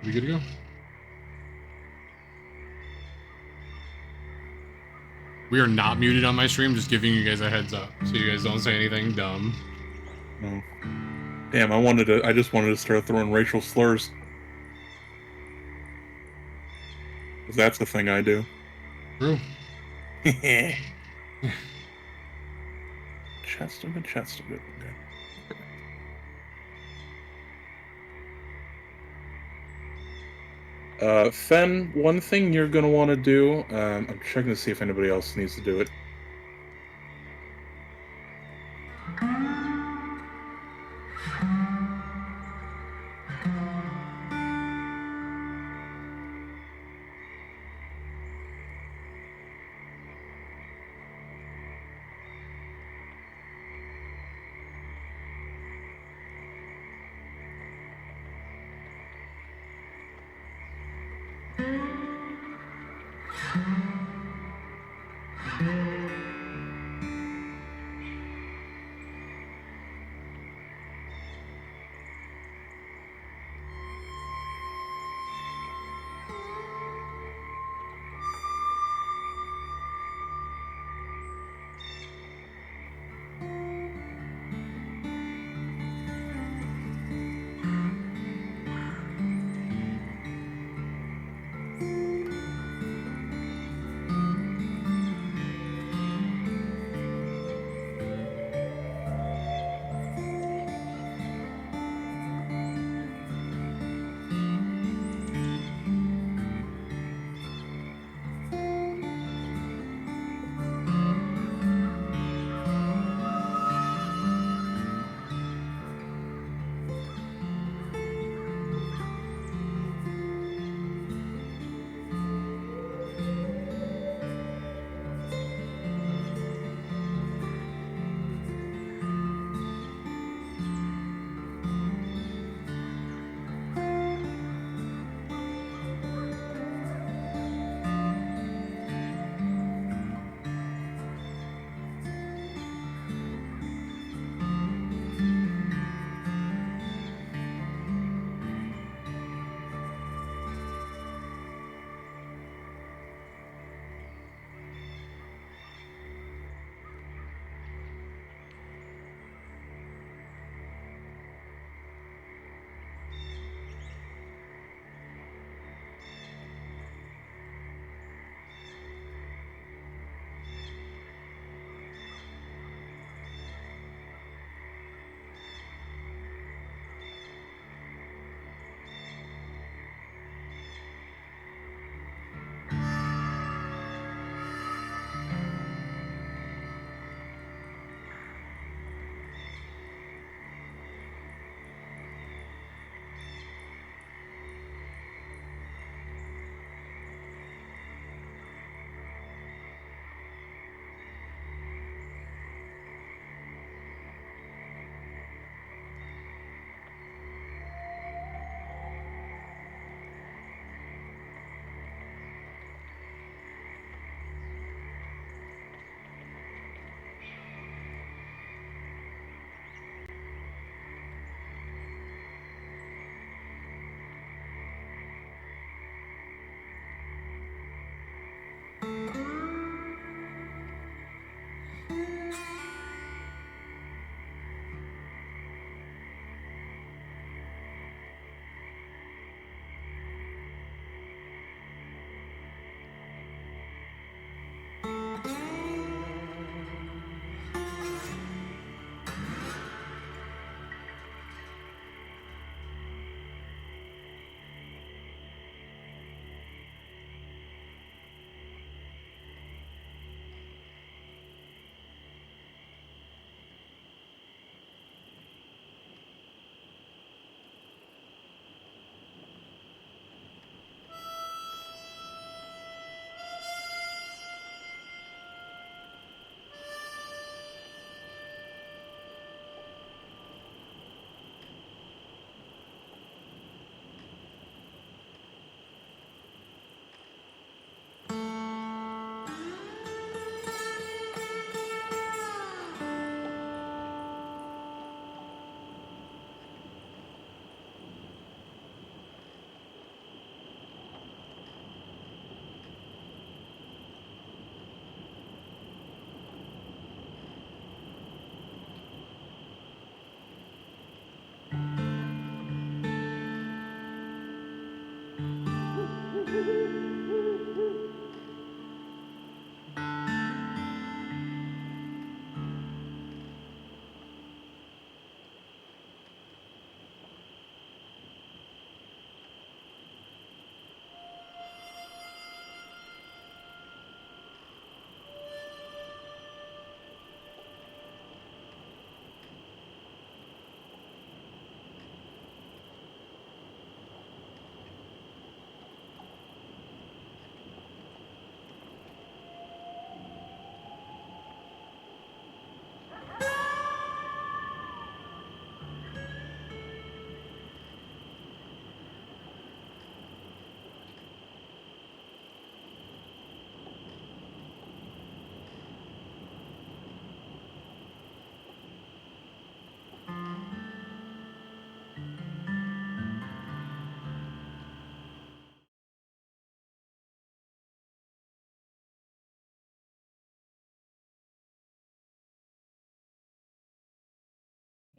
We good to go? We are not muted on my stream, just giving you guys a heads up so you guys don't say anything dumb. No. Damn, I just wanted to start throwing racial slurs. Because that's the thing I do. True. Chest of it. Okay. Fen, one thing you're going to want to do, I'm checking to see if anybody else needs to do it.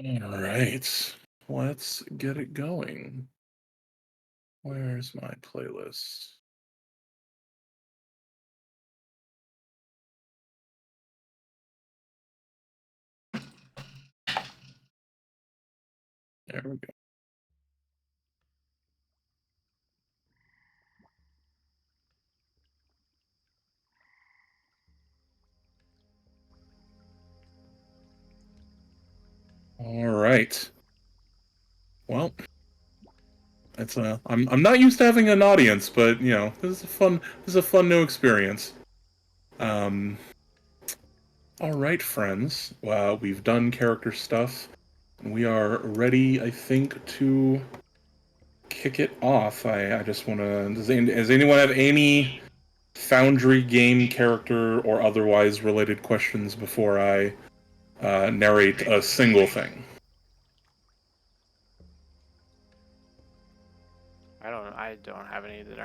All right, let's get it going. Where's my playlist? There we go. All right. Well, I'm not used to having an audience, but this is a fun new experience. Um, all right, friends. We've done character stuff. We are ready, I think, to kick it off. I just want to. Does anyone have any Foundry game character or otherwise related questions before I narrate a single thing? I don't have any that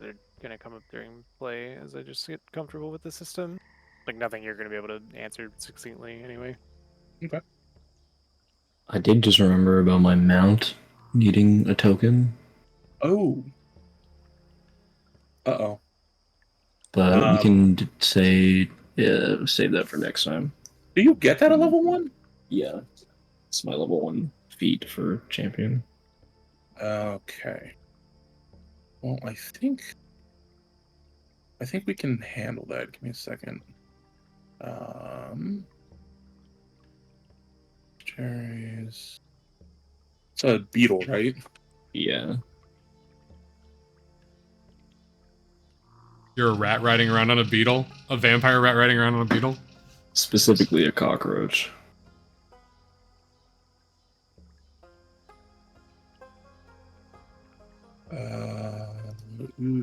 they're gonna come up during play as I just get comfortable with the system. Like nothing you're gonna be able to answer succinctly anyway. Okay. I did just remember about my mount needing a token, Oh. Uh-oh. but we can say save that for next time. Do you get that at level 1? Yeah, it's my level 1 feat for champion. Okay. Well, I think we can handle that. Give me a second. Cherries. It's a beetle, right? Yeah, You're a rat riding around on a beetle? A vampire rat riding around on a beetle? specifically a cockroach.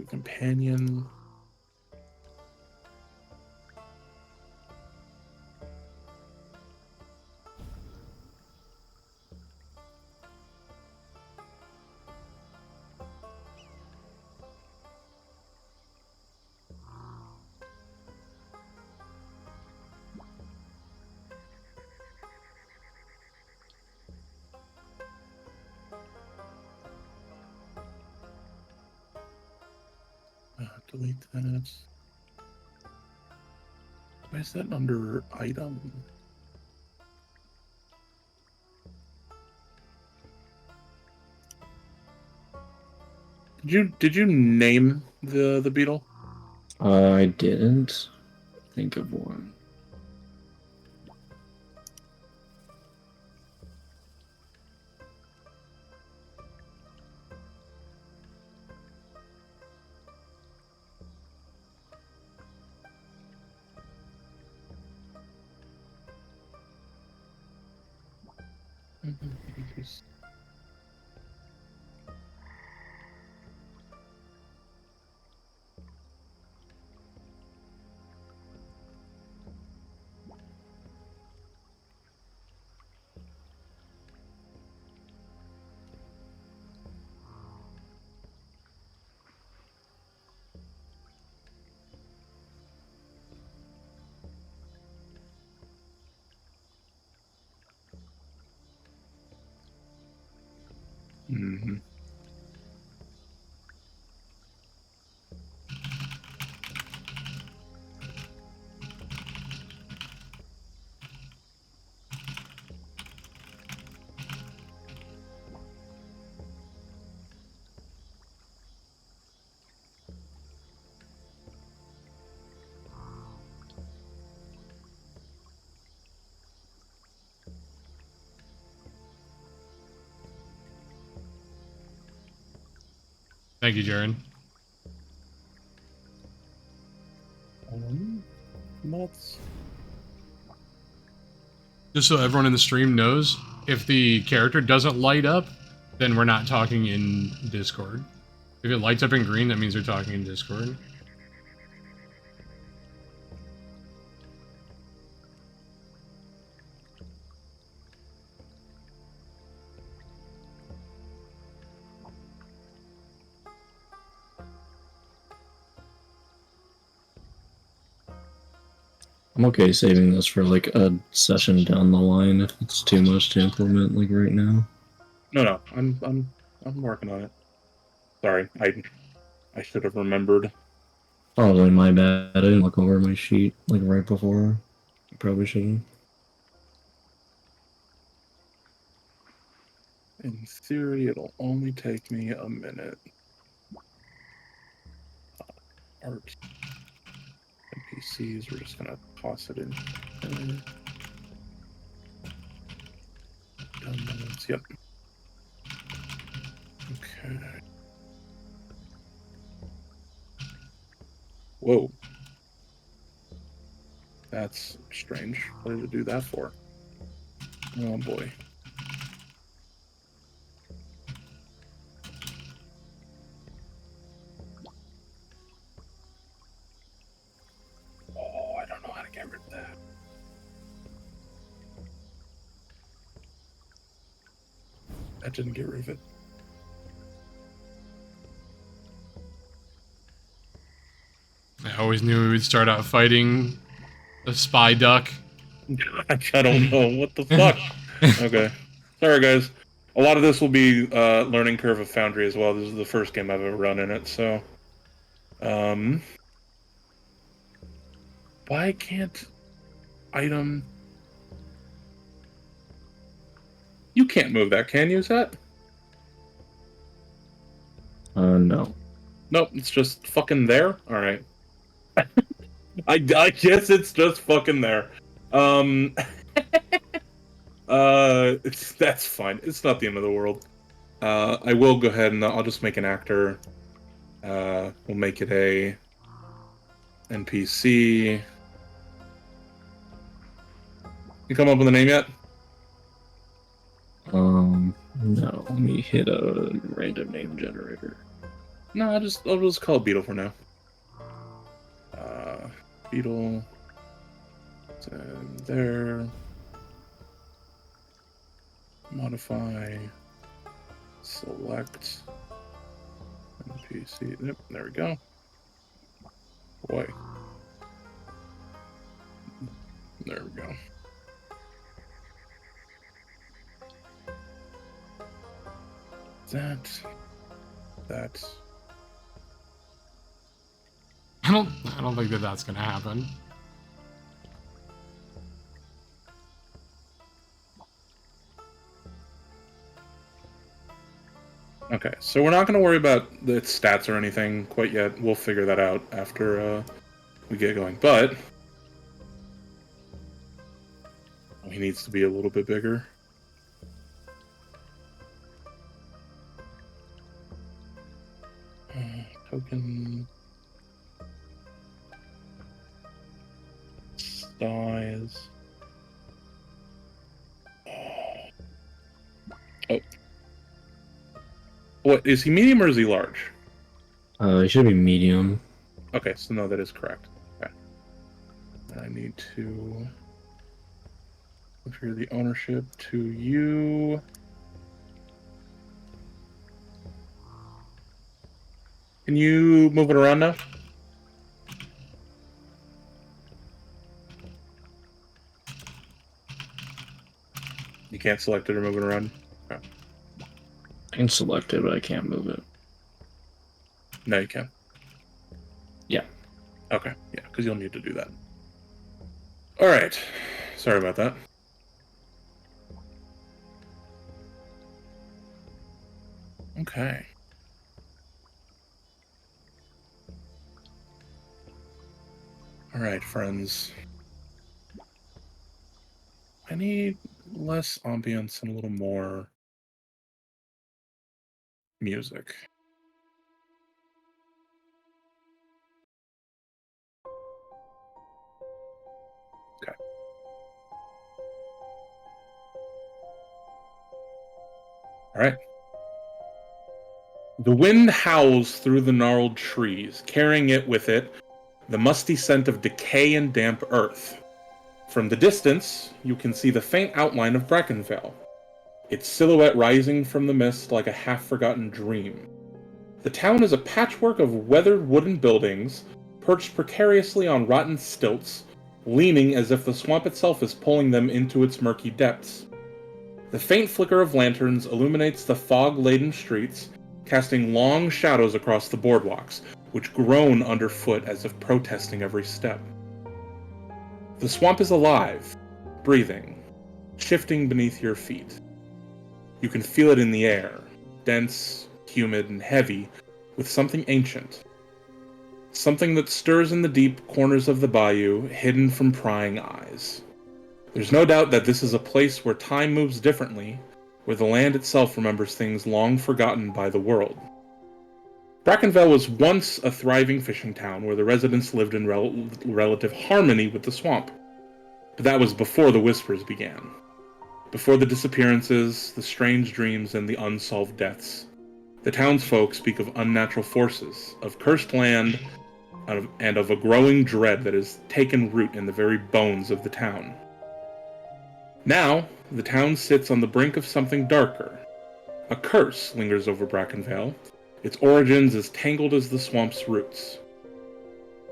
Companion. Delete that. Why is that under item? Did you name the beetle? I didn't think of one. Mm-hmm. Thank you, Jaren. Let's. Just so everyone in the stream knows, if the character doesn't light up, then we're not talking in Discord. If it lights up in green, that means we're talking in Discord. I'm okay saving this for like a session down the line if it's too much to implement like right now. No, I'm working on it. Sorry, I should have remembered. Probably my bad. I didn't look over my sheet like right before. I probably should have. In theory, it'll only take me a minute. Art NPCs, we're just gonna toss it in. Downloads, yep. Okay. Whoa. That's strange. What did it do that for? Oh boy. Oh, I don't know how to get rid of that. That didn't get rid of it. I always knew we would start out fighting the spy duck. I don't know. What the fuck? Okay. Sorry, guys. A lot of this will be learning curve of Foundry as well. This is the first game I've ever run in it, so... Why can't... Item... You can't move that, can you, Set? No. Nope, it's just fucking there? Alright. I guess it's just fucking there. That's fine. It's not the end of the world. I will go ahead and I'll just make an actor. We'll make it a NPC. You come up with a name yet? No. Let me hit a random name generator. No, I'll just call it Beetle for now. Beetle. And there. Modify. Select. NPC. Yep, there we go. Boy. There we go. That. I don't think that that's gonna happen. Okay, so we're not going to worry about its stats or anything quite yet. We'll figure that out after we get going. But he needs to be a little bit bigger. Token size. Oh. What, is he medium or is he large? It should be medium. Okay, so no, that is correct. Okay. I need to configure the ownership to you. Can you move it around now? You can't select it or move it around? Okay. I can select it, but I can't move it. No, you can. Yeah. Okay, yeah, because you'll need to do that. Alright. Sorry about that. Okay. Alright, friends. I need less ambience and a little more music. Okay. Alright. The wind howls through the gnarled trees, carrying it with it the musty scent of decay and damp earth. From the distance, you can see the faint outline of Brackenveil, its silhouette rising from the mist like a half-forgotten dream. The town is a patchwork of weathered wooden buildings, perched precariously on rotten stilts, leaning as if the swamp itself is pulling them into its murky depths. The faint flicker of lanterns illuminates the fog-laden streets, casting long shadows across the boardwalks, which groan underfoot as if protesting every step. The swamp is alive, breathing, shifting beneath your feet. You can feel it in the air, dense, humid, and heavy, with something ancient. Something that stirs in the deep corners of the bayou, hidden from prying eyes. There's no doubt that this is a place where time moves differently, where the land itself remembers things long forgotten by the world. Brackenveil was once a thriving fishing town where the residents lived in relative harmony with the swamp. But that was before the Whispers began. Before the disappearances, the strange dreams, and the unsolved deaths. The townsfolk speak of unnatural forces, of cursed land, and of a growing dread that has taken root in the very bones of the town. Now, the town sits on the brink of something darker. A curse lingers over Brackenveil, its origins as tangled as the swamp's roots.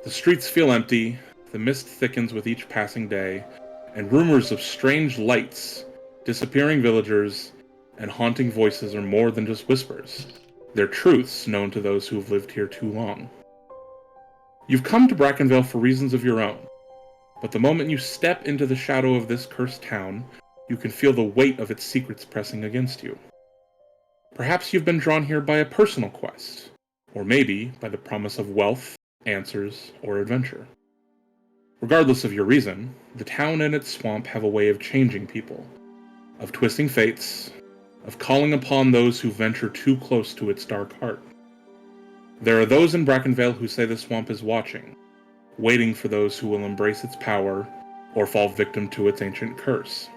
The streets feel empty, the mist thickens with each passing day, and rumors of strange lights, disappearing villagers, and haunting voices are more than just whispers. They're truths known to those who have lived here too long. You've come to Brackenveil for reasons of your own, but the moment you step into the shadow of this cursed town, you can feel the weight of its secrets pressing against you. Perhaps you've been drawn here by a personal quest, or maybe by the promise of wealth, answers, or adventure. Regardless of your reason, the town and its swamp have a way of changing people, of twisting fates, of calling upon those who venture too close to its dark heart. There are those in Brackenveil who say the swamp is watching, waiting for those who will embrace its power or fall victim to its ancient curse.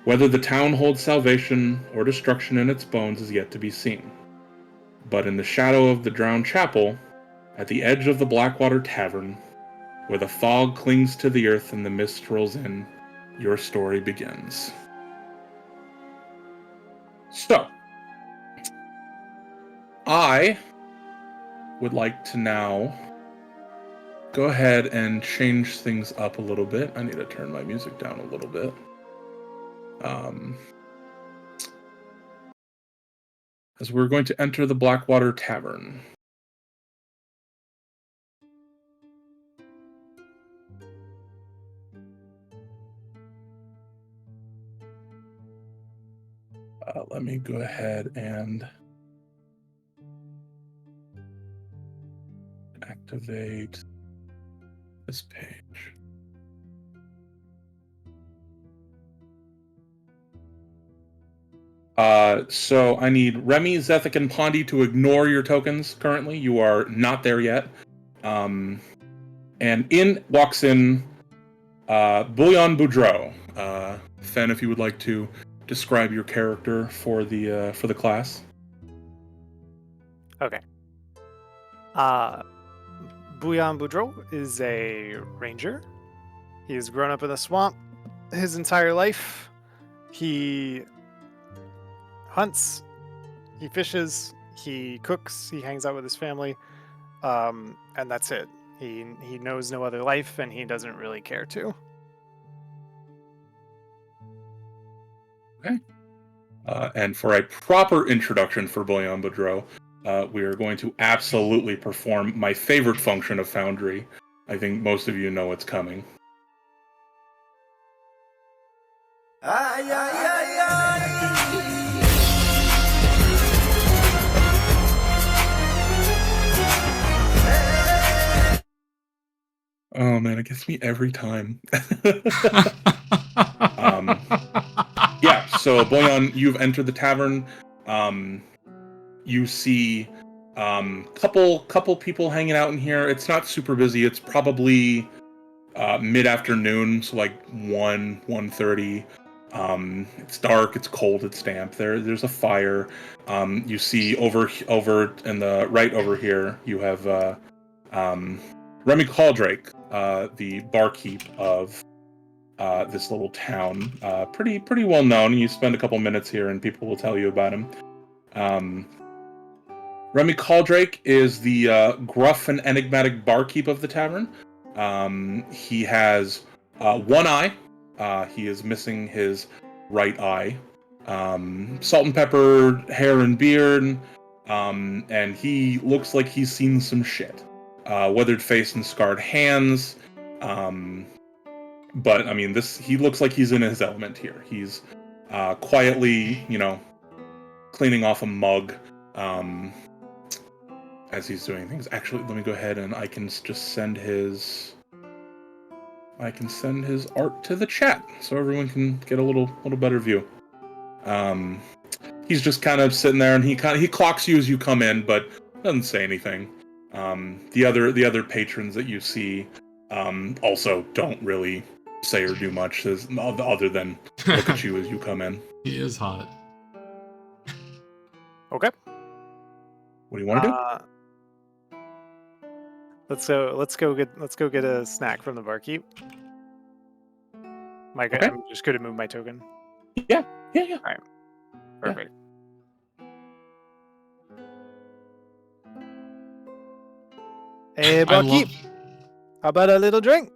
Whether the town holds salvation or destruction in its bones is yet to be seen. But in the shadow of the drowned chapel, at the edge of the Blackwater Tavern, where the fog clings to the earth and the mist rolls in, your story begins. So, I would like to now go ahead and change things up a little bit. I need to turn my music down a little bit. As we're going to enter the Blackwater Tavern. Let me go ahead and activate this page. So I need Remy, Zethik, and Pondi to ignore your tokens currently. You are not there yet. And in walks in Bouillon Boudreau. Fen, if you would like to describe your character for the class. Okay. Bouillon Boudreau is a ranger. He has grown up in the swamp his entire life. He hunts, he fishes, he cooks, he hangs out with his family, and that's it. He knows no other life, and he doesn't really care to. Okay. And for a proper introduction for Bouillon Boudreau, we are going to absolutely perform my favorite function of Foundry. I think most of you know what's coming. Oh man, it gets me every time. Yeah, so Bouillon, you've entered the tavern. You see couple people hanging out in here. It's not super busy. It's probably mid-afternoon, so like 1:30. It's dark, it's cold, it's damp. There's a fire. You see over in the right over here, you have Remy Caldrake, the barkeep of this little town. Pretty well known. You spend a couple minutes here and people will tell you about him. Remy Caldrake is the gruff and enigmatic barkeep of the tavern. He has one eye. He is missing his right eye. Salt and pepper hair and beard. And he looks like he's seen some shit. Weathered face and scarred hands. But I mean, he looks like he's in his element here. He's quietly, cleaning off a mug as he's doing things. Actually, let me go ahead and I can just send his art to the chat so everyone can get a little better view. He's just kind of sitting there, and he clocks you as you come in, but doesn't say anything. The other patrons that you see also don't really say or do much other than look at you as you come in. He is hot. Okay. What do you want to do? Let's go get a snack from the barkeep. Mike, Okay. I'm just going to move my token. Yeah. Perfect. Hey, barkeep. How about a little drink?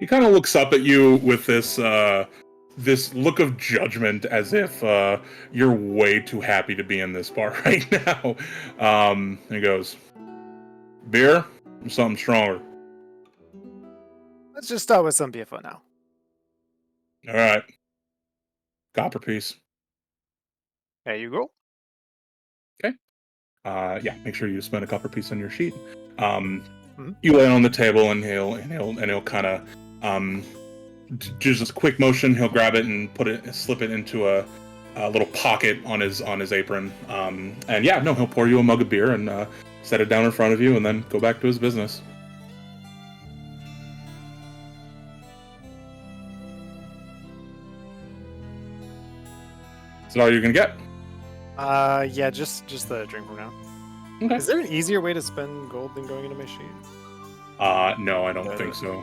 He kind of looks up at you with this look of judgment, as if you're way too happy to be in this bar right now. And he goes, "Beer or something stronger?" Let's just start with some beer for now. All right. Copper piece. There you go. Yeah, make sure you spend a copper piece on your sheet. Mhm. You lay it on the table, and he'll kind of just a quick motion. He'll grab it and slip it into a little pocket on his apron. And yeah, no, he'll pour you a mug of beer and set it down in front of you, and then go back to his business. Is that all you're gonna get? Yeah, just the drink from now. Okay. Is there an easier way to spend gold than going into my sheet? No, I don't think so.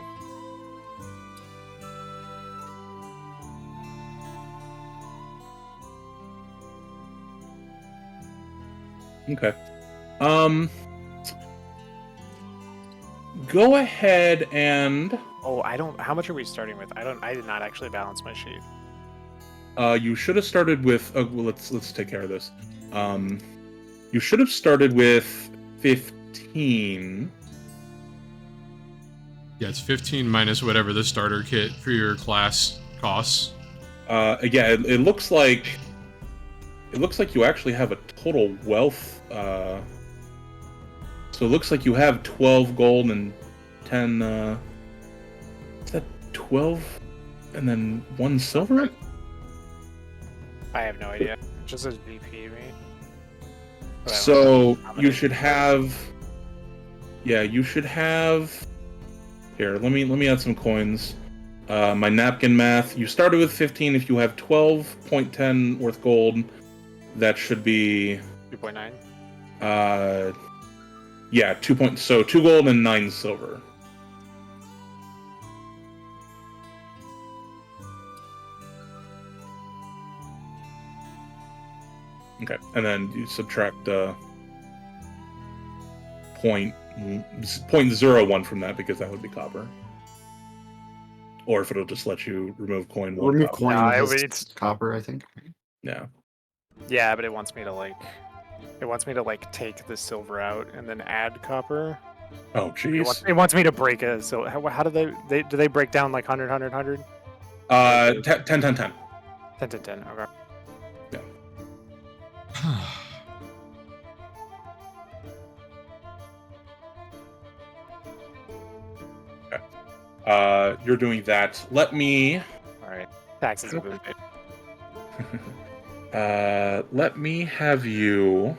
Okay. Go ahead and Oh, I don't. How much are we starting with? I did not actually balance my sheet. you should have started with. Well, let's take care of this. You should have started with 15. Yeah, it's 15 minus whatever the starter kit for your class costs. Again, it looks like you actually have a total wealth. So it looks like you have 12 gold and 10. Is that 12 and then 1 silver? I have no idea. It just says BP, right? But I don't So know how many- you should have. Yeah, you should have. Here, let me add some coins. My napkin math. You started with 15. If you have 12.10 worth gold, that should be 2.9. yeah, 2 so 2 gold and 9 silver. Okay, and then you subtract point 0.01 from that, because that would be copper. Or if it'll just let you remove coin 1 Remove copper. coin No, has it's- copper, I think. Yeah. Yeah, but it wants me to take the silver out and then add copper. Oh, It wants me to break a. So how do they break down like 100, 100, 100? 10, 10, 10, 10. 10, 10, 10. Okay. You're doing that. Let me All right. Taxes have been paid. let me have you.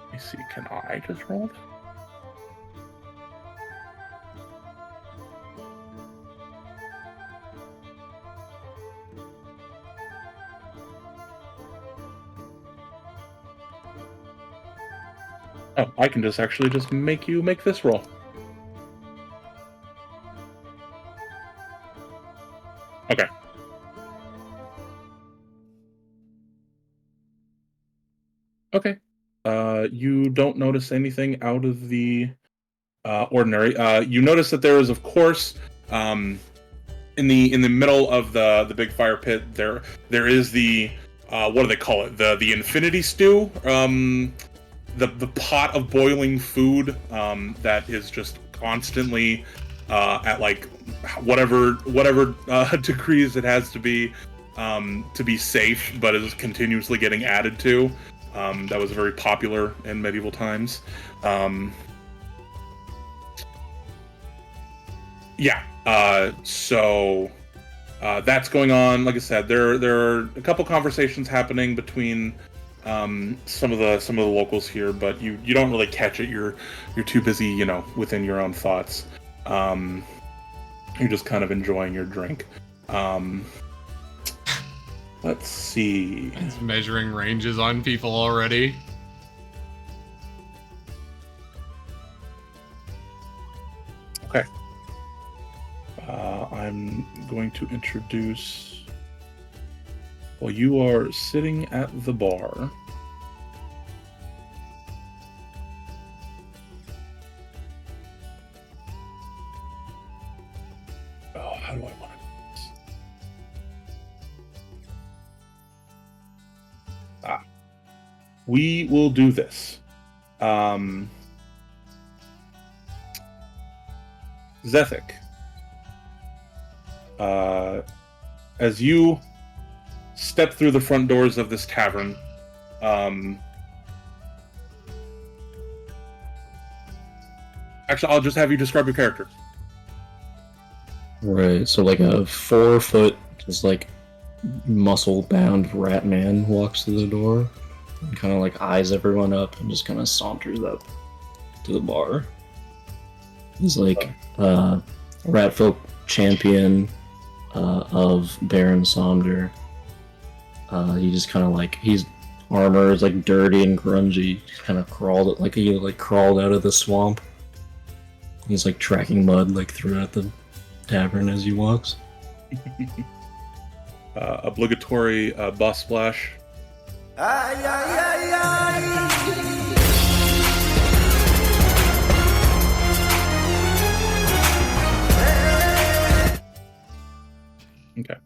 Let me see. Can I just roll? Oh, I can just actually just make you make this roll. Okay. Okay. you don't notice anything out of the ordinary. You notice that there is, of course, in the middle of the big fire pit, there is the what do they call it? The infinity stew. The pot of boiling food that is just constantly at like whatever degrees it has to be safe, but is continuously getting added to. That was very popular in medieval times. So that's going on. Like I said, there are a couple conversations happening between some of the locals here, but you don't really catch it. You're too busy, within your own thoughts. You're just kind of enjoying your drink. Let's see. It's measuring ranges on people already. Okay. I'm going to introduce. While you are sitting at the bar, how do I want to do this? We will do this. Zethic, as you step through the front doors of this tavern, actually, I'll just have you describe your character. Right, so like a 4-foot, just like muscle-bound rat man walks through the door and kind of like eyes everyone up and just kind of saunters up to the bar. He's like Ratfolk champion of Baron Somder. He just kind of like, his armor is like dirty and grungy. He's kind of crawled out of the swamp. He's like tracking mud like throughout the tavern as he walks. Obligatory boss splash. Okay.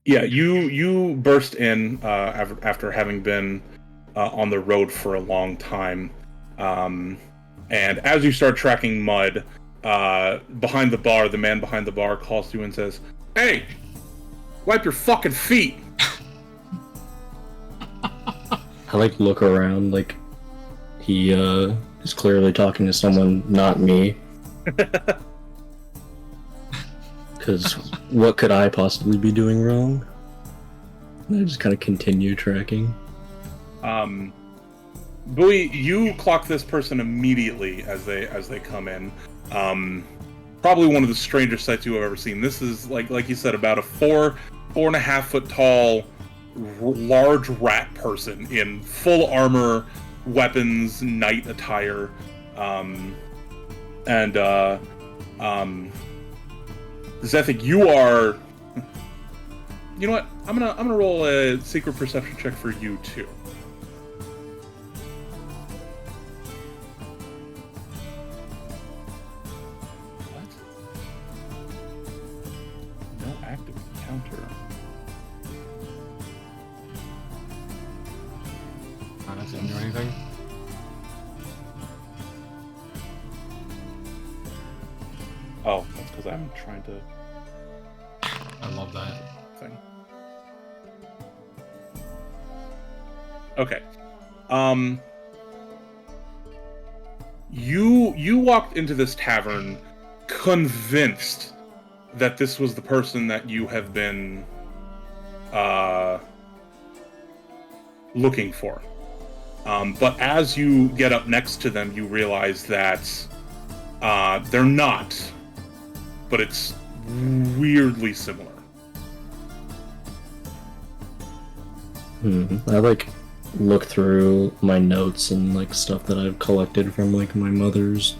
You burst in after having been on the road for a long time, and as you start tracking mud, behind the bar, the man behind the bar calls to you and says, "Hey, wipe your fucking feet." I like look around like he is clearly talking to someone, not me. Because what could I possibly be doing wrong? And I just kind of continue tracking. Bowie, you clock this person immediately as they come in. Probably one of the strangest sights you have ever seen. This is like you said, about a 4.5 foot tall, large rat person in full armor, weapons, knight attire, Zethic, you are. You know what? I'm gonna roll a secret perception check for you too. What? No active encounter. That didn't do anything. Oh, that's because I'm trying to. I love that. Thing. Okay. You walked into this tavern convinced that this was the person that you have been looking for. But as you get up next to them, you realize that they're not, but it's weirdly similar. I like look through my notes and like stuff that I've collected from like my mother's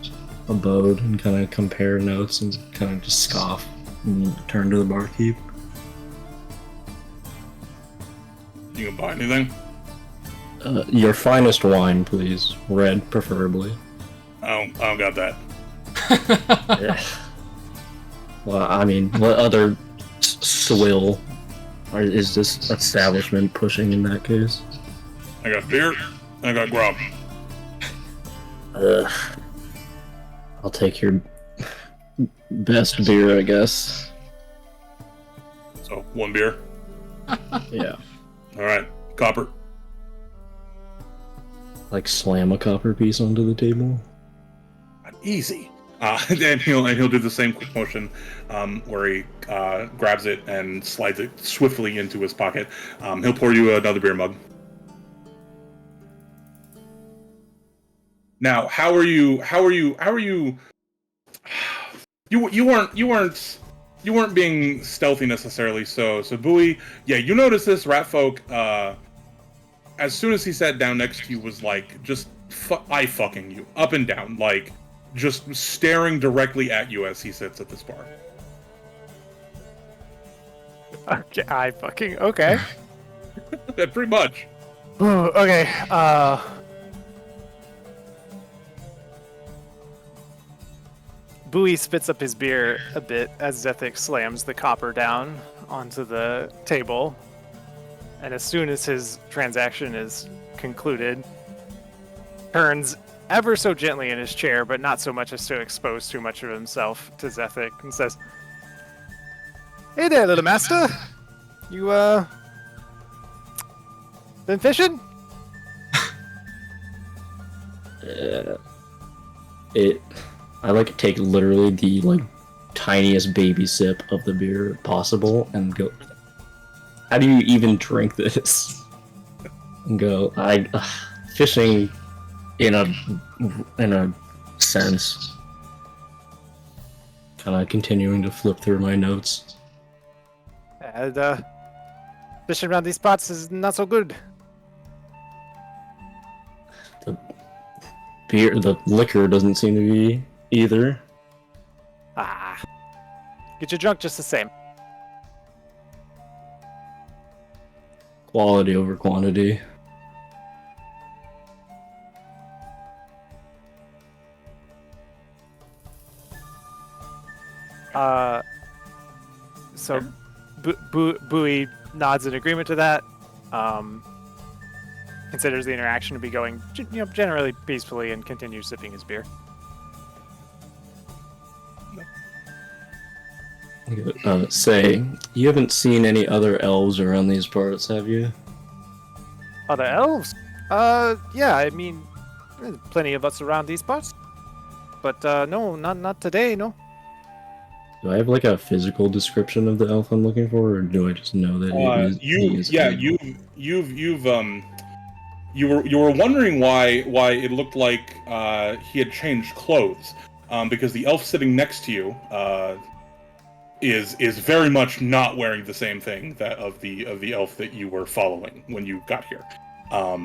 abode and kind of compare notes and kind of just scoff and turn to the barkeep. You gonna buy anything? Your finest wine, please. Red, preferably. I don't got that. Yeah. Well, I mean, what other swill is this establishment pushing in that case? I got beer, and I got grub. I'll take your best beer, I guess. So, 1 beer. Yeah. Alright, copper. Like slam a copper piece onto the table. Easy. And he'll do the same quick motion where he grabs it and slides it swiftly into his pocket. He'll pour you another beer mug. Now, how are you? You weren't being stealthy necessarily. So Bowie, yeah, you notice this rat folk. As soon as he sat down next to you, was like just eye fucking you up and down, like just staring directly at you as he sits at this bar. Okay, I fucking okay. Pretty much. Ooh, okay. Bowie spits up his beer a bit as Zethic slams the copper down onto the table. And as soon as his transaction is concluded, turns ever so gently in his chair, but not so much as to expose too much of himself to Zethic, and says, "Hey there, little master. You, been fishing?" I like to take literally the like tiniest baby sip of the beer possible and go, how do you even drink this? And go, fishing in a sense. Kind of continuing to flip through my notes. And, fishing around these spots is not so good. The liquor doesn't seem to be either. Get you drunk just the same. Quality over quantity. So Bowie nods in agreement to that. Considers the interaction to be going, generally peacefully, and continues sipping his beer. Say, you haven't seen any other elves around these parts, have you? Other elves? Yeah, I mean, there's plenty of us around these parts. But, no, not today, no. Do I have like a physical description of the elf I'm looking for, or do I just know that he is you were wondering why it looked like he had changed clothes, because the elf sitting next to you is very much not wearing the same thing that of the elf that you were following when you got here. But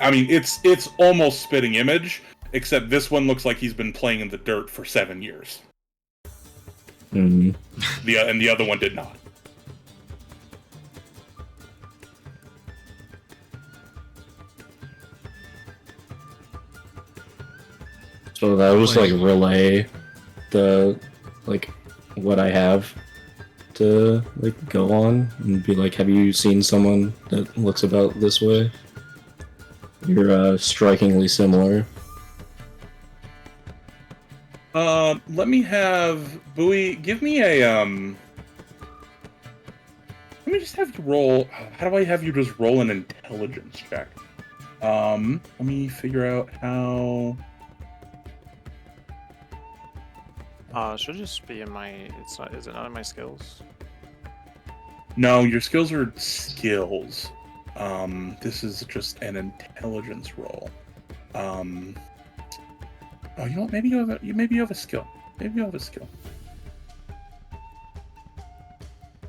I mean, it's almost spitting image, except this one looks like he's been playing in the dirt for 7 years. Mm-hmm. And the other one did not. So that was like relay the like what I have to like go on and be like, have you seen someone that looks about this way? You're strikingly similar. Let me have Bowie give me a let me just have you roll. How do I have you just roll an intelligence check? Let me figure out how. Should just be in my. It's not. Is it not in my skills? No, your skills are skills. This is just an intelligence roll. Oh, you know what? Maybe you have a skill. Maybe you have a skill.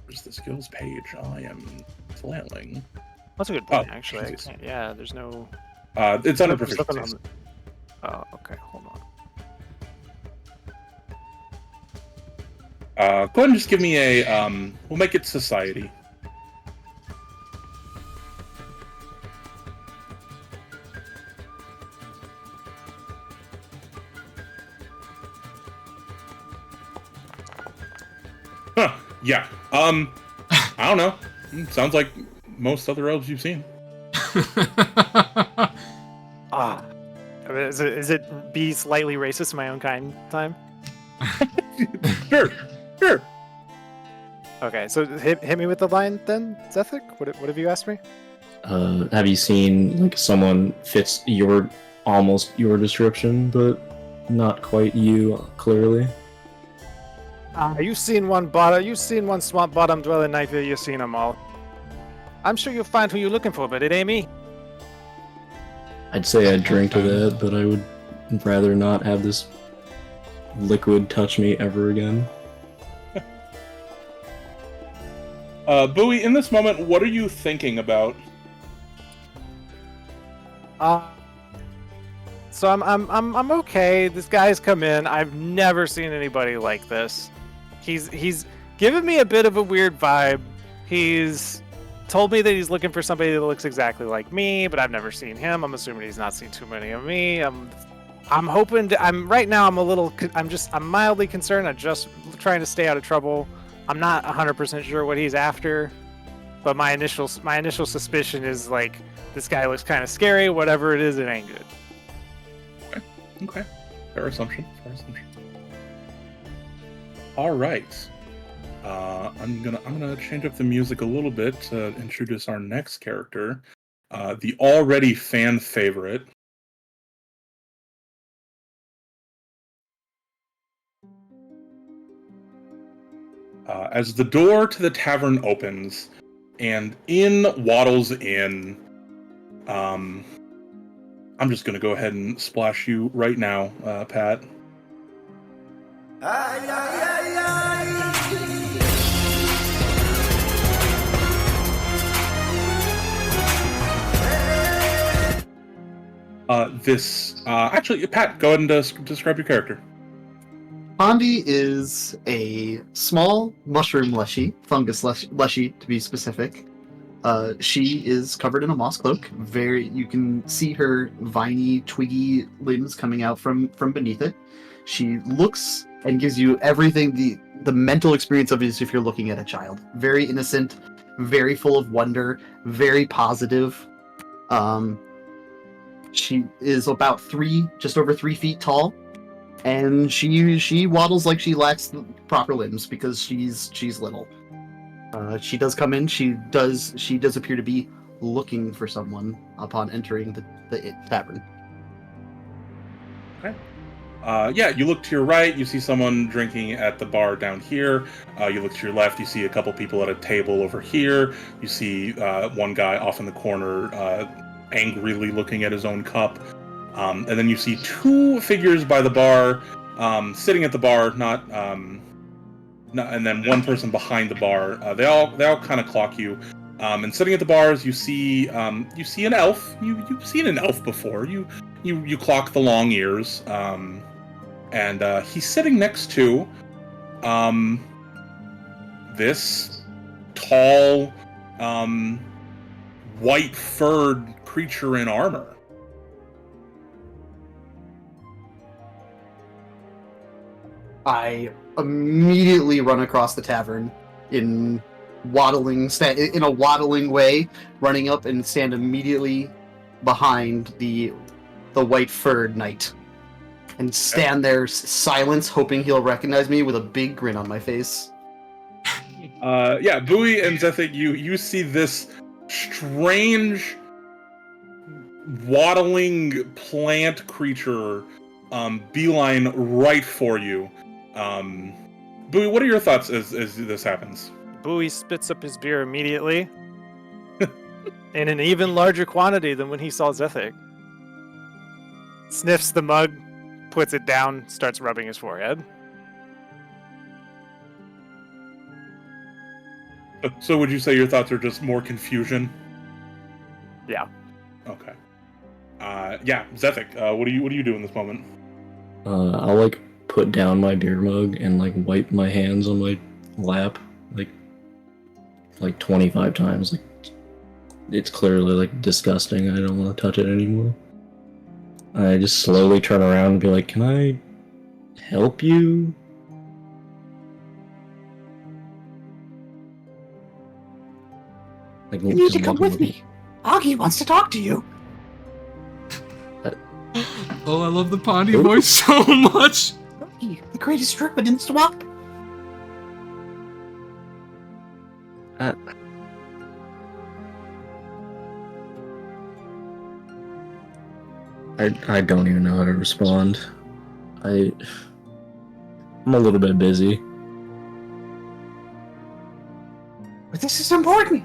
Where's the skills page? I am flailing. That's a good point, Oh, actually. I Jesus. can't, yeah, there's no. It's under There's nothing proficiencies. Oh, okay. Hold on. Go ahead and just give me a. We'll make it society. Yeah. I don't know. Sounds like most other elves you've seen. Ah. Is it be slightly racist in my own kind time? Sure. Okay, so hit me with the line then, Zethic. What have you asked me? Have you seen like someone fits almost your description, but not quite you clearly? You've seen one swamp bottom dwelling knight. You've seen them all. I'm sure you'll find who you're looking for, but it ain't me. I'd say I'd drink to that, but I would rather not have this liquid touch me ever again. Bowie, in this moment, what are you thinking about? So I'm okay. This guy's come in. I've never seen anybody like this. He's given me a bit of a weird vibe. He's told me that he's looking for somebody that looks exactly like me, but I've never seen him. I'm assuming he's not seen too many of me. I'm hoping to, I'm mildly concerned. I'm just trying to stay out of trouble. I'm not 100% sure what he's after, but my initial suspicion is like this guy looks kind of scary. Whatever it is, it ain't good. Okay. Fair assumption. All right. I'm gonna change up the music a little bit to introduce our next character, the already fan favorite. As the door to the tavern opens, and in waddles in, I'm just gonna go ahead and splash you right now, Pat. Actually, Pat, go ahead and describe your character. Pondi is a small mushroom leshy, fungus leshy to be specific. She is covered in a moss cloak. You can see her viney, twiggy limbs coming out from beneath it. She looks and gives you everything the mental experience of it is if you're looking at a child. Very innocent, very full of wonder, very positive. She is about just over 3 feet tall, and she waddles like she lacks the proper limbs because she's little. She does come in. She does appear to be looking for someone upon entering the tavern. Okay. Yeah, you look to your right, you see someone drinking at the bar down here. You look to your left, you see a couple people at a table over here. You see one guy off in the corner angrily looking at his own cup. And then you see 2 figures by the bar, sitting at the bar, and then one person behind the bar. They all kind of clock you. And sitting at the bars, you see an elf. You've seen an elf before. You clock the long ears. And he's sitting next to this tall, white furred creature in armor. I immediately run across the tavern in a waddling way, running up and stand immediately behind the white furred knight, and stand there silence, hoping he'll recognize me with a big grin on my face. Yeah, Bowie and Zethic, you see this strange waddling plant creature beeline right for you. Bowie, what are your thoughts as this happens? Bowie spits up his beer immediately, in an even larger quantity than when he saw Zethic. Sniffs the mug, puts it down, starts rubbing his forehead. So would you say your thoughts are just more confusion? Yeah. Okay. Yeah, Zethic, what do you do in this moment? I'll like put down my beer mug and like wipe my hands on my lap like 25 times. Like it's clearly like disgusting. I don't want to touch it anymore. I just slowly turn around and be like, "Can I help you?" Like, You need just to come looking with me. Augie wants to talk to you. Oh, I love the Pondy voice so much. Augie, the greatest druid in the swamp. I don't even know how to respond. I'm a little bit busy. But this is important.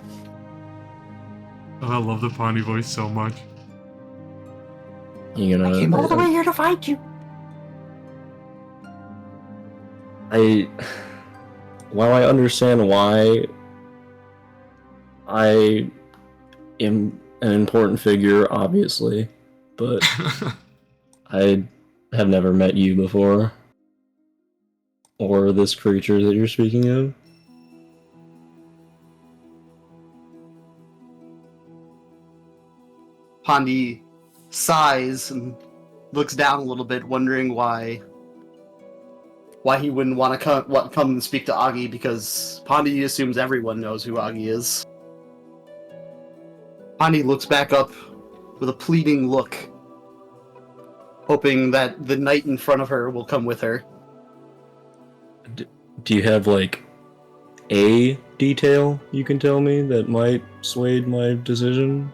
Oh, I love the Pondy voice so much. You I came all the know, way here to find you. while I understand why I am an important figure, obviously, but I have never met you before. Or this creature that you're speaking of. Pondi sighs and looks down a little bit, wondering why he wouldn't want to come and speak to Augie, because Pondi assumes everyone knows who Augie is. Pondi looks back up with a pleading look, hoping that the knight in front of her will come with her. Do you have, like, a detail you can tell me that might sway my decision?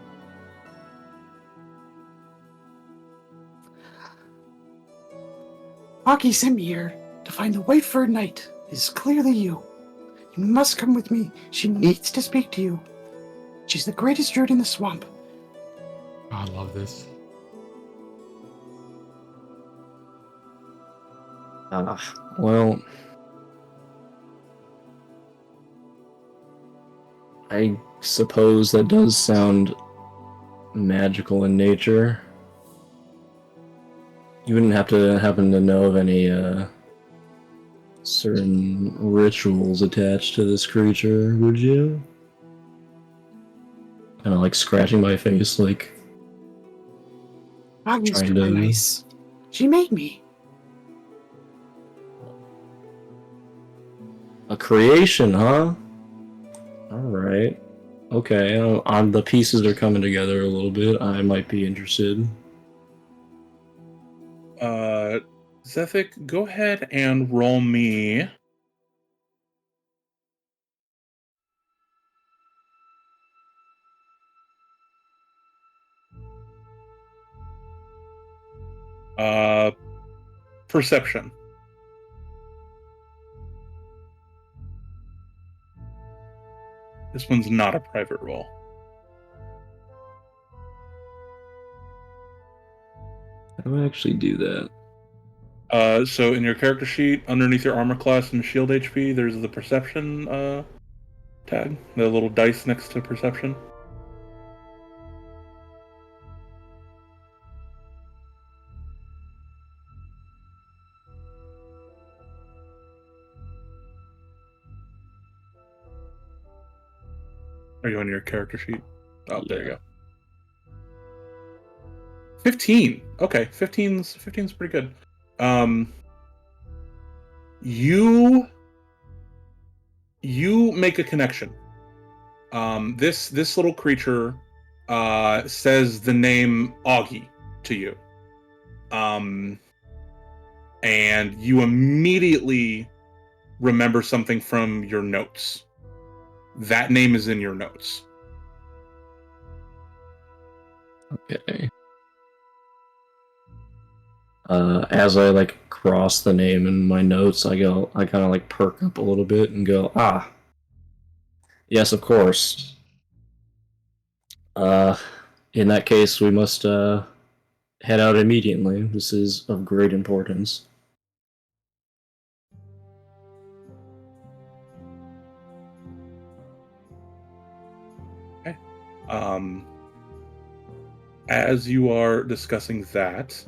Augie sent me here to find the Whiteford knight. It is clearly you. You must come with me. She needs to speak to you. She's the greatest druid in the swamp. Oh, I love this. Well, I suppose that does sound magical in nature. You wouldn't have to happen to know of any certain rituals attached to this creature, would you? Kind of like scratching my face, like Augie's trying super to- nice. She made me. a creation, huh? All right. Okay, on the pieces are coming together a little bit. I might be interested. Zephic, go ahead and roll me. Perception. This one's not a private roll. How do I actually do that? So in your character sheet, underneath your armor class and shield HP, there's the perception tag, the little dice next to perception. Are you on your character sheet? Oh, there you go. 15. Okay, 15's pretty good. You make a connection. This little creature says the name Augie to you. And you immediately remember something from your notes. That name is in your notes. Okay. As I like cross the name in my notes, I kind of like perk up a little bit and go, ah, yes, of course. In that case, we must head out immediately. This is of great importance. Okay. As you are discussing that,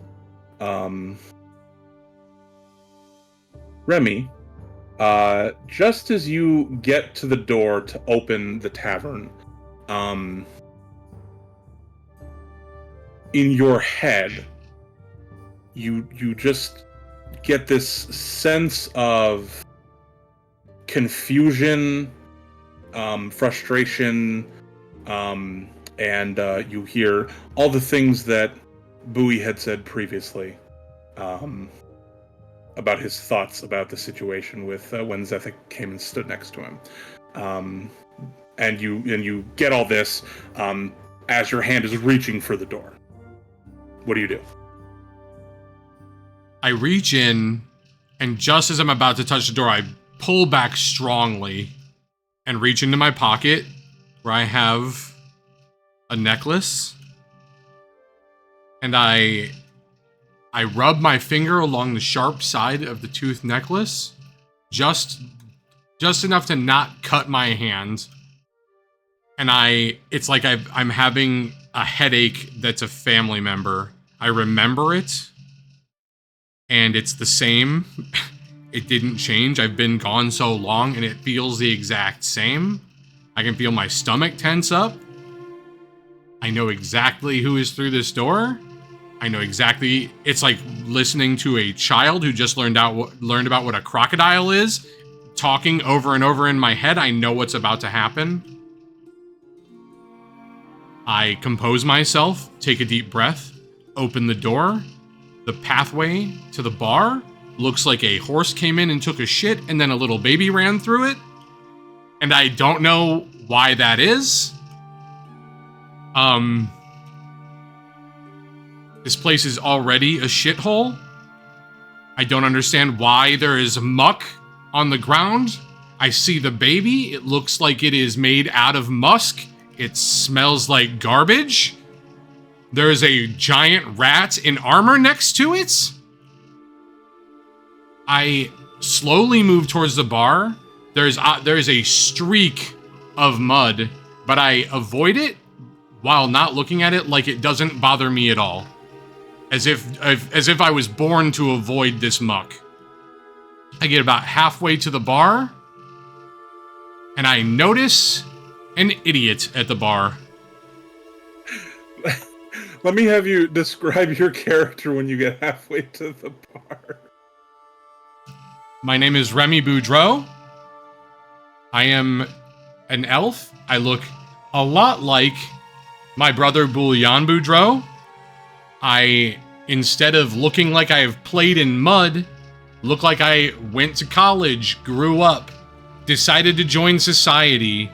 Remy, just as you get to the door to open the tavern, in your head, you just get this sense of confusion, frustration, and you hear all the things that Bowie had said previously about his thoughts about the situation with when Zethik came and stood next to him. And you get all this as your hand is reaching for the door. What do you do? I reach in, and just as I'm about to touch the door, I pull back strongly and reach into my pocket where I have a necklace. And I rub my finger along the sharp side of the tooth necklace, just enough to not cut my hand. And it's like I'm having a headache that's a family member. I remember it, and it's the same. It didn't change. I've been gone so long, and it feels the exact same. I can feel my stomach tense up. I know exactly who is through this door. I know exactly. It's like listening to a child who just learned about what a crocodile is, talking over and over in my head. I know what's about to happen. I compose myself, take a deep breath, open the door. The pathway to the bar looks like a horse came in and took a shit, and then a little baby ran through it. And I don't know why that is. This place is already a shithole. I don't understand why there is muck on the ground. I see the baby. It looks like it is made out of musk. It smells like garbage. There is a giant rat in armor next to it. I slowly move towards the bar. There is a streak of mud, but I avoid it while not looking at it, like it doesn't bother me at all. As if I was born to avoid this muck. I get about halfway to the bar, and I notice an idiot at the bar. Let me have you describe your character when you get halfway to the bar. My name is Remy Boudreau. I am an elf. I look a lot like my brother Bouillon Boudreau. Instead of looking like I have played in mud, look like I went to college, grew up, decided to join society.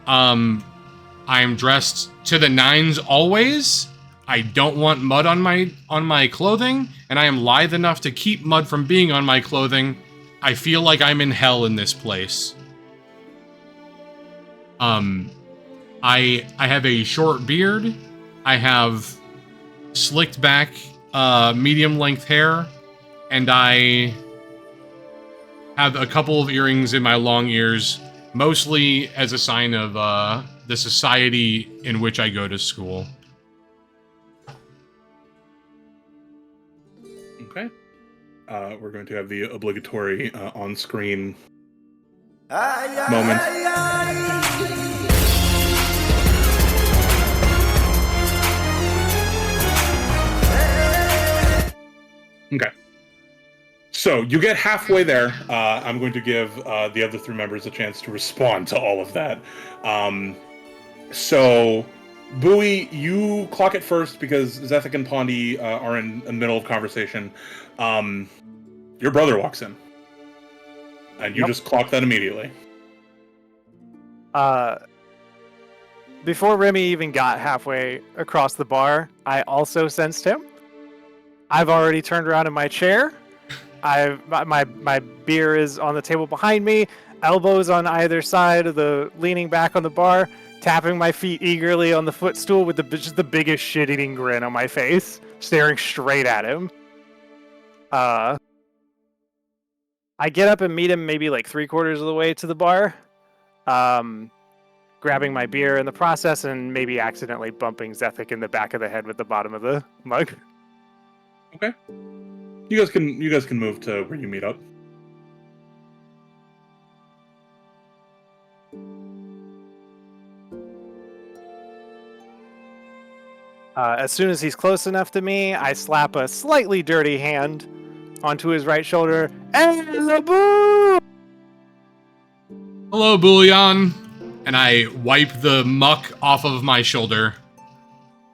I am dressed to the nines always. I don't want mud on my clothing, and I am lithe enough to keep mud from being on my clothing. I feel like I'm in hell in this place. I have a short beard. I have slicked back, medium length hair, and I have a couple of earrings in my long ears, mostly as a sign of the society in which I go to school. Okay. We're going to have the obligatory on-screen moment. Okay. So you get halfway there. I'm going to give the other three members a chance to respond to all of that. So, Bowie, you clock it first because Zethik and Pondi are in the middle of conversation. Your brother walks in. And you just clock that immediately. Before Remy even got halfway across the bar, I also sensed him. I've already turned around in my chair. My beer is on the table behind me, elbows on either side of the leaning back on the bar, tapping my feet eagerly on the footstool with just the biggest shit-eating grin on my face, staring straight at him. I get up and meet him maybe like 3/4 of the way to the bar, grabbing my beer in the process and maybe accidentally bumping Zethik in the back of the head with the bottom of the mug. Okay. You guys can move to where you meet up. As soon as he's close enough to me, I slap a slightly dirty hand onto his right shoulder. Hey, Laboo! Hello, Bouillon. and I wipe the muck off of my shoulder.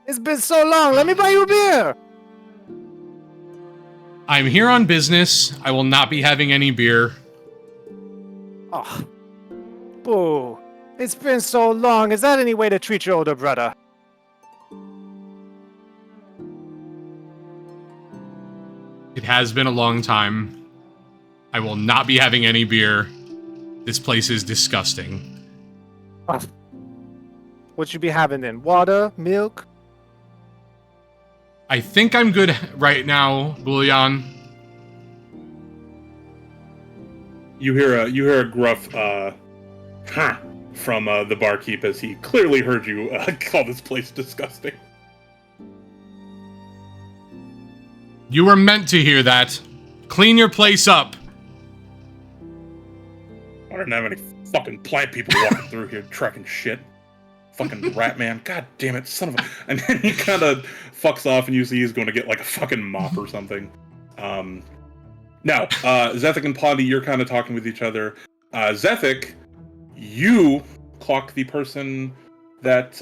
It's been so long. Let me buy you a beer. I'm here on business. I will not be having any beer. Oh, boo. It's been so long. Is that any way to treat your older brother? It has been a long time. I will not be having any beer. This place is disgusting. Oh. What you be having then? Water? Milk? I think I'm good right now, Bullion. You hear a gruff "huh" from the barkeep as he clearly heard you call this place disgusting. You were meant to hear that. Clean your place up. I don't have any fucking plant people walking through here tracking shit. Fucking rat man. God damn it, son of a... And then he kind of fucks off and you see he's going to get like a fucking mop or something. Now, Zethic and Pondy, you're kind of talking with each other. Zethic, you clock the person that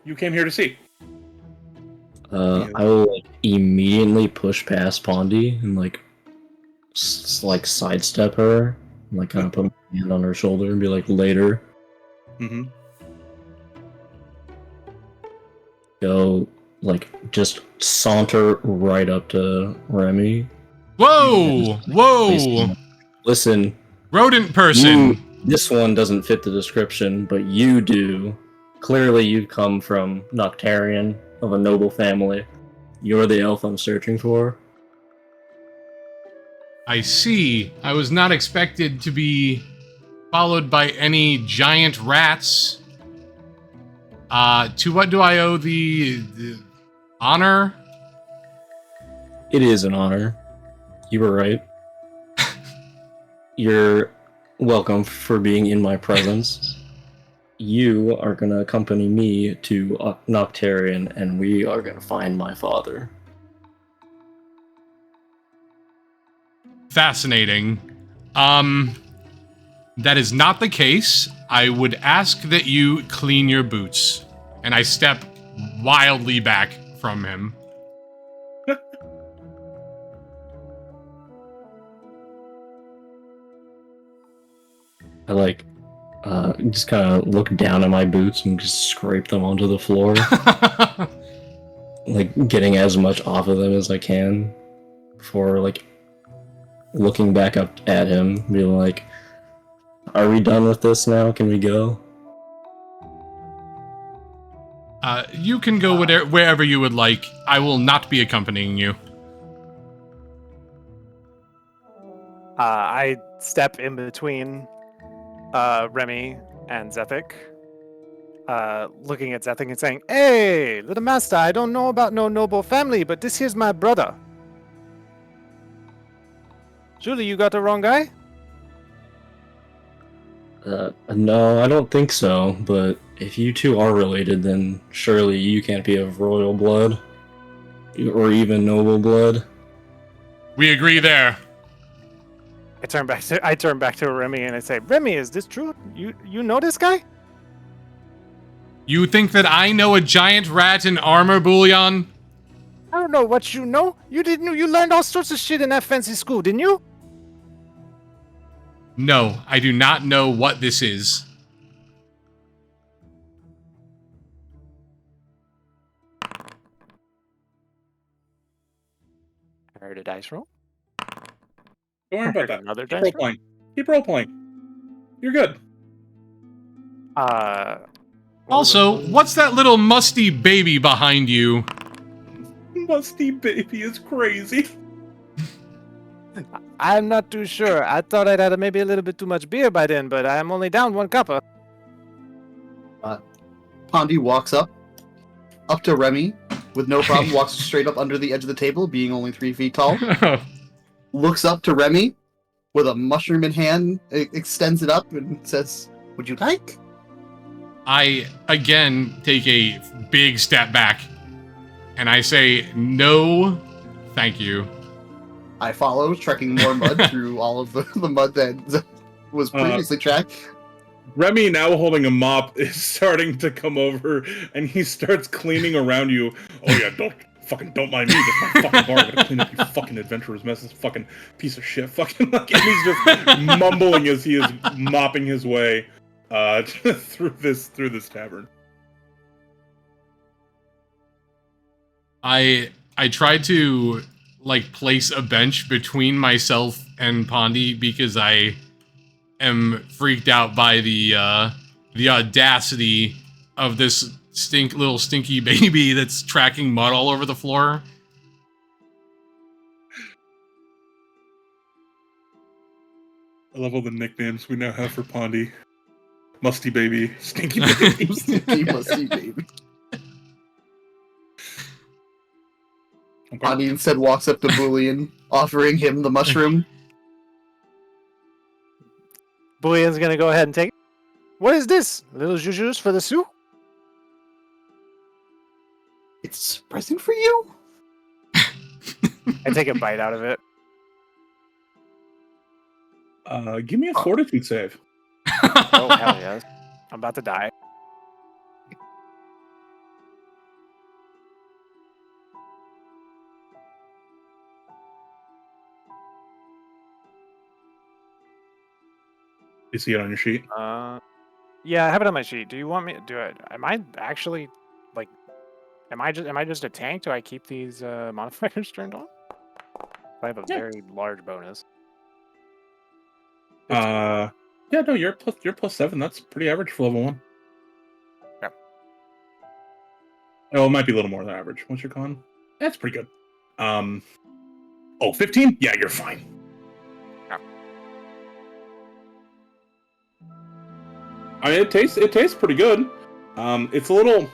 you came here to see. I will like immediately push past Pondy and like sidestep her, and, like kind of put my hand on her shoulder and be like, later. Mm-hmm. Go like just saunter right up to Remy. Whoa! Whoa! Listen, Rodent person! This one doesn't fit the description, but you do. Clearly you've come from Noctarian, of a noble family. You're the elf I'm searching for. I see. I was not expected to be followed by any giant rats. To what do I owe the honor? It is an honor. You were right. You're welcome for being in my presence. You are going to accompany me to Noctarian, and we are going to find my father. Fascinating. That is not the case. I would ask that you clean your boots. And I step wildly back from him. I just kind of look down at my boots and just scrape them onto the floor. Like, getting as much off of them as I can before, like, looking back up at him, being like, are we done with this now? Can we go? You can go wherever you would like. I will not be accompanying you. I step in between Remy and Zethic, looking at Zethic and saying, "Hey, little master, I don't know about no noble family, but this here's my brother. Surely you got the wrong guy?" No, I don't think so, but if you two are related, then surely you can't be of royal blood. Or even noble blood. We agree there. I turn back to Remy and I say, "Remy, is this true? You know this guy?" You think that I know a giant rat in armor, Bullion? I don't know what you know. You learned all sorts of shit in that fancy school, didn't you? No, I do not know what this is. I heard a dice roll. Don't worry about that. Another Keep dice role roll. playing. Keep role playing. You're good. Also, what's that little musty baby behind you? Musty baby is crazy. I'm not too sure. I thought I'd had maybe a little bit too much beer by then, but I'm only down one cuppa. Pondy walks up to Remy with no problem, walks straight up under the edge of the table, being only 3 feet tall. Looks up to Remy with a mushroom in hand, extends it up, and says, "Would you like?" I, again, take a big step back, and I say, no, thank you. I follow, trekking more mud through all of the mud that was previously tracked. Remy, now holding a mop, is starting to come over, and he starts cleaning around you. Oh yeah, don't mind me. This is my fucking bar. I'm gonna clean up your fucking adventurer's mess. This fucking piece of shit. Fucking like, and he's just mumbling as he is mopping his way through this tavern. I tried to like place a bench between myself and Pondy because I am freaked out by the audacity of this little stinky baby that's tracking mud all over the floor. I love all the nicknames we now have for Pondy. Musty baby, stinky baby. Stinky musty baby. Okay. Bonnie instead walks up to Boolean, offering him the mushroom. Boolean's gonna go ahead and take it. What is this? Little jujus for the soup? It's a present for you? I take a bite out of it. Give me a fortitude save. Oh, hell yes. I'm about to die. You see it on your sheet? Yeah, I have it on my sheet. Do you want me to do it? Am I actually, like, am I just a tank? Do I keep these modifiers turned on? I have a very large bonus. Yeah, no, you're plus 7. That's pretty average for level 1. Yeah. Oh, it might be a little more than average. What's your con? That's pretty good. 15? Yeah, you're fine. Yeah. I mean, it tastes pretty good. It's a little.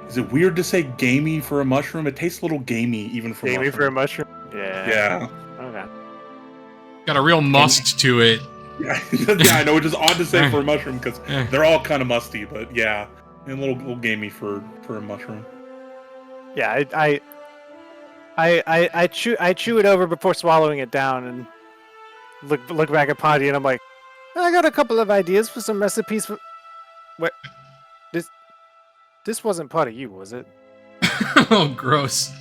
Is it weird to say gamey for a mushroom? It tastes a little gamey even for Gamey mushroom. for a mushroom? Yeah. Yeah. Okay. Got a real must to it. Yeah, yeah, I know, which is odd to say for a mushroom because they're all kind of musty, but yeah, and a little gamey for a mushroom. Yeah, I chew it over before swallowing it down and look back at Pondy and I'm like, I got a couple of ideas for some recipes for. What? This wasn't part of you, was it? Oh, gross.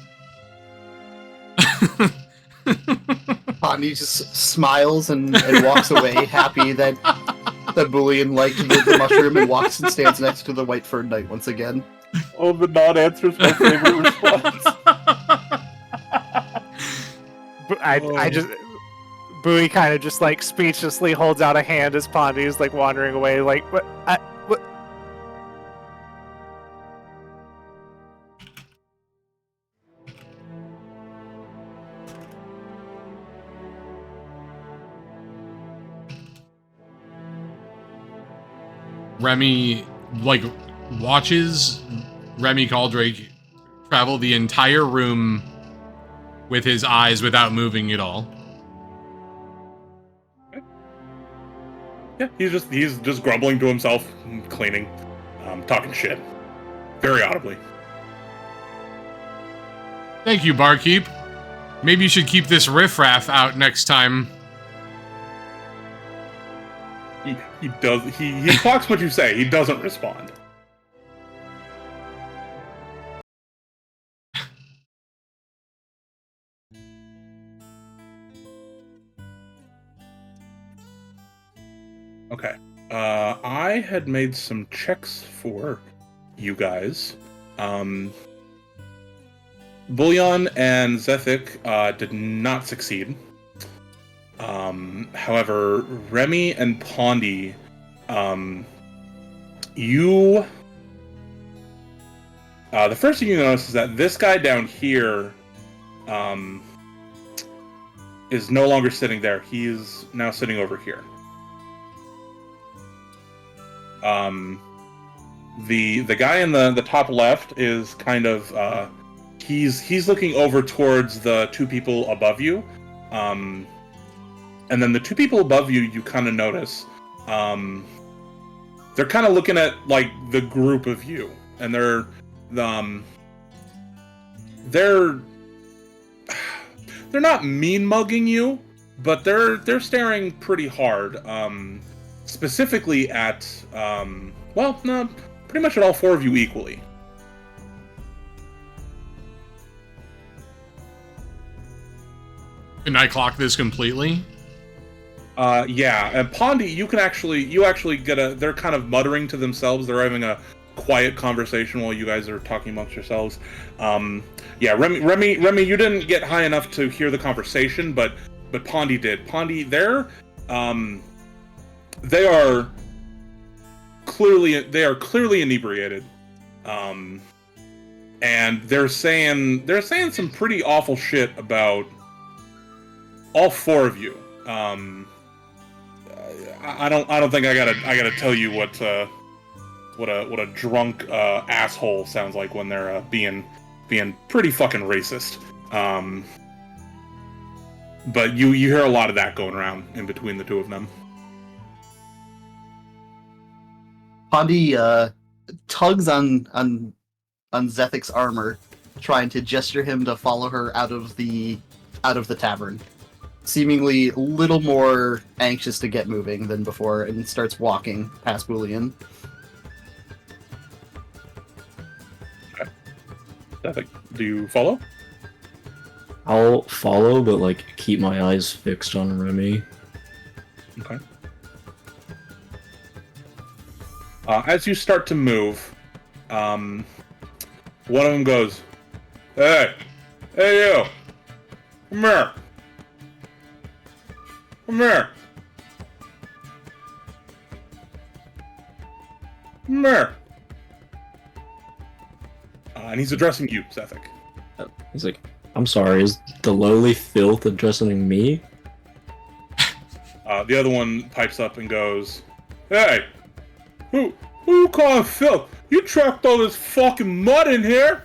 Pondy just smiles and walks away, happy that Boolean liked the mushroom, and walks and stands next to the White Fern Knight once again. Oh, the non-answer is my favorite response. I just. Bowie kind of just like speechlessly holds out a hand as Pondy is like wandering away, like, what? What? Remy, like, watches Remy Caldrake travel the entire room with his eyes without moving at all. Yeah, he's just grumbling to himself, cleaning, talking shit, very audibly. Thank you, barkeep. Maybe you should keep this riffraff out next time. He does. He talks what you say. He doesn't respond. Okay. I had made some checks for you guys. Bullion and Zethic did not succeed. However, Remy and Pondy, you... the first thing you notice is that this guy down here is no longer sitting there. He is now sitting over here. The guy in the top left is kind of he's looking over towards the two people above you, and then the two people above you kind of notice they're kind of looking at like the group of you, and they're not mean mugging you, but they're staring pretty hard. Specifically at well, no, pretty much at all four of you equally. Can I clock this completely? Yeah, and Pondi, you actually get a. They're kind of muttering to themselves. They're having a quiet conversation while you guys are talking amongst yourselves. Yeah, Remy, you didn't get high enough to hear the conversation, but Pondi did. Pondi, they are clearly inebriated, and they're saying some pretty awful shit about all four of you. I don't think I gotta tell you what a drunk asshole sounds like when they're being pretty fucking racist. But you hear a lot of that going around in between the two of them. Pondi tugs on Zethic's armor, trying to gesture him to follow her out of the tavern. Seemingly a little more anxious to get moving than before, and starts walking past Boolean. Okay. Do you follow? I'll follow, but like keep my eyes fixed on Remy. Okay. As you start to move, one of them goes, "Hey you, come here. Come here. Come here." And he's addressing you, Zethic. He's like, I'm sorry, is the lowly filth addressing me? The other one pipes up and goes, "Hey, who you calling filth? You trucked all this fucking mud in here?"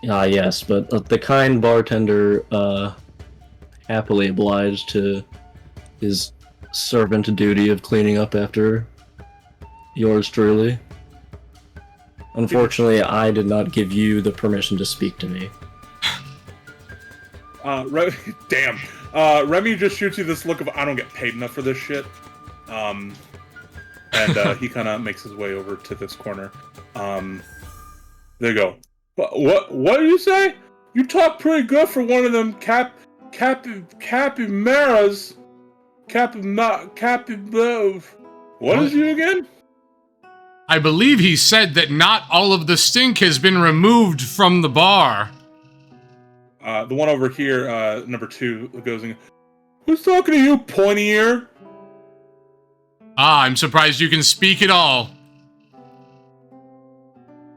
Yes, but the kind bartender happily obliged to his servant duty of cleaning up after yours truly. Unfortunately, I did not give you the permission to speak to me. Damn. Remy just shoots you this look of, I don't get paid enough for this shit. And he kind of makes his way over to this corner. There you go. What did you say? You talk pretty good for one of them Capimaras. What is you again? I believe he said that not all of the stink has been removed from the bar. The one over here, number 2, goes in. Who's talking to you, pointy ear? Ah, I'm surprised you can speak at all.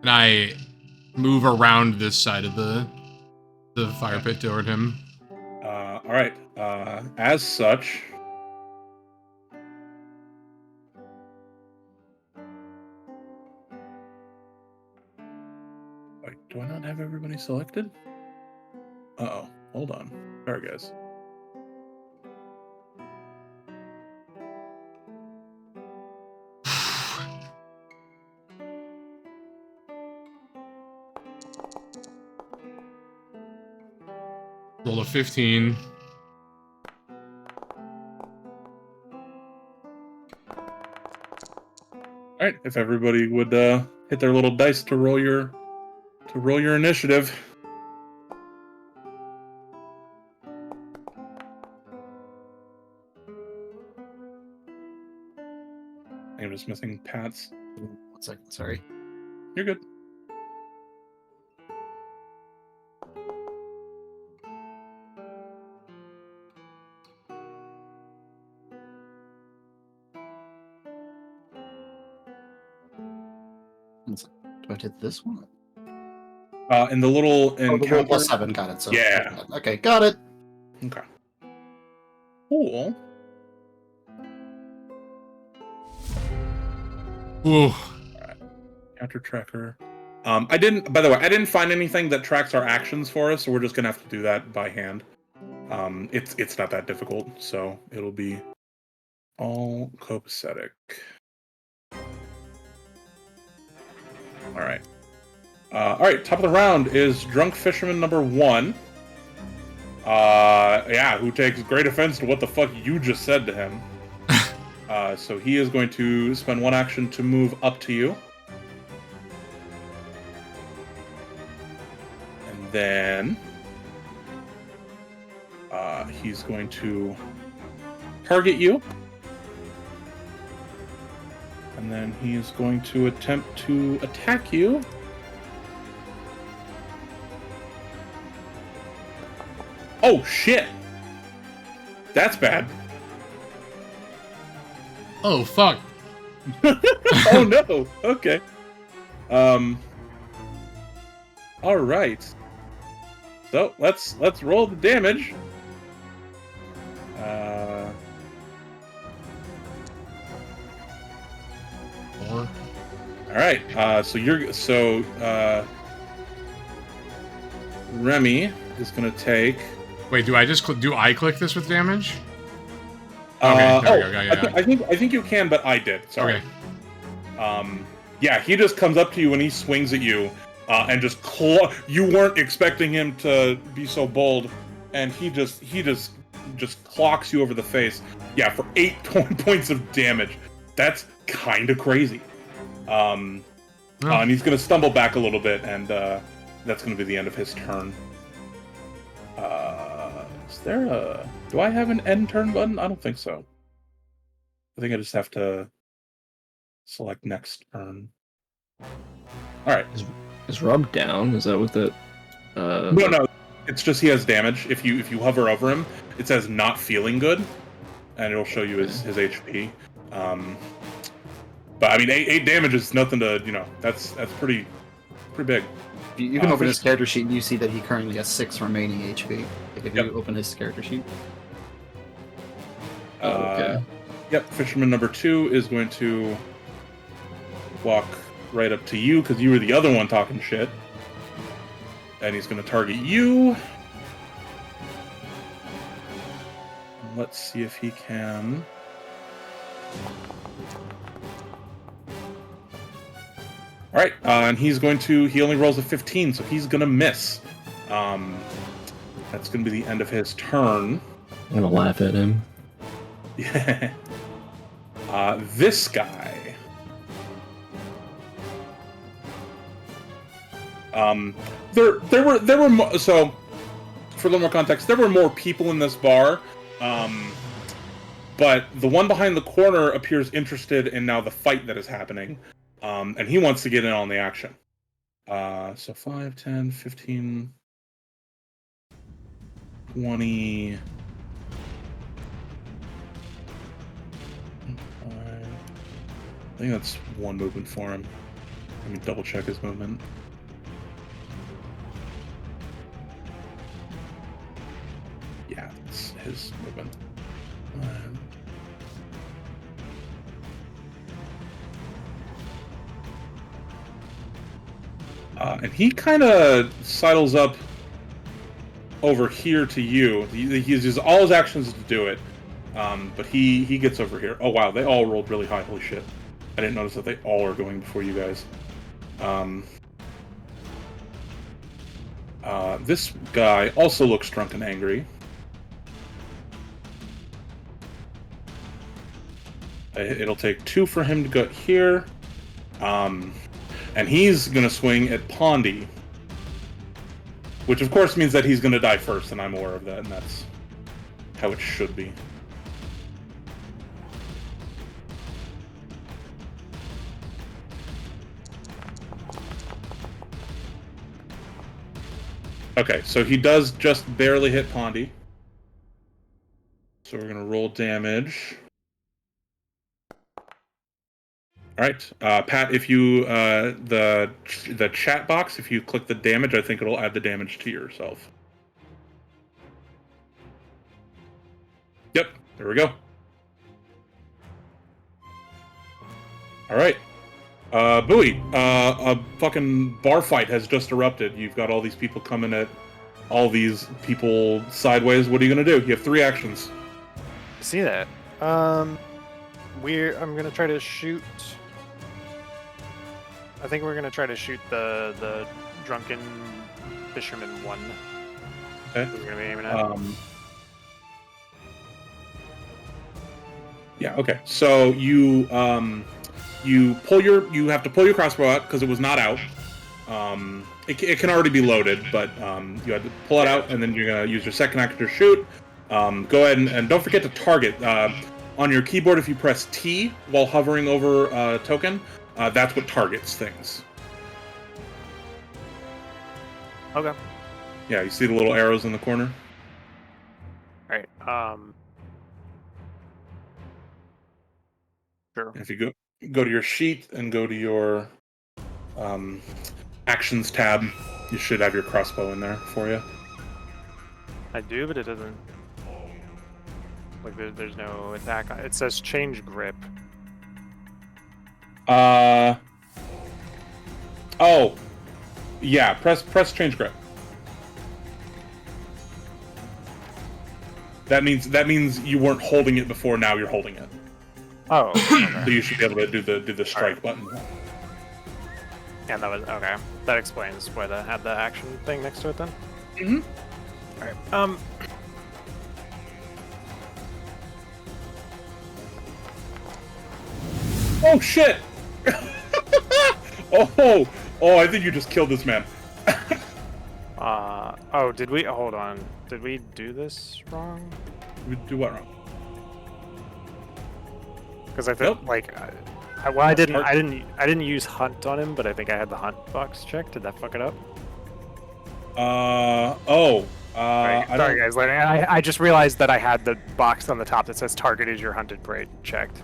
And I move around this side of the fire pit toward him. Alright. As such... Wait, do I not have everybody selected? Uh-oh. Hold on. Sorry, guys. Roll a 15. Alright, if everybody would hit their little dice to roll your initiative. I'm just missing Pat's. 1 second, sorry. You're good. Do I hit this one? In the little The roll encounter. plus 7, got it. So Yeah. Okay, got it. Okay. Cool. Ooh. Counter tracker. I didn't find anything that tracks our actions for us, so we're just gonna have to do that by hand. It's not that difficult, so it'll be all copacetic. All right. All right, top of the round is Drunk Fisherman number 1. Yeah, who takes great offense to what the fuck you just said to him. So he is going to spend 1 action to move up to you. And then he's going to target you. And then he is going to attempt to attack you. Oh, shit! That's bad. Oh, fuck. Oh, no! Okay. Alright. So, let's roll the damage. Alright, Remy is gonna take... Wait, do I just do I click this with damage? Okay, there we go. Yeah. I think you can, but I did. Sorry. Okay. Yeah, he just comes up to you and he swings at you, and just you weren't expecting him to be so bold, and he just clocks you over the face. Yeah, for 8 points of damage. That's kind of crazy. And he's gonna stumble back a little bit, and that's gonna be the end of his turn. Is there a... Do I have an end turn button? I don't think so. I think I just have to select next turn. Alright. Is Rob down? Is that what that... No. It's just he has damage. If you hover over him, it says not feeling good, and it'll show you his HP. But I mean, 8 damage is nothing to, that's pretty big. You can open his character sheet and you see that he currently has 6 remaining HP. Like if you open his character sheet. Okay. Yep, Fisherman number 2 is going to walk right up to you, because you were the other one talking shit. And he's going to target you. Let's see if he can... Alright, and he only rolls a 15, so he's gonna miss. That's gonna be the end of his turn. I'm gonna laugh at him. Yeah. This guy. There were more, so for a little more context, there were more people in this bar. But the one behind the corner appears interested in now the fight that is happening. And he wants to get in on the action. So 5, 10, 15, 20... I think that's 1 movement for him. Let me double check his movement. Yeah, that's his movement. And he kind of sidles up over here to you. He uses all his actions to do it, but he gets over here. Oh wow, they all rolled really high. Holy shit! I didn't notice that they all are going before you guys. This guy also looks drunk and angry. It'll take 2 for him to go here. And he's going to swing at Pondy. Which of course means that he's going to die first, and I'm aware of that, and that's how it should be. Okay, so he does just barely hit Pondy. So we're going to roll damage. All right, Pat. If you the chat box, if you click the damage, I think it'll add the damage to yourself. Yep, there we go. All right, Bowie. A fucking bar fight has just erupted. You've got all these people coming at all these people sideways. What are you gonna do? You have 3 actions. See that? I'm gonna try to shoot. I think we're gonna try to shoot the Drunken Fisherman 1. Okay. Who's gonna be aiming at? Yeah. Okay. So you have to pull your crossbow out because it was not out. It can already be loaded, but you had to pull it out, and then you're gonna use your second action to shoot. Go ahead and don't forget to target. On your keyboard, if you press T while hovering over a token, that's what targets things. Okay. Yeah, you see the little arrows in the corner? Alright, sure. If you go to your sheet and go to your actions tab, you should have your crossbow in there for you. I do, but it doesn't... Like, there's no attack. It says change grip. Oh. Yeah, press change grip. That means you weren't holding it before, now you're holding it. Oh, okay. So you should be able to do the strike button. Yeah, that was... Okay. That explains why that had the action thing next to it, then? Mm-hmm. Alright, Oh, shit! Oh, I think you just killed this man. oh, did we... Hold on. Did we do this wrong? We do what wrong? Because I felt Nope. like... I didn't use hunt on him, but I think I had the hunt box checked. Did that fuck it up? Sorry, guys. I just realized that I had the box on the top that says "Target is your hunted prey" checked.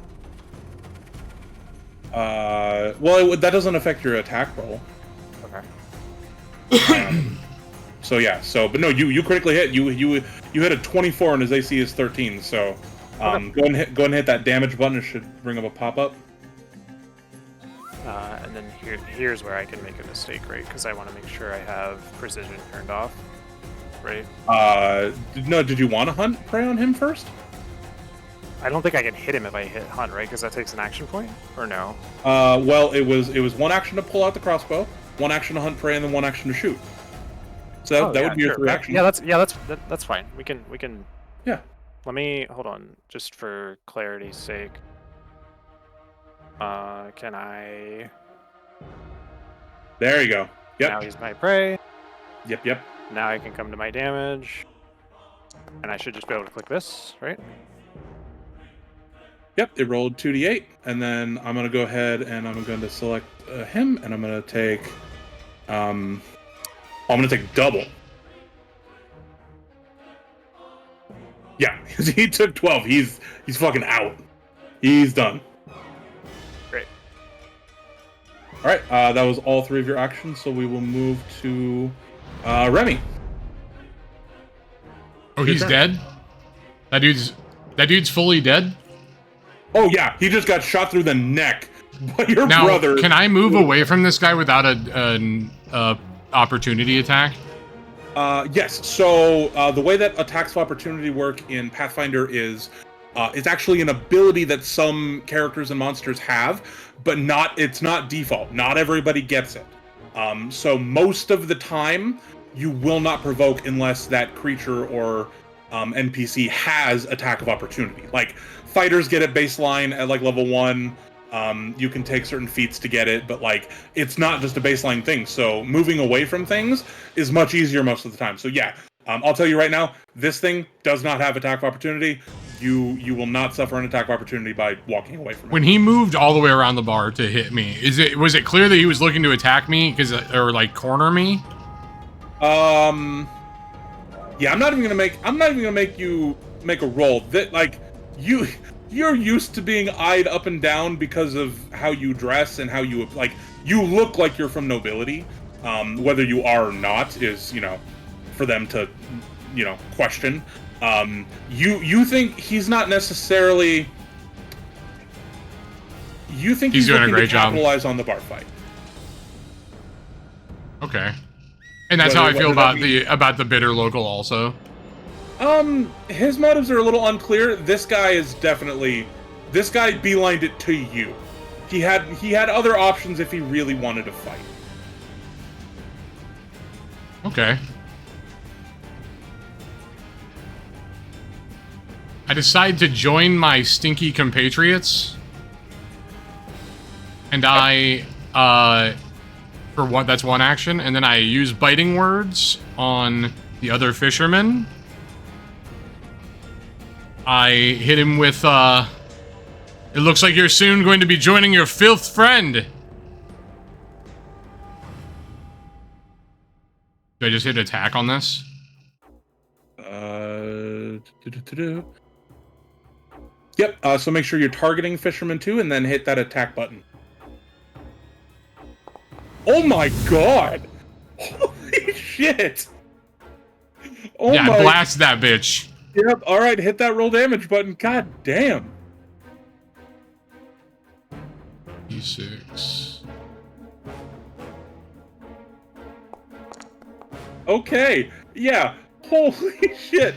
Well, that doesn't affect your attack roll. Okay. So yeah, but no, you critically hit. You hit a 24 and his AC is 13. So, go ahead and hit that damage button. It should bring up a pop up. And then here's where I can make a mistake, right? Because I want to make sure I have precision turned off, right? Did you want to hunt prey on him first? I don't think I can hit him if I hit hunt, right? Because that takes an action point, or no? Well, it was one action to pull out the crossbow, one action to hunt prey, and then one action to shoot. So that would be your 3 actions. Yeah, that's fine. We can. Yeah. Let me hold on, just for clarity's sake. Can I? There you go. Yep. Now he's my prey. Yep. Now I can come to my damage, and I should just be able to click this, right? Yep, it rolled 2d8, and then I'm going to go ahead and I'm going to select him, and I'm going to take, I'm going to take double. Yeah, he took 12. He's fucking out. He's done. Great. All right, that was all 3 of your actions, so we will move to Remy. Oh, he's dead? That dude's fully dead? Oh yeah, he just got shot through the neck by your Now, brother. can I move away from this guy without an opportunity attack? Yes. So the way that attacks of opportunity work in Pathfinder is it's actually an ability that some characters and monsters have, but it's not default. Not everybody gets it. So most of the time, you will not provoke unless that creature or NPC has attack of opportunity. Like fighters get it baseline at like level 1. You can take certain feats to get it, but like it's not just a baseline thing. So moving away from things is much easier most of the time. So yeah, I'll tell you right now, this thing does not have attack of opportunity. You will not suffer an attack of opportunity by walking away from it. When he moved all the way around the bar to hit me, was it clear that he was looking to attack me or like corner me? Yeah, I'm not even gonna make you make a roll. That like you're used to being eyed up and down because of how you dress and how you look like you're from nobility. Whether you are or not is, for them to, question. You think he's not necessarily. You think he's doing a looking great to job. capitalize on the bar fight. Okay. And that's how I feel about the bitter local also. His motives are a little unclear. This guy beelined it to you. He had other options if he really wanted to fight. Okay. I decide to join my stinky compatriots. And that's one action, and then I use biting words on the other fisherman. I hit him with, it looks like you're soon going to be joining your filth friend. Do I just hit attack on this? Yep, so make sure you're targeting Fisherman 2 and then hit that attack button. Oh my god! Holy shit! Oh yeah, my... I blast that bitch. Yep, alright, hit that roll damage button. God damn. D6. Okay, yeah. Holy shit.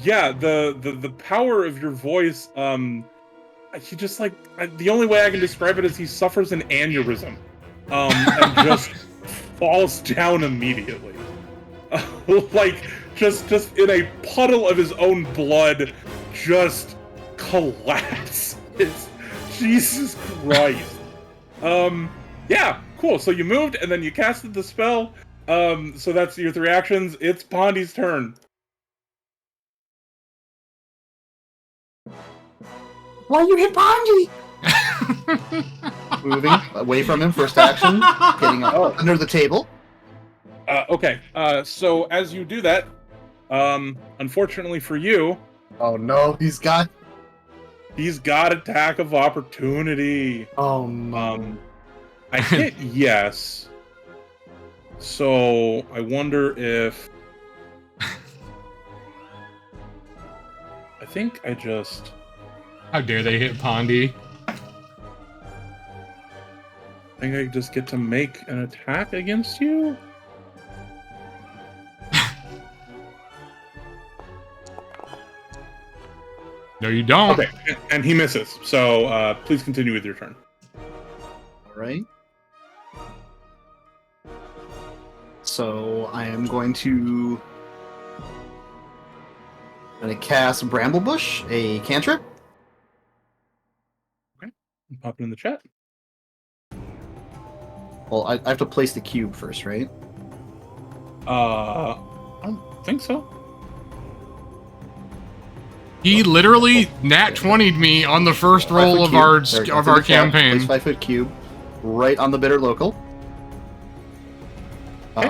Yeah, the power of your voice, he just like, the only way I can describe it is he suffers an aneurysm, and just falls down immediately. Like, just in a puddle of his own blood, just collapses. Jesus Christ. Yeah, cool. So you moved, and then you casted the spell. So that's your 3 actions. It's Pondy's turn. Why you hit Pondy? Moving away from him, first action. Getting up under the table. Okay, so as you do that, unfortunately for you... Oh no, he's got attack of opportunity. Oh no. I hit yes. So I wonder if... I think I just... How dare they hit Pondy? I think I just get to make an attack against you? No, you don't. Okay, and he misses. So please continue with your turn. Alright. So I am going to cast Bramblebush, a cantrip. Pop it in the chat. Well, I have to place the cube first, right? I don't think so. He literally nat 20'd me on the first roll of our campaign. Place 5 foot cube right on the bitter local. Okay.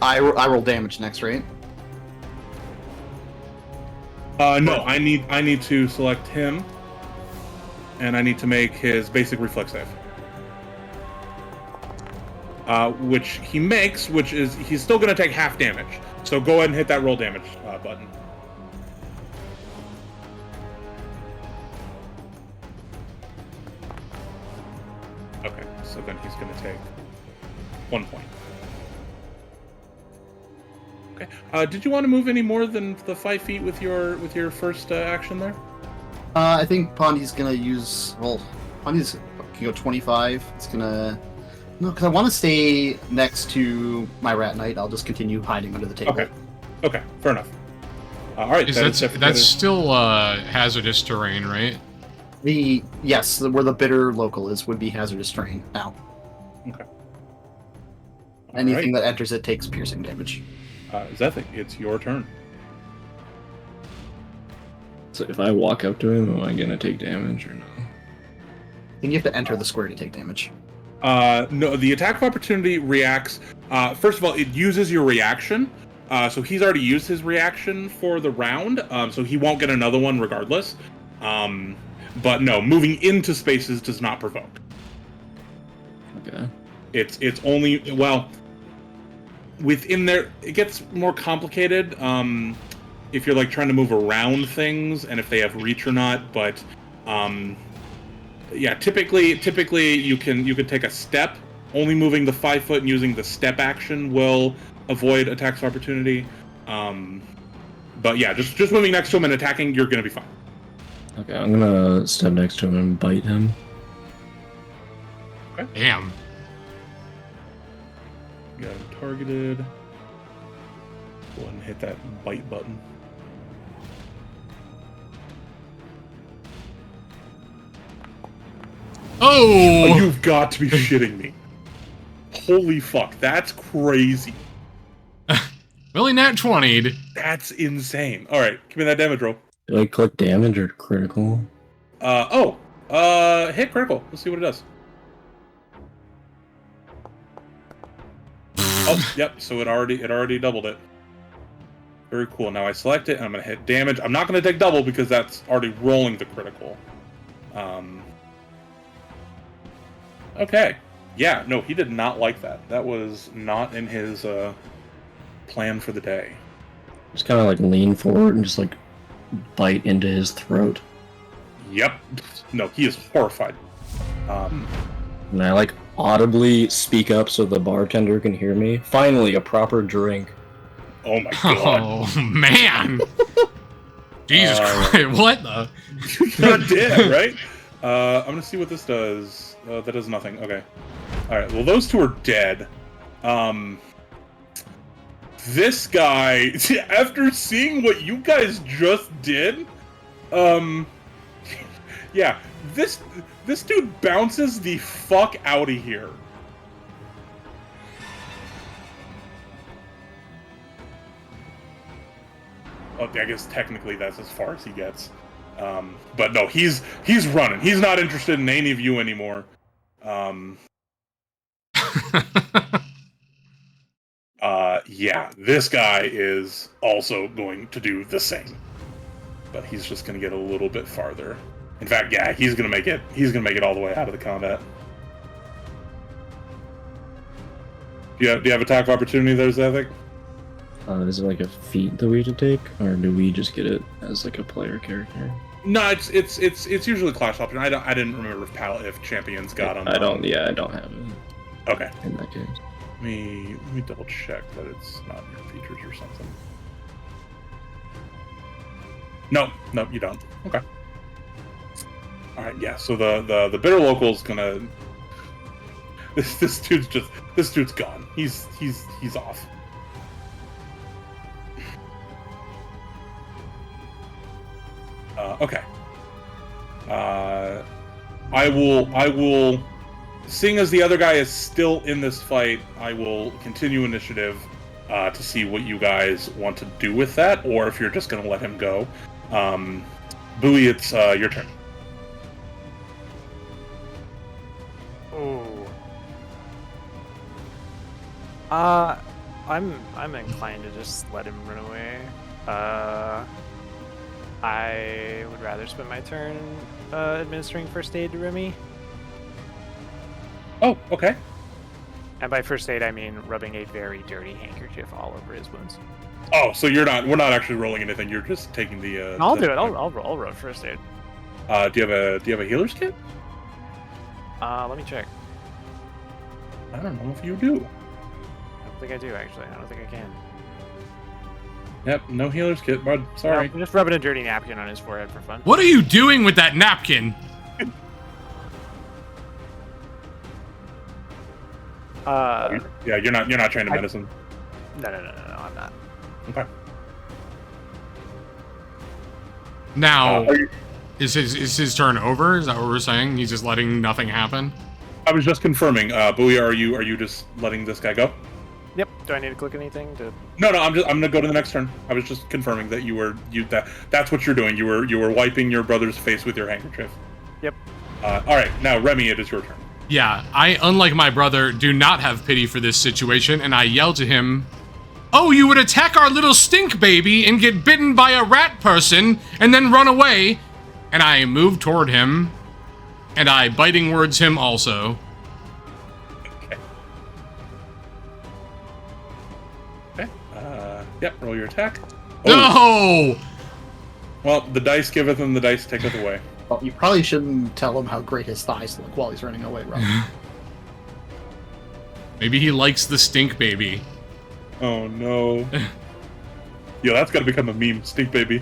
I roll damage next, right? No, I need to select him, and I need to make his basic reflex save. Which he makes, which is he's still going to take half damage. So go ahead and hit that roll damage button. Okay, so then he's going to take 1 point. Okay. Did you want to move any more than the 5 feet with your first action there? I think Pondy's gonna use. Well, Pondy's can go 25. It's gonna. No, because I want to stay next to my Rat Knight. I'll just continue hiding under the table. Okay. Okay. Fair enough. All right. That's still hazardous terrain, right? Yes, where the bitter local is would be hazardous terrain now. Okay. Anything that enters it takes piercing damage. Zethic, it's your turn. So if I walk up to him, am I gonna take damage or no? I think you have to enter the square to take damage. No, the attack of opportunity reacts. First of all, it uses your reaction. So he's already used his reaction for the round, so he won't get another one regardless. But no, moving into spaces does not provoke. Okay. It's only, well, within there, it gets more complicated if you're like trying to move around things and if they have reach or not. But yeah, typically you can take a step. Only moving the 5 foot and using the step action will avoid attacks of opportunity. But yeah, just moving next to him and attacking, you're gonna be fine. Okay, I'm gonna step next to him and bite him. Damn. Got him targeted. Go ahead and hit that bite button. Oh! Oh, you've got to be shitting me. Holy fuck, that's crazy. Really nat 20'd. That's insane. Alright, give me that damage roll. Do I click damage or critical? Hit critical. Let's see what it does. Oh, yep, so it already doubled it. Very cool. Now I select it, and I'm going to hit damage. I'm not going to take double because that's already rolling the critical. Okay. Yeah, no, he did not like that. That was not in his plan for the day. Just kind of like lean forward and just like bite into his throat. Yep. No, he is horrified. And I like audibly speak up so the bartender can hear me. Finally, a proper drink. Oh my god. Oh, man. Jesus Christ. What the? God damn, right? I'm gonna see what this does. That does nothing. Okay. Alright, well those two are dead. This guy, after seeing what you guys just did, yeah, this dude bounces the fuck out of here. Oh, I guess technically that's as far as he gets. But no, he's running. He's not interested in any of you anymore. Yeah, this guy is also going to do the same. But he's just going to get a little bit farther. In fact, yeah, he's going to make it. He's going to make it all the way out of the combat. Do you have attack of opportunity there, Zethik? Is it like a feat that we have to take, or do we just get it as like a player character? No, it's usually class option. I didn't remember if champions got them. I don't have it. Okay. In that case. Let me double check that it's not in your features or something. No, you don't. Okay. All right, yeah. So the bitter local's gonna. This dude's gone. He's off. Okay. I will. Seeing as the other guy is still in this fight, I will continue initiative to see what you guys want to do with that, or if you're just going to let him go. Bowie, it's your turn. Oh. I'm inclined to just let him run away. I would rather spend my turn administering first aid to Remy. Oh, okay. And by first aid, I mean rubbing a very dirty handkerchief all over his wounds. Oh, so we're not actually rolling anything. You're just taking the. I'll do it. I'll roll first aid. Do you have a healer's kit? Let me check. I don't know if you do. I don't think I do actually. I don't think I can. Yep, no healer's kit, bud. Sorry. No, I'm just rubbing a dirty napkin on his forehead for fun. What are you doing with that napkin? Yeah, you're not trained in medicine. No, I'm not. Okay. Now, is his turn over? Is that what we're saying? He's just letting nothing happen? I was just confirming. Bowie, are you just letting this guy go? Yep. Do I need to click anything to? No, I'm gonna go to the next turn. I was just confirming that that's what you're doing. You were wiping your brother's face with your handkerchief. Yep. All right, now Remy, it is your turn. Yeah, I, unlike my brother, do not have pity for this situation, and I yell to him, "Oh, you would attack our little stink baby and get bitten by a rat person and then run away." And I move toward him, and I biting words him also. Okay. Yep, roll your attack. No! Well, the dice giveth and the dice taketh away. Well, you probably shouldn't tell him how great his thighs look while he's running away, Rob. Maybe he likes the stink baby. Oh no. Yo, that's gotta become a meme, stink baby.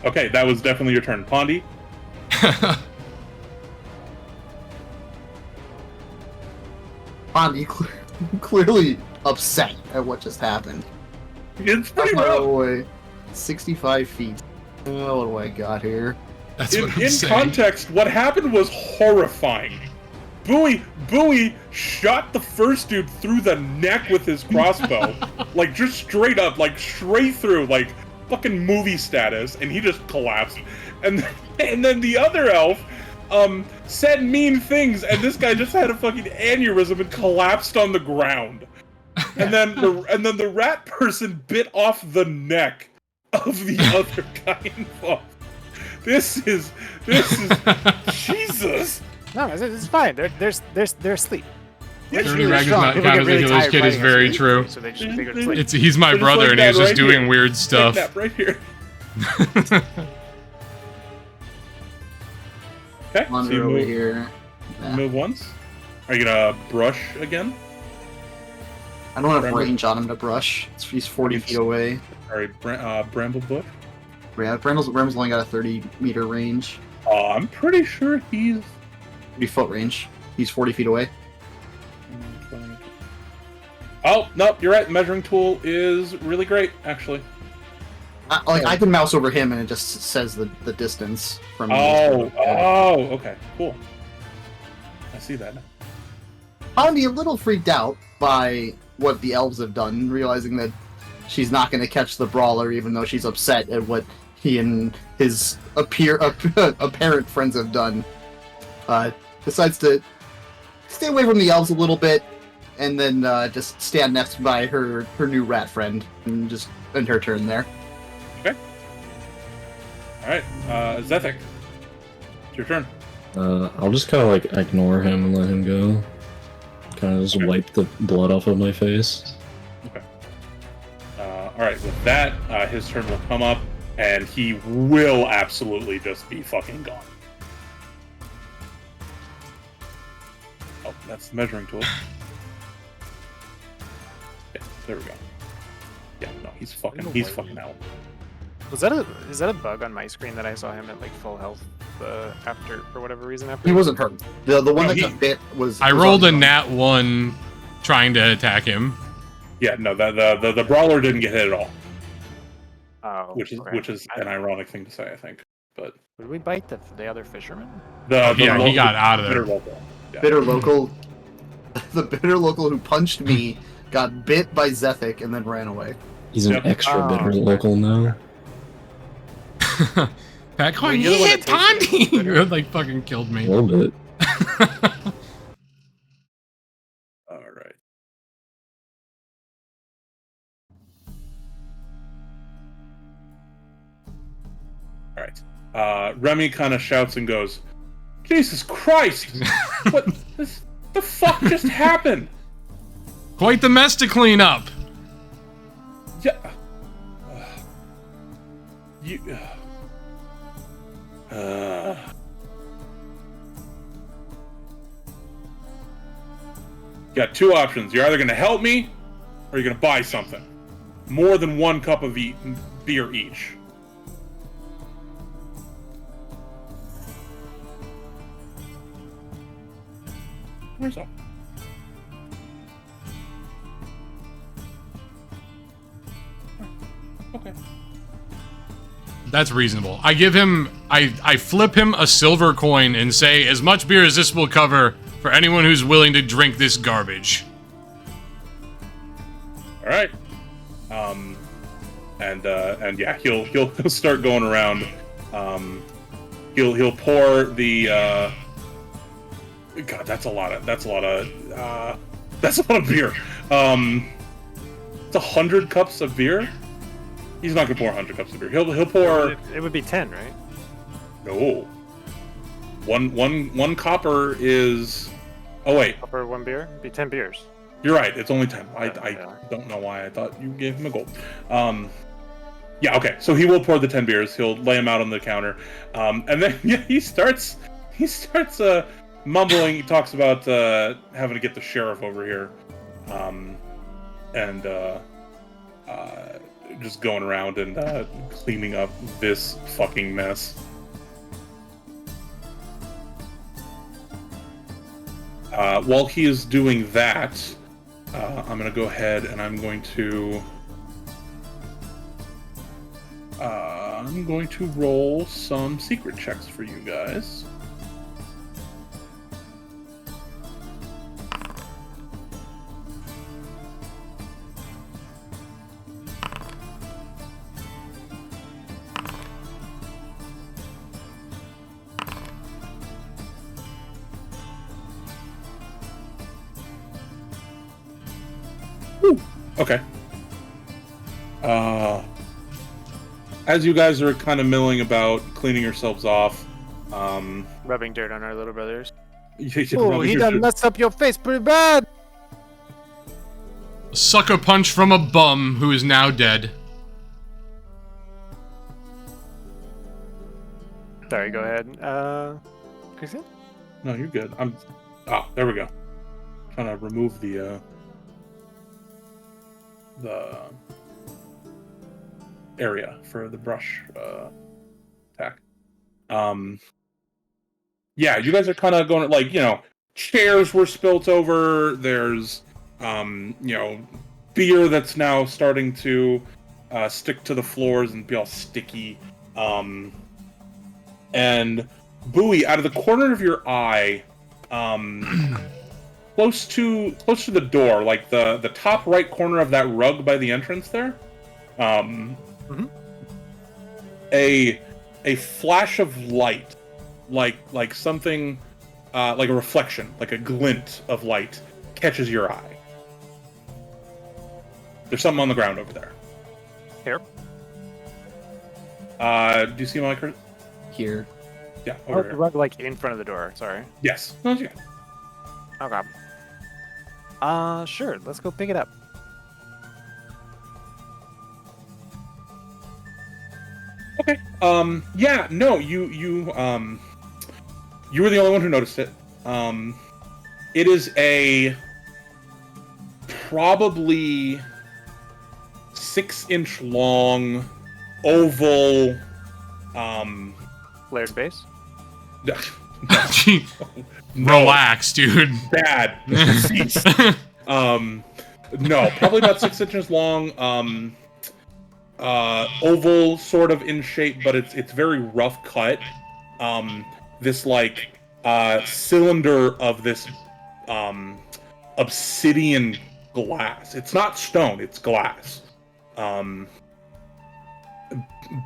Okay, that was definitely your turn. Pondy? Bondi clearly upset at what just happened. It's pretty How far rough. away? 65 feet. What do I got here? That's what I'm In saying. context, what happened was horrifying. Bowie shot the first dude through the neck with his crossbow. Like, just straight up, like, straight through, like, fucking movie status, and he just collapsed. And then the other elf, said mean things, and this guy just had a fucking aneurysm and collapsed on the ground. And then the rat person bit off the neck of the other guy involved. This is Jesus. No, it's fine. They're asleep. Turning back does not count as a healer's kit is very true. So they go to sleep. He's my Just brother, like and he's that just right doing here. weird stuff. Take that right here. Okay, so Wander you over move, here. Nah. move once. Are you gonna brush again? I don't have Bramble. range on him to brush. He's 40 feet away. Sorry, Bramble Bush. Yeah, Bramble's only got a 30-meter range. I'm pretty sure he's 30-foot range. He's 40 feet away. Oh, nope, you're right. Measuring tool is really great, actually. I can mouse over him and it just says the distance from me. Okay, cool. I see that now. Bondi a little freaked out by what the elves have done, realizing that she's not going to catch the brawler, even though she's upset at what he and his apparent friends have done. Decides to stay away from the elves a little bit, and then just stand next by her new rat friend, and just end her turn there. Alright, Zethik. It's your turn. I'll just kind of like ignore him and let him go. Kind of just wipe the blood off of my face. Okay. Alright, with that, his turn will come up, and he will absolutely just be fucking gone. Oh, that's the measuring tool. Yeah, there we go. Yeah, no, he's fucking out. Is that a bug on my screen that I saw him at like full health after for whatever reason after? He wasn't hurt. The one No, that got bit was. I was rolled a on- nat 1 trying to attack him. Yeah, no, the brawler didn't get hit at all, Oh, which is an ironic thing to say, I think. But Would we bite the other fisherman? the Yeah, he got out of bitter there. local. Yeah. Bitter local. The bitter local who punched me got bit by Zethik and then ran away. He's an Yep. extra Oh, bitter okay. local now. Pat going, you're the one he that hit tasted it. Pondy! It like fucking killed A me. little bit. All right. All right. Remy kind of shouts and goes, "Jesus Christ! What the fuck just happened?" Quite the mess to clean up. Yeah. You. Got two options. You're either going to help me, or you're going to buy something. More than one cup of beer each. Where's that? Okay. That's reasonable. I give him, I flip him a silver coin and say, as much beer as this will cover for anyone who's willing to drink this garbage. All right. And yeah, he'll start going around. He'll pour the. God, that's a lot of beer. It's 100 cups of beer. He's not gonna pour 100 cups of beer. He'll pour. It would be 10, right? No. One copper is. Oh wait, For one beer, it'd be 10 beers. you're right. It's only 10. I Yeah. don't know why I thought you gave him a gold. Yeah. Okay. So he will pour the 10 beers. He'll lay them out on the counter, and then yeah, he starts mumbling. He talks about having to get the sheriff over here, and just going around and cleaning up this fucking mess. While he is doing that, I'm going to go ahead and I'm going to roll some secret checks for you guys. Okay. As you guys are kind of milling about, cleaning yourselves off, Rubbing dirt on our little brothers. oh, He done messed up your face pretty bad. A sucker punch from a bum who is now dead. Sorry, go ahead. Christian? No, you're good. There we go. Trying to remove the area for the brush attack. Yeah, you guys are kind of going like, chairs were spilt over. There's beer that's now starting to stick to the floors and be all sticky. And Bowie, out of the corner of your eye, close to the door, like the top right corner of that rug by the entrance there, a flash of light, like something, like a reflection, like a glint of light, catches your eye. There's something on the ground over there. Here. Do you see my cursor? Here. Yeah, Oh, over the here. rug, like in front of the door. Sorry. Yes. No, yeah. Okay. Sure. Let's go pick it up. Okay. Yeah. No. You were the only one who noticed it. It is a probably 6-inch long oval. Flared base. Relax, dude. Bad. Cease. No, probably about 6 inches long. Oval, sort of in shape, but it's very rough cut. This like cylinder of this obsidian glass. It's not stone; it's glass.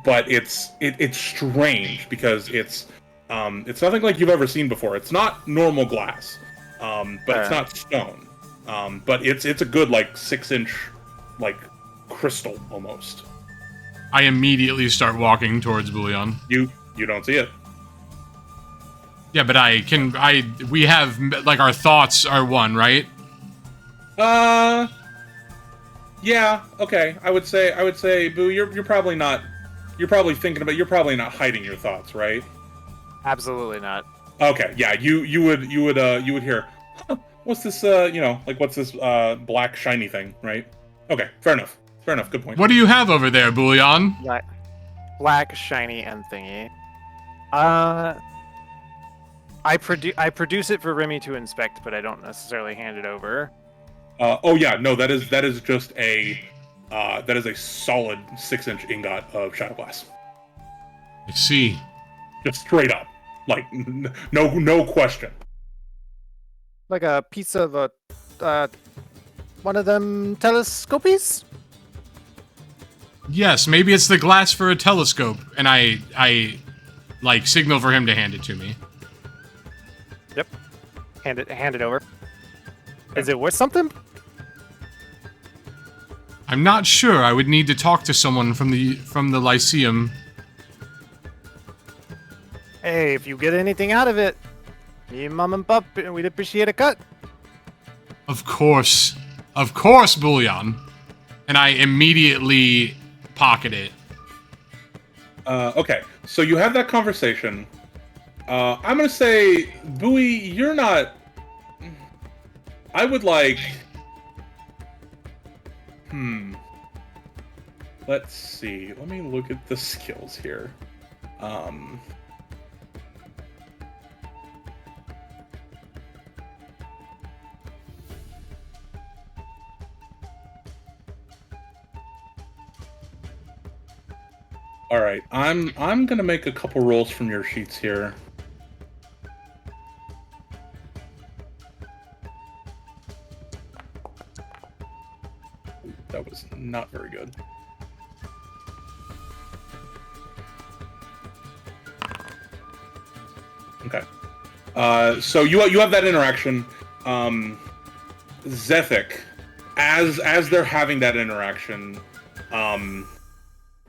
But it's strange because it's nothing like you've ever seen before. It's not normal glass, but it's not stone. But it's a good like 6-inch like crystal almost. I immediately start walking towards Bullion. You don't see it. Yeah, but we have, like, our thoughts are one, right? Yeah, okay. I would say, Boo, you're probably not. You're probably thinking about. You're probably not hiding your thoughts, right? Absolutely not. Okay, yeah. You would hear. Huh, what's this? What's this black shiny thing, right? Okay, fair enough. Fair enough. Good point. What do you have over there, Bullion? Black, shiny, and thingy. I produce it for Remy to inspect, but I don't necessarily hand it over. Oh yeah, no, that is just a solid 6-inch ingot of shadow glass. I see. Just straight up, like no question. Like a piece of one of them telescopies? Yes, maybe it's the glass for a telescope, and I like signal for him to hand it to me. Yep. Hand it over. Is it worth something? I'm not sure. I would need to talk to someone from the Lyceum. Hey, if you get anything out of it, me and Mom and Pup, we'd appreciate a cut. Of course, Bullion. And I immediately pocket it. Okay, so you have that conversation. I'm gonna say, Bowie, you're not. I would like. Let's see. Let me look at the skills here. All right, I'm gonna make a couple rolls from your sheets here. That was not very good. Okay. So you have that interaction. Zethic, as they're having that interaction,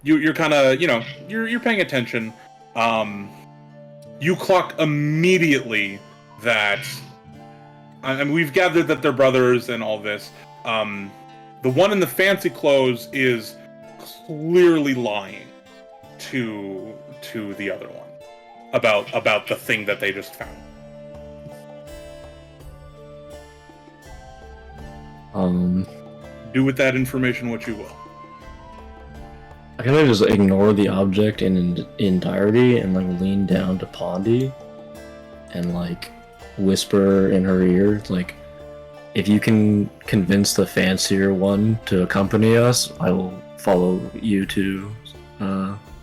you're kind of, you're paying attention. You clock immediately that, I mean, we've gathered that they're brothers and all this. The one in the fancy clothes is clearly lying to the other one about the thing that they just found. Do with that information what you will. I kind of just ignore the object in entirety and like lean down to Pondy and like whisper in her ear, like, if you can convince the fancier one to accompany us, I will follow you to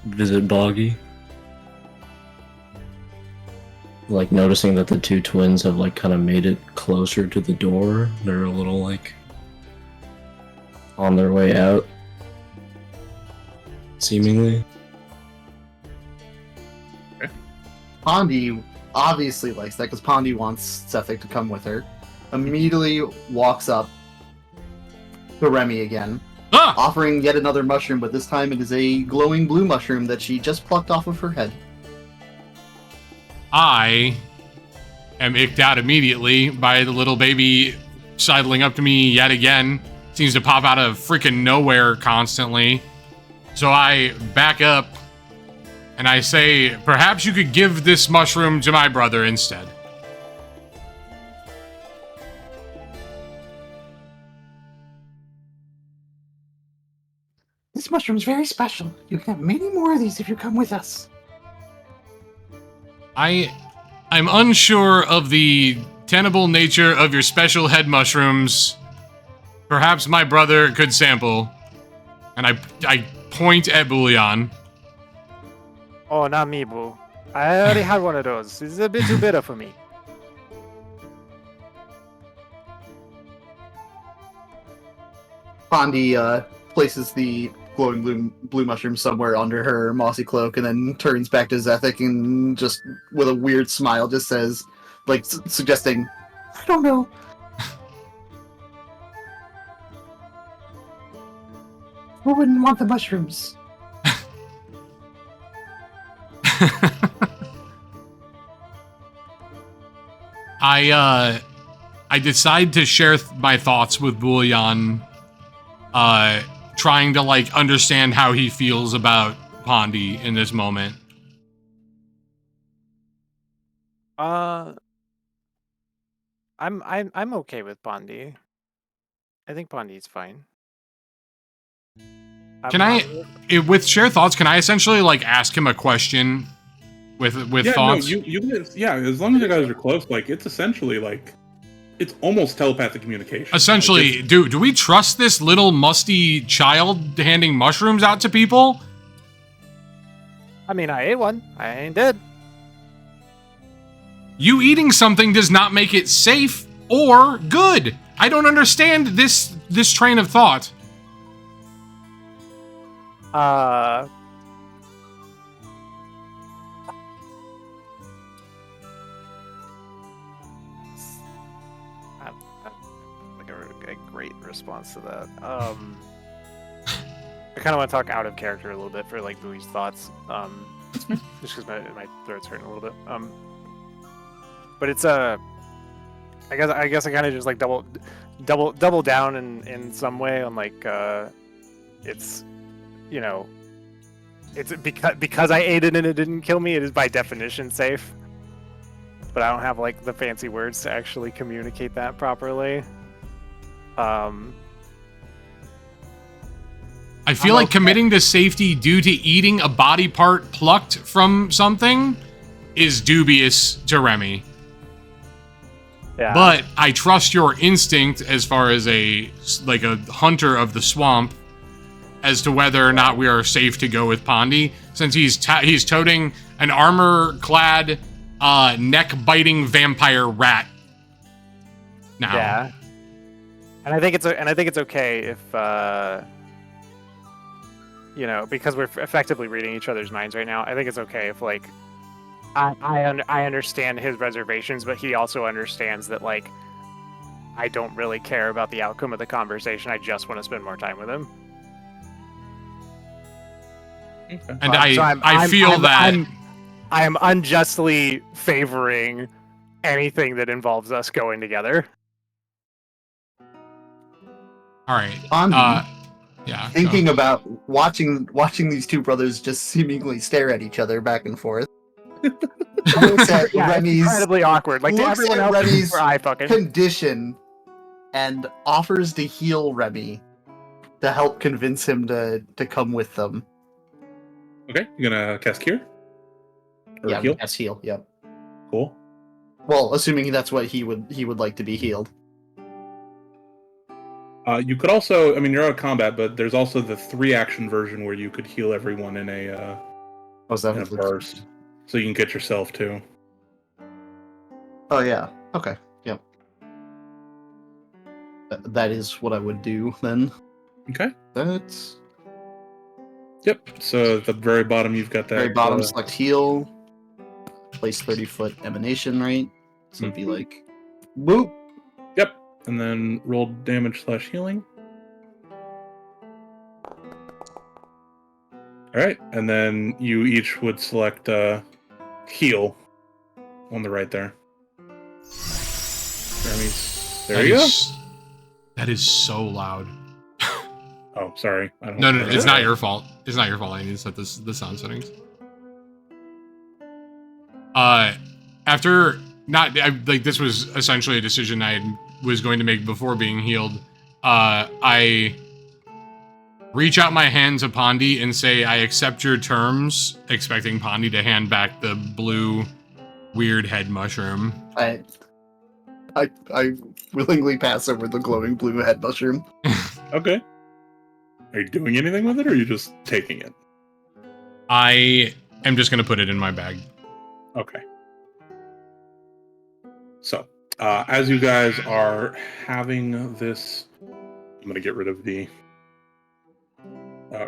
visit Boggy. Like, noticing that the two twins have like kind of made it closer to the door. They're a little like on their way out, seemingly. Pondy obviously likes that because Pondy wants Zethic to come with her. Immediately walks up to Remy again, offering yet another mushroom, but this time it is a glowing blue mushroom that she just plucked off of her head. I am icked out immediately by the little baby sidling up to me yet again. Seems to pop out of freaking nowhere constantly. So I back up and I say, perhaps you could give this mushroom to my brother instead. This mushroom's very special. You can have many more of these if you come with us. I'm unsure of the tenable nature of your special head mushrooms. Perhaps my brother could sample. And I point at Bouillon. Oh, not me, boo. I already had one of those. It's a bit too bitter for me. Pondy places the glowing blue mushroom somewhere under her mossy cloak and then turns back to Zethic and just, with a weird smile, just says, like, suggesting, I don't know. Who wouldn't want the mushrooms? I decide to share my thoughts with Bouillon, trying to like understand how he feels about Pondy in this moment. I'm okay with Pondy. I think Pondy's fine. With share thoughts, can I essentially like ask him a question with thoughts? No, as long as you guys are close, like it's essentially like it's almost telepathic communication. Essentially, like do we trust this little musty child handing mushrooms out to people? I mean, I ate one. I ain't dead. You eating something does not make it safe or good. I don't understand this train of thought. Like a great response to that. I kind of want to talk out of character a little bit for like Bowie's thoughts. Just because my throat's hurting a little bit. But it's I guess I kind of just like double down in some way on like it's, you know, it's because I ate it and it didn't kill me, it is by definition safe. But I don't have like the fancy words to actually communicate that properly. I feel like committing to safety due to eating a body part plucked from something is dubious to Remy. Yeah. But I trust your instinct as far as a hunter of the swamp as to whether or not we are safe to go with Pondi, since he's toting an armor-clad, neck-biting vampire rat. Now. Yeah. And I think it's okay if you know, because we're effectively reading each other's minds right now. I think it's okay if like I understand his reservations, but he also understands that like I don't really care about the outcome of the conversation. I just want to spend more time with him. Okay. And I feel that I am unjustly favoring anything that involves us going together. all right. Pondi, Yeah. thinking about watching these two brothers just seemingly stare at each other back and forth. Looks at Yeah, it's Remy's incredibly awkward. Like to looks everyone at else, Remy's where I fucking condition and offers to heal Remy to help convince him to come with them. Okay, you gonna cast Cure? Or Yeah, heal? that's heal. Yep. Cool. Well, assuming that's what he would like to be healed. You could also, I mean, you're out of combat, but there's also the 3-action version where you could heal everyone in a Was that in a burst, so you can get yourself too. Oh yeah. Okay. Yep. That is what I would do then. Okay. That's Yep. So at the very bottom, you've got that. very bottom. Select heal. Place 30-foot emanation, right? So it'd be like, whoop. Yep. And then roll damage/healing. All right, and then you each would select heal on the right there. There you go. That is so loud. Oh, sorry. I don't No, it's not your fault. It's not your fault. I need to set the sound settings. After this was essentially a decision I was going to make before being healed. I reach out my hand to Pondi and say, "I accept your terms," expecting Pondi to hand back the blue, weird head mushroom. I willingly pass over the glowing blue head mushroom. Okay. Are you doing anything with it, or are you just taking it? I am just gonna put it in my bag. Okay. So, as you guys are having this, I'm going to get rid of the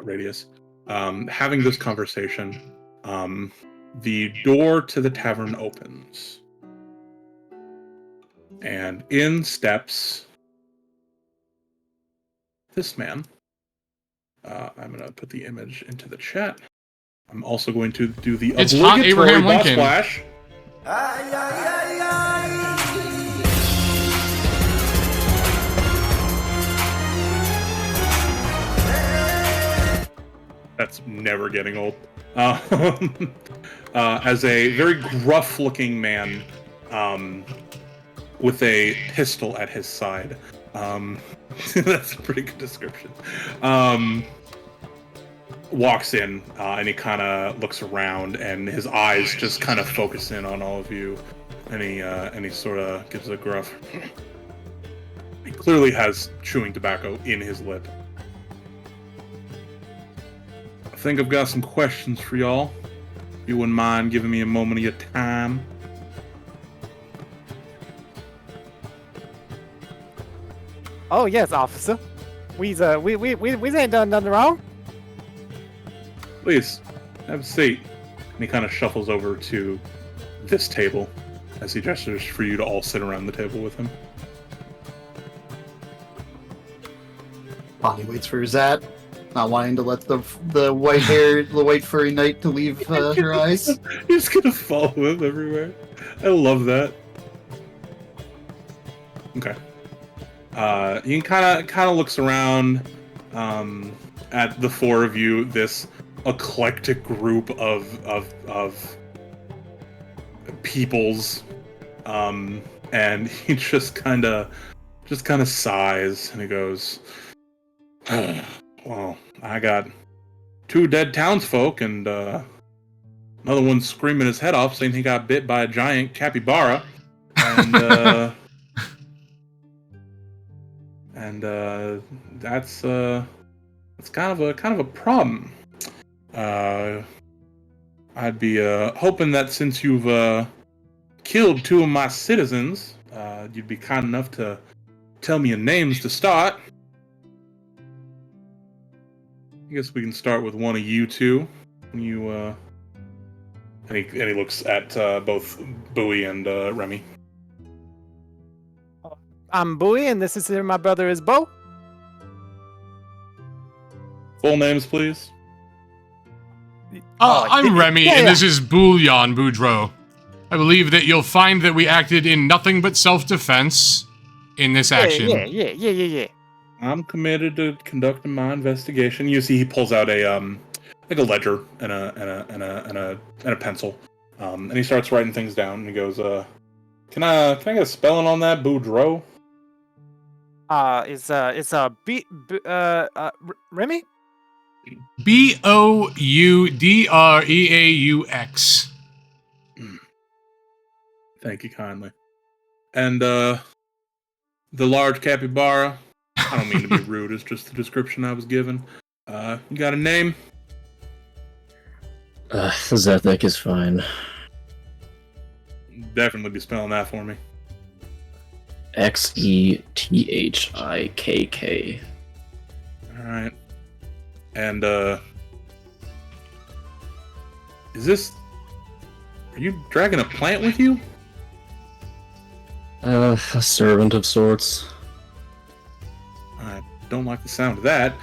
radius. Having this conversation, the door to the tavern opens. And in steps this man. I'm going to put the image into the chat. I'm also going to do the It's hot obligatory Abraham boss Lincoln. flash. That's never getting old. As a very gruff-looking man with a pistol at his side. That's a pretty good description. Walks in and he kind of looks around, and his eyes just kind of focus in on all of you, and he sort of gives a gruff. He clearly has chewing tobacco in his lip. I think I've got some questions for y'all. If you wouldn't mind giving me a moment of your time. Oh yes, officer. We ain't done nothing wrong. Please, have a seat. And he kind of shuffles over to this table as he gestures for you to all sit around the table with him. Bonnie waits for Zat, not wanting to let the white furry knight to leave her eyes. You're just gonna follow him everywhere. I love that. Okay. He kind of looks around at the four of you. This eclectic group of peoples, and he just kind of sighs, and he goes, "Well, I got 2 dead townsfolk, and another one screaming his head off, saying he got bit by a giant capybara, and and that's it's kind of a problem. I'd be hoping that since you've killed 2 of my citizens, you'd be kind enough to tell me your names to start. I guess we can start with one of you two. You and he looks at both Bowie and Remy. I'm Bowie, and this is my brother is Bo. Full names, please. I'm Remy, and this is Bouillon Boudreaux. I believe that you'll find that we acted in nothing but self-defense in this action. Yeah. I'm committed to conducting my investigation. You see, he pulls out a like a ledger and a pencil, and he starts writing things down. And he goes, "Can I get a spelling on that, Boudreaux?" It's Remy? Boudreaux. Thank you kindly. And the large capybara. I don't mean to be rude. It's just the description I was given. You got a name? Zethek is fine. Definitely be spelling that for me. Xethikk. All right. And is this? Are you dragging a plant with you? A servant of sorts. I don't like the sound of that.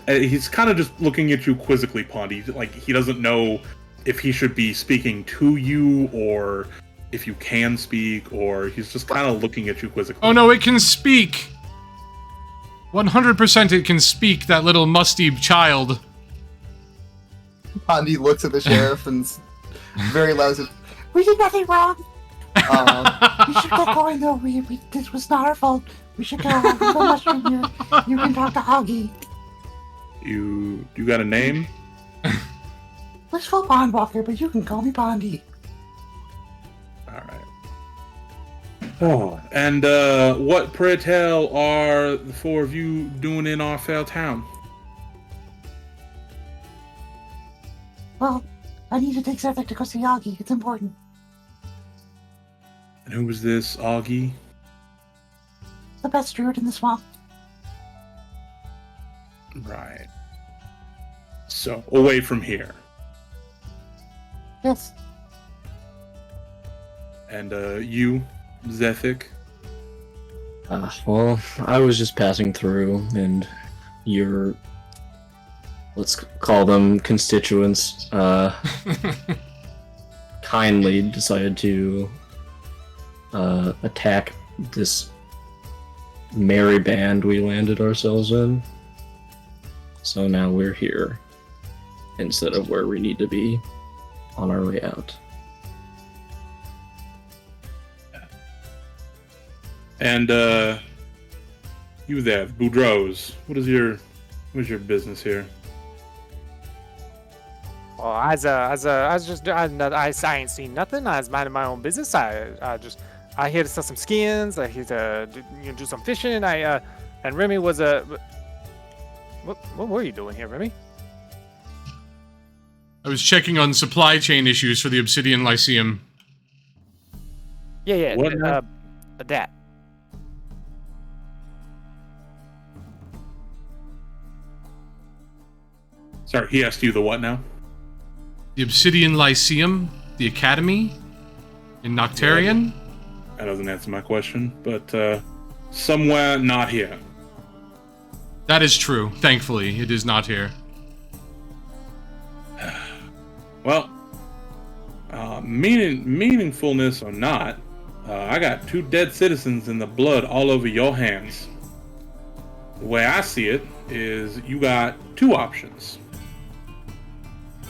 He's kind of just looking at you quizzically, Pondy. Like he doesn't know if he should be speaking to you or if you can speak, or he's just kind of looking at you quizzically. Oh no, it can speak! 100% it can speak, that little musty child. Pondy looks at the sheriff and very loud says, We did nothing wrong. um, We should get going though. This was not our fault. We should go on the mushroom here. You can talk to Augie. You got a name? Let's call Pondwalker, but you can call me Pondy. All right. Oh, and what, pray tell, are the 4 of you doing in our fair town? Well, I need to take Zethek to go see Augie. It's important. And who was this, Augie? The best druid in the swamp. Right. So, away from here. Yes. And you, Zethik? Well, I was just passing through, and your, let's call them constituents, kindly decided to attack this merry band we landed ourselves in. So now we're here, instead of where we need to be on our way out. And you there, Boudreaux. What is your business here? Well, I ain't seen nothing. I was minding my own business. I here to sell some skins. I here to do some fishing. And Remy was what were you doing here, Remy? I was checking on supply chain issues for the Obsidian Lyceum. Yeah. What now? That. Sorry, he asked you the what now? The Obsidian Lyceum? The Academy? In Noctarian? That doesn't answer my question, but somewhere not here. That is true. Thankfully, it is not here. Well, meaningfulness or not, I got 2 dead citizens in the blood all over your hands. The way I see it is you got 2 options.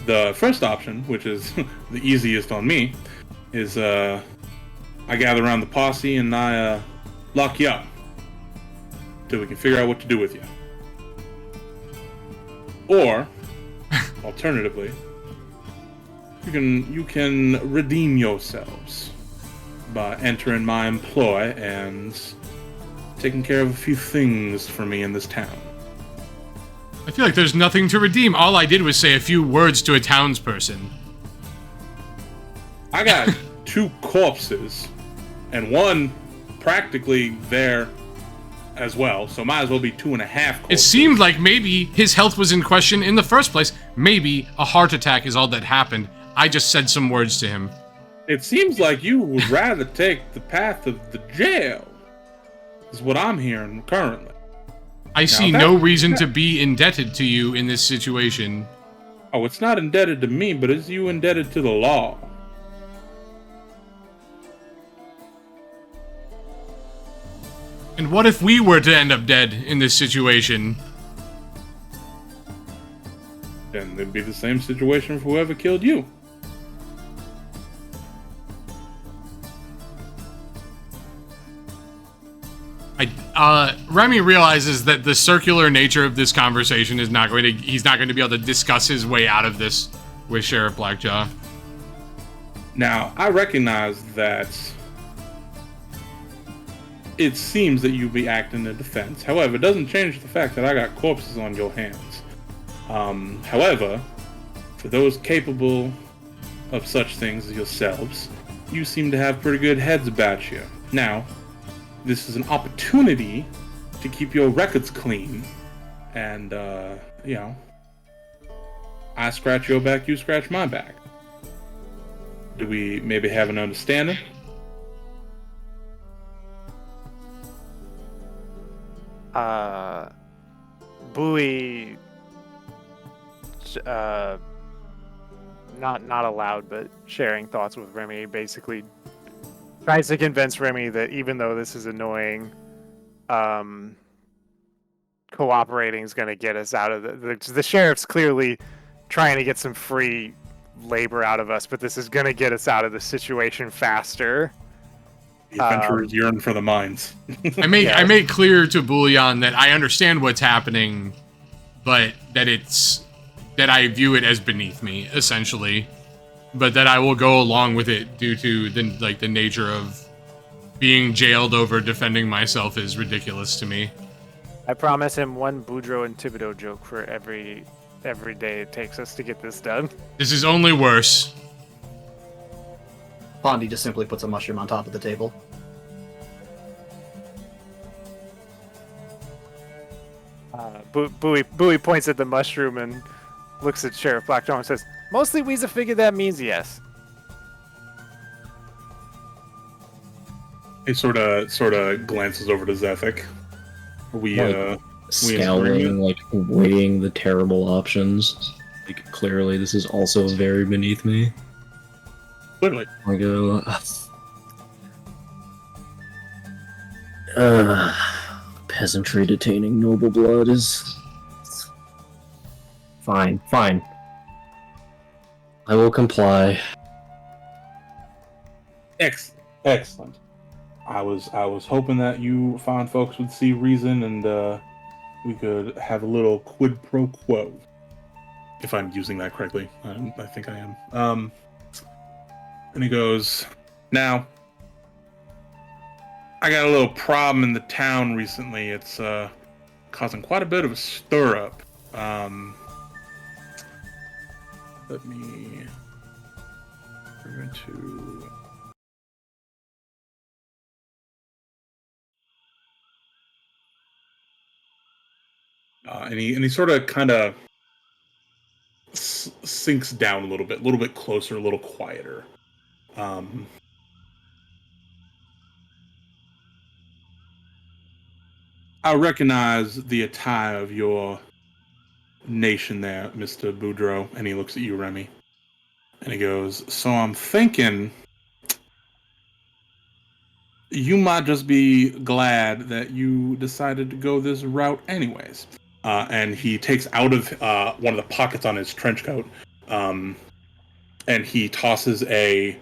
The first option, which is the easiest on me, is I gather around the posse and I lock you up till we can figure out what to do with you. Or, alternatively, you can redeem yourselves by entering my employ and taking care of a few things for me in this town. I feel like there's nothing to redeem. All I did was say a few words to a townsperson. I got 2 corpses, and one practically there as well, so might as well be 2.5 corpses. It seemed like maybe his health was in question in the first place. Maybe a heart attack is all that happened. I just said some words to him. It seems like you would rather take the path of the jail, is what I'm hearing currently. I see no reason to be indebted to you in this situation. Oh, it's not indebted to me, but is you indebted to the law? And what if we were to end up dead in this situation? Then it'd be the same situation for whoever killed you. Remy realizes that the circular nature of this conversation is not going to, he's not going to be able to discuss his way out of this with Sheriff Blackjaw. Now, I recognize that it seems that you'd be acting in defense. However, it doesn't change the fact that I got corpses on your hands. However, for those capable of such things as yourselves, you seem to have pretty good heads about you. Now, this is an opportunity to keep your records clean, and, you know, I scratch your back, you scratch my back. Do we maybe have an understanding? Bowie, not allowed, but sharing thoughts with Remy, basically tries to convince Remy that even though this is annoying, cooperating is going to get us out of the sheriff's clearly trying to get some free labor out of us, but this is going to get us out of the situation faster. The adventurers yearn for the mines. I make clear to Bullion that I understand what's happening, but that I view it as beneath me, essentially. But that I will go along with it due to the nature of being jailed over defending myself is ridiculous to me. I promise him one Boudreaux and Thibodeau joke for every day it takes us to get this done. This is only worse. Pondy just simply puts a mushroom on top of the table. Bowie points at the mushroom and looks at Sheriff Blackjaw and says, "Mostly Weeza figured that means yes." He sort of glances over to Zethic. Scowling, like weighing the terrible options. Like clearly, this is also very beneath me. Clearly. I go. Peasantry detaining noble blood is fine. I will comply. Excellent. I was hoping that you fine folks would see reason and we could have a little quid pro quo. If I'm using that correctly. I think I am. And he goes, "Now, I got a little problem in the town recently. It's causing quite a bit of a stir up. Let me... We're going to... and he sort of kind of sinks down a little bit closer, a little quieter. I recognize the attire of your nation there, Mr. Boudreaux. And he looks at you, Remy. And he goes, so I'm thinking you might just be glad that you decided to go this route anyways. And he takes out of one of the pockets on his trench coat, and he tosses a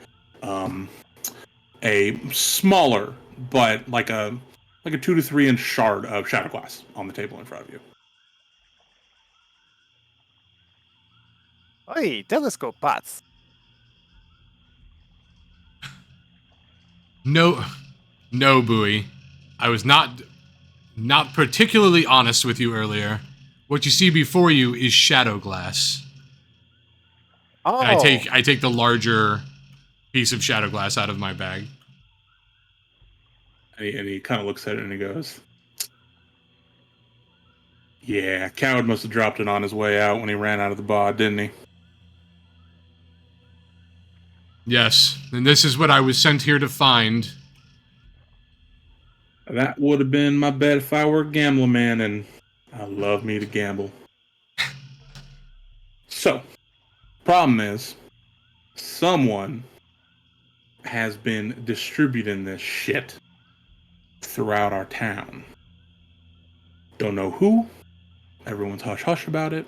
smaller, but like a 2 to 3 inch shard of shadow glass on the table in front of you. Oi, telescope pots. No, Bowie. I was not particularly honest with you earlier What you see before you is shadow glass. Oh, And I take the larger piece of shadow glass out of my bag. And he kind of looks at it and he goes, "Yeah, Coward must have dropped it on his way out when he ran out of the bar, didn't he?" Yes, and this is what I was sent here to find. That would have been my bet if I were a gambler, man, and I love me to gamble. So, problem is, someone has been distributing this shit throughout our town. Don't know who. Everyone's hush hush about it.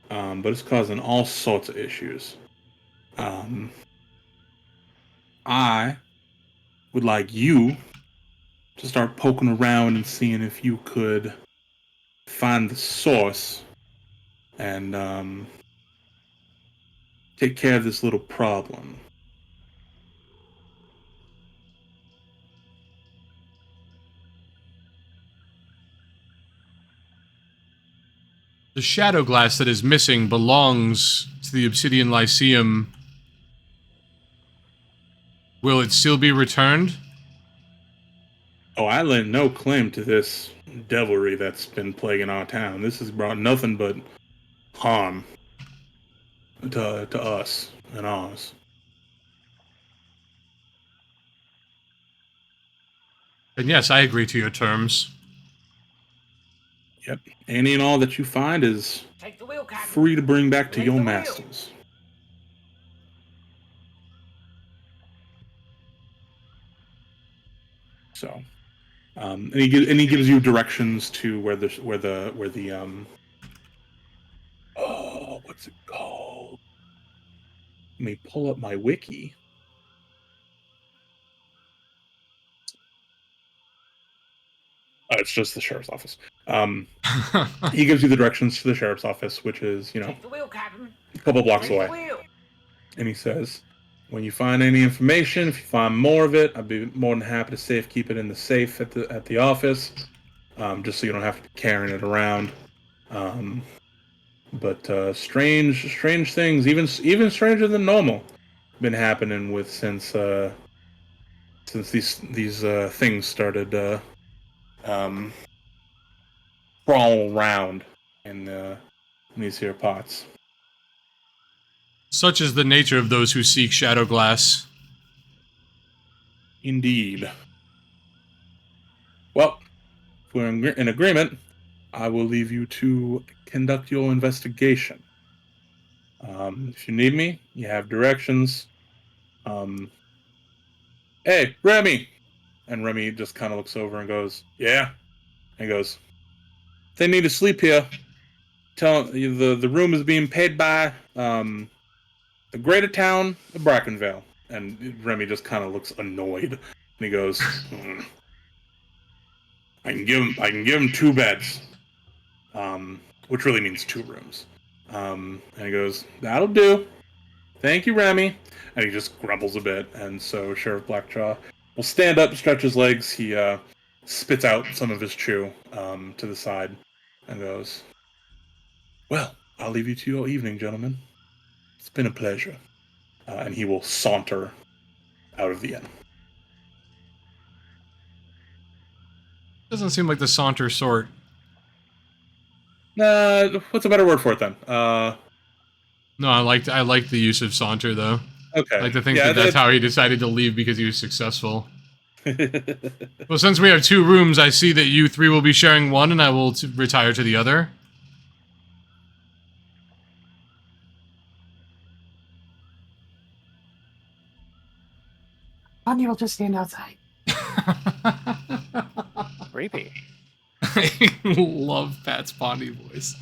But it's causing all sorts of issues. I would like you to start poking around and seeing if you could find the source and take care of this little problem. The shadow glass that is missing belongs to the Obsidian Lyceum. Will it still be returned? Oh, I lay no claim to this devilry that's been plaguing our town. This has brought nothing but harm to us and ours. And yes, I agree to your terms. Yep. Any and all that you find is Take the wheel, Captain. free to bring back to Take your the wheel. masters. So, and he gives you directions to where the oh, what's it called? Let me pull up my wiki. It's just the sheriff's office. He gives you the directions to the sheriff's office, which is, Take the wheel, Captain. a couple blocks Take the away. wheel. And he says, when you find any information, if you find more of it, I'd be more than happy to keep it in the safe at the office, just so you don't have to be carrying it around. But strange things, even stranger than normal, been happening since these things started crawl around in these here pots. Such is the nature of those who seek shadow glass. Indeed. Well, if we're in agreement, I will leave you to conduct your investigation. If you need me, you have directions. Hey, Remy! And Remy just kind of looks over and goes, "Yeah?" And he goes, "They need to sleep here. Tell you the room is being paid by the greater town of Brackenveil." And Remy just kind of looks annoyed. And he goes, I can give him 2 beds, which really means 2 rooms. And he goes, "That'll do. Thank you, Remy." And he just grumbles a bit. And so Sheriff Blackjaw will stand up, stretch his legs. He spits out some of his chew to the side and goes, "Well, I'll leave you to your evening, gentlemen. It's been a pleasure." And he will saunter out of the inn. Doesn't seem like the saunter sort. What's a better word for it then? No, I like the use of saunter though. Okay. I like to think Yeah, that's how he decided to leave because he was successful. Well, since we have 2 rooms, I see that you 3 will be sharing one, and I will retire to the other. Bonnie will just stand outside. creepy. I love Pat's Pondy voice.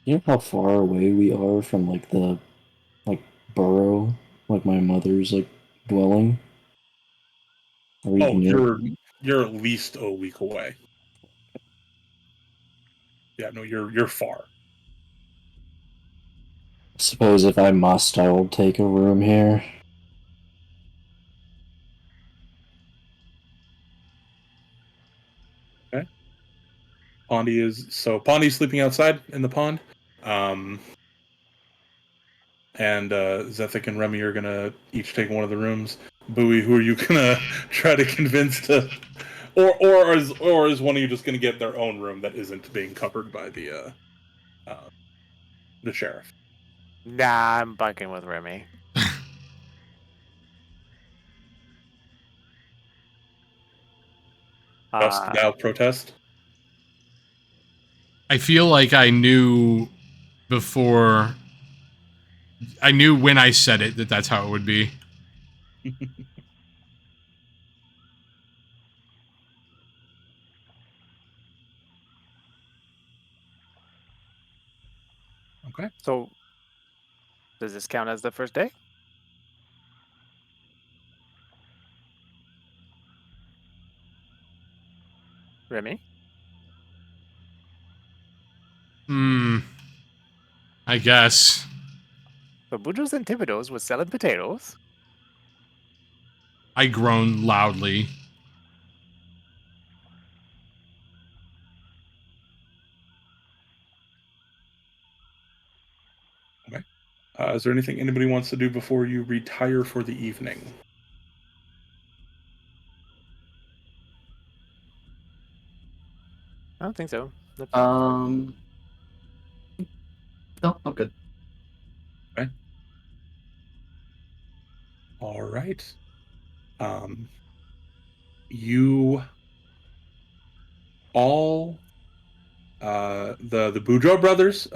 You know how far away we are from like the borough, like my mother's dwelling? Are we Oh, near? you're at least a week away. Yeah, no, you're far. Suppose if I must, I will take a room here. Okay. Pondy's sleeping outside in the pond. And Zethik and Remy are gonna each take one of the rooms. Bowie, who are you gonna try to convince to, or is one of you just gonna get their own room that isn't being covered by the sheriff? Nah, I'm bunking with Remy. Just now protest. I feel like I knew before. I knew when I said it that that's how it would be. Okay. So, does this count as the first day? Remy? I guess. So Boudreaux and Thibodeau's was selling potatoes. I groaned loudly. Okay. Is there anything anybody wants to do before you retire for the evening? I don't think so. No, I'm good. Okay. All right. You all the Boudreaux brothers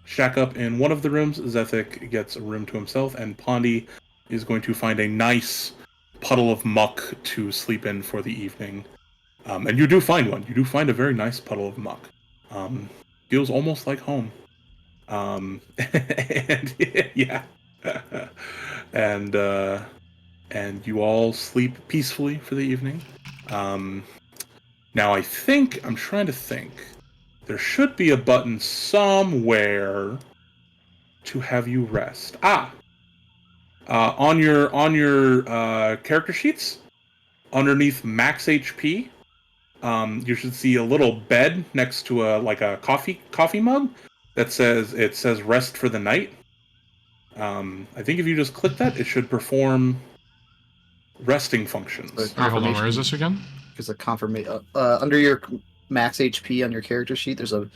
shack up in one of the rooms. Zethik gets a room to himself, and Pondy is going to find a nice puddle of muck to sleep in for the evening. And you do find one. You do find a very nice puddle of muck. Feels almost like home. And yeah, and and you all sleep peacefully for the evening. Now I'm trying to think. There should be a button somewhere to have you rest. On your character sheets, underneath max HP, you should see a little bed next to a coffee mug that says rest for the night. I think if you just click that, it should perform resting functions. Wait, hold on. Where is this again? There's a confirmation under your max HP on your character sheet. There's a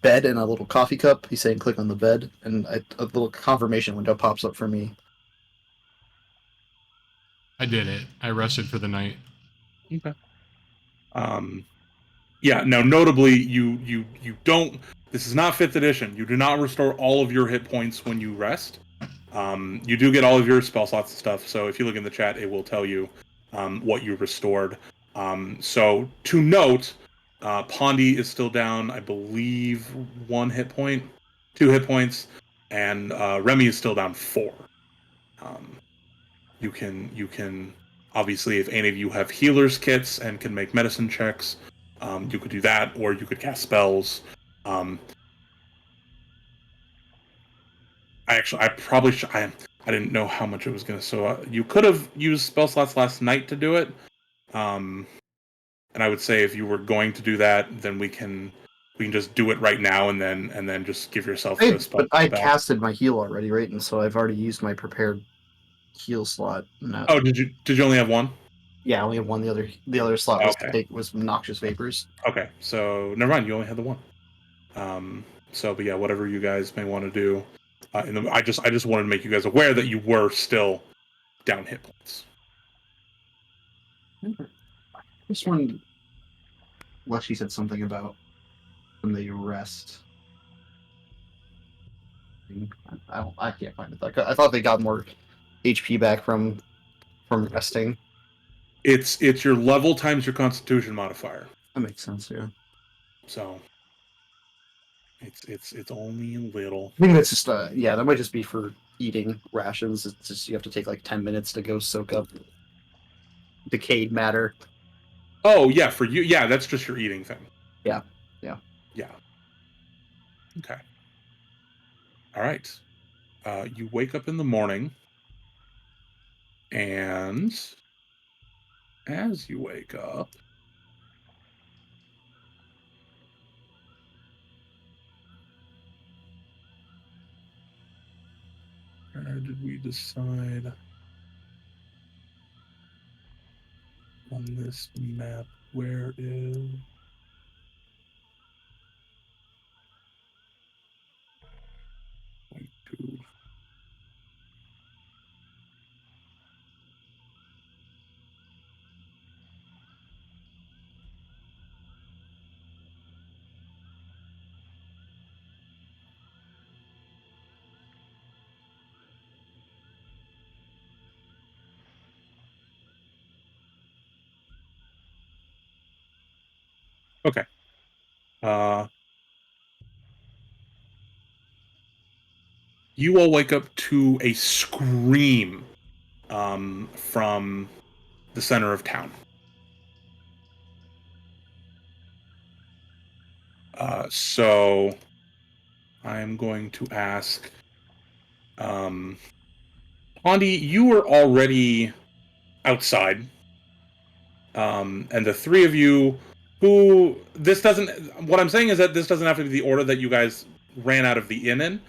bed and a little coffee cup. He's saying click on the bed, and a little confirmation window pops up for me. I did it. I rested for the night. Okay. Yeah. Now, notably, you don't. This is not 5th edition. You do not restore all of your hit points when you rest. You do get all of your spell slots and stuff. So if you look in the chat, it will tell you what you restored. So to note, Pondy is still down, I believe, 1 hit point, 2 hit points, and Remy is still down 4. You can obviously, if any of you have healers kits and can make medicine checks, you could do that, or you could cast spells. I probably should. I didn't know how much it was gonna. So you could have used spell slots last night to do it. And I would say if you were going to do that, then we can just do it right now, and then just give yourself the spell. But I back. casted my heal already, right? And so I've already used my prepared heal slot. Oh, did you only have one? Yeah, I only have one. The other slot Okay. was noxious vapors. Okay, so never mind. You only had the one. But yeah, whatever you guys may want to do. I just wanted to make you guys aware that you were still down hit points. This one, Leshy said something about when they rest. I can't find it. I thought they got more HP back from resting. It's your level times your Constitution modifier. That makes sense, yeah. So it's only a little. I think that's just that might just be for eating rations. It's just you have to take like 10 minutes to go soak up decayed matter. Oh yeah, for you, yeah, that's just your eating thing. Yeah. Yeah. Okay. All right. You wake up in the morning, and as you wake up, where did we decide on this map? Where is... Point two. Okay. You all wake up to a scream from the center of town. So I'm going to ask, Andy, you were already outside, and the three of you who this doesn't. What I'm saying is that this doesn't have to be the order that you guys ran out of the inn in.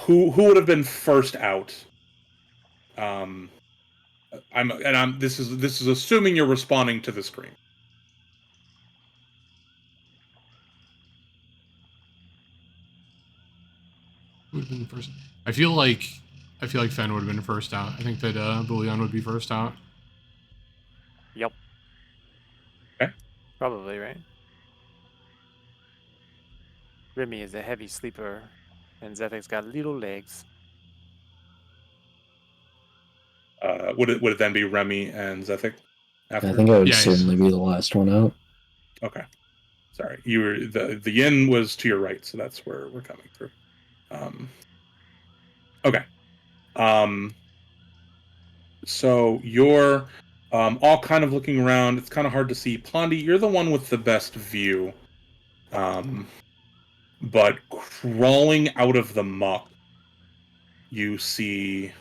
Who would have been first out? This is assuming you're responding to the scream. Who would have been first? I feel like Fen would have been first out. I think that Bullion would be first out. Yep. Okay. Probably, right? Remy is a heavy sleeper, and Zethic's got little legs. Would it then be Remy and Zethic after? I think I would Yeah, certainly be the last one out. Okay. Sorry, you were the inn was to your right, so that's where we're coming through. Okay. So you're all kind of looking around. It's kind of hard to see. Pondy, you're the one with the best view. But crawling out of the muck, you see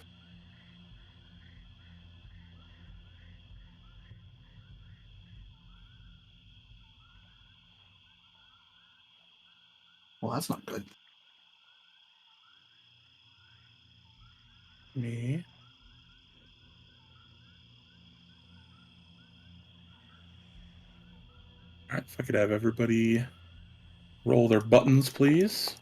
Well, that's not good. me. All right, if I could have everybody roll their buttons, please.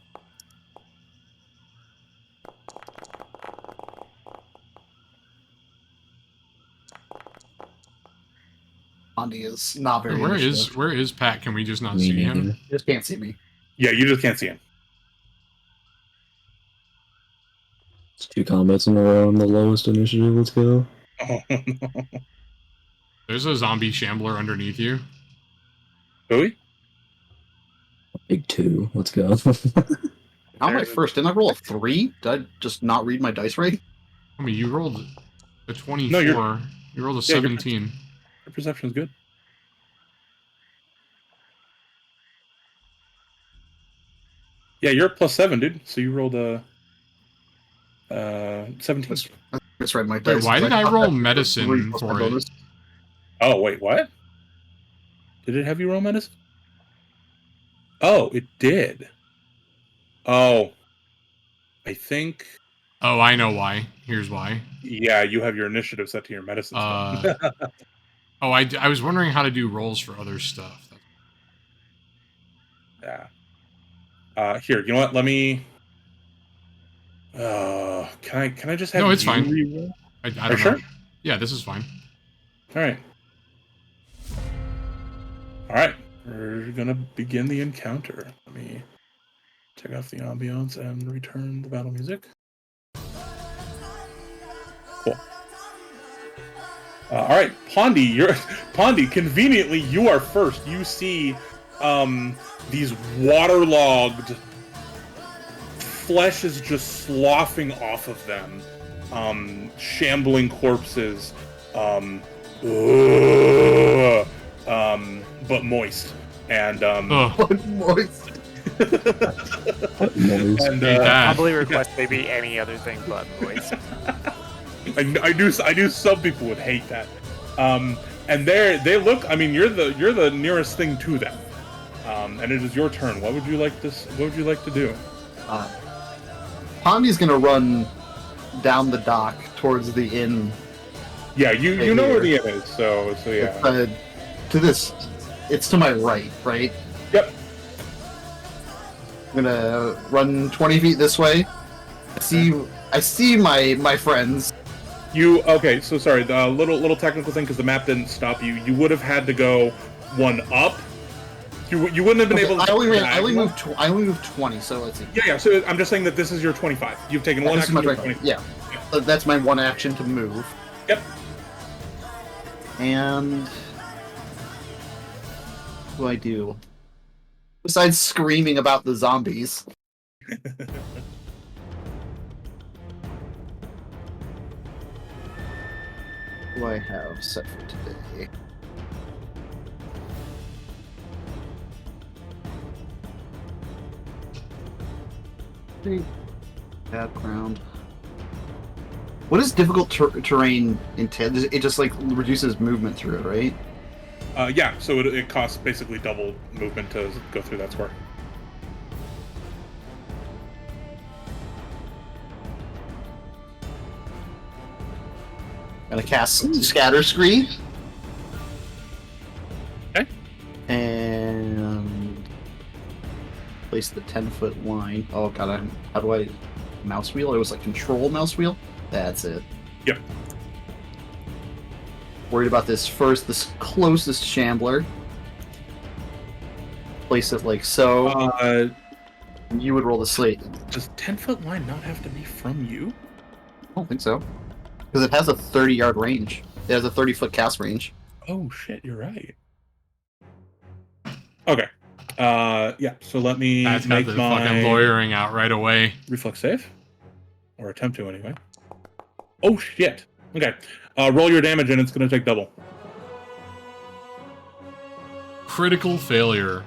Andy is not very Where initiative. is Pat? Can we just not Me see him? neither. You just can't see me. Yeah, you just can't see him. It's 2 combats in a row on the lowest initiative. Let's go. Oh, There's a zombie shambler underneath you. Bowie? Big 2. Let's go. How am I first? Didn't I roll a 3? Did I just not read my dice right? I mean, you rolled a 24. No, you rolled a yeah, 17. Your perception's good. Yeah, you're at +7, dude. So you rolled a 17. I misread my Wait, dice. why did I thought roll that was medicine 3 plus my for it? bonus. Oh, wait, what? Did it have you roll medicine? Oh, it did. Oh. I think... Oh, I know why. Here's why. Yeah, you have your initiative set to your medicine spell. Oh, I was wondering how to do rolls for other stuff. Yeah. Here, you know what? Let me... can I just have No, it's you fine. reroll? I Are don't you know. sure? Yeah, this is fine. Alright. Alright. We're gonna begin the encounter. Let me check off the ambiance and return the battle music. Cool. Alright, Pondy, conveniently, you are first. You see these waterlogged flesh is just sloughing off of them. Shambling corpses. But moist. And But moist. and Hate that. Humbly request they be any other thing but moist. I knew some people would hate that. And they look. I mean, you're the nearest thing to them. And it is your turn. What would you like to do? Pondy's gonna run down the dock towards the inn. Yeah, you know where the inn is. So yeah. To this, it's to my right, right? Yep. I'm gonna run 20 feet this way. I see my friends. Okay? So sorry, the little technical thing because the map didn't stop you. You would have had to go one up. You wouldn't have been able to. I only moved 20, so let's see. Yeah. So I'm just saying that this is your 25. You've taken one action. Right. 20. Yeah. That's my one action to move. Yep. And what do I do? Besides screaming about the zombies. What do I have set for today? Background. What does difficult terrain entail? It just like reduces movement through it, right? Yeah. So it costs basically double movement to go through that square. Gonna cast Scatter Screen. Okay. And place the 10-foot line. Oh god, how do I mouse wheel? It was like control mouse wheel. That's it. Yep. Worried about this closest shambler. Place it like so. You would roll the slate. Does 10-foot line not have to be from you? I don't think so. Because it has a 30-yard range. It has a 30-foot cast range. Oh shit, you're right. Okay. Yeah. So let me That's got make the my fucking lawyering out right away. reflex save, or attempt to anyway. Oh shit. Okay. Roll your damage and it's gonna take double. Critical failure.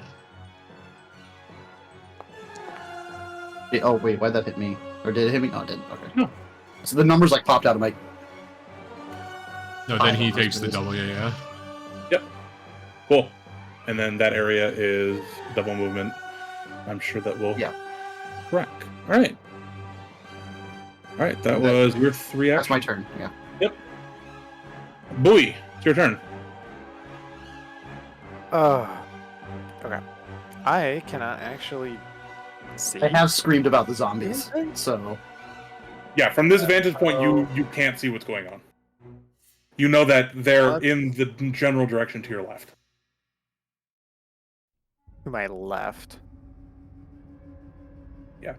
Oh wait, why'd that hit me? Or did it hit me? No, it didn't. Okay. No. So the numbers like popped out of my. No, then he takes the double. Yeah. Yep. Cool. And then that area is double movement. I'm sure that will. Yeah. Correct. All right. All right. That was your 3 That's actions. my turn. Yeah. Yep. Bowie, it's your turn. Okay. I cannot actually see. I have screamed about the zombies, so. Yeah, from this vantage point, you can't see what's going on. You know that they're in the general direction to your left. To my left. Yeah,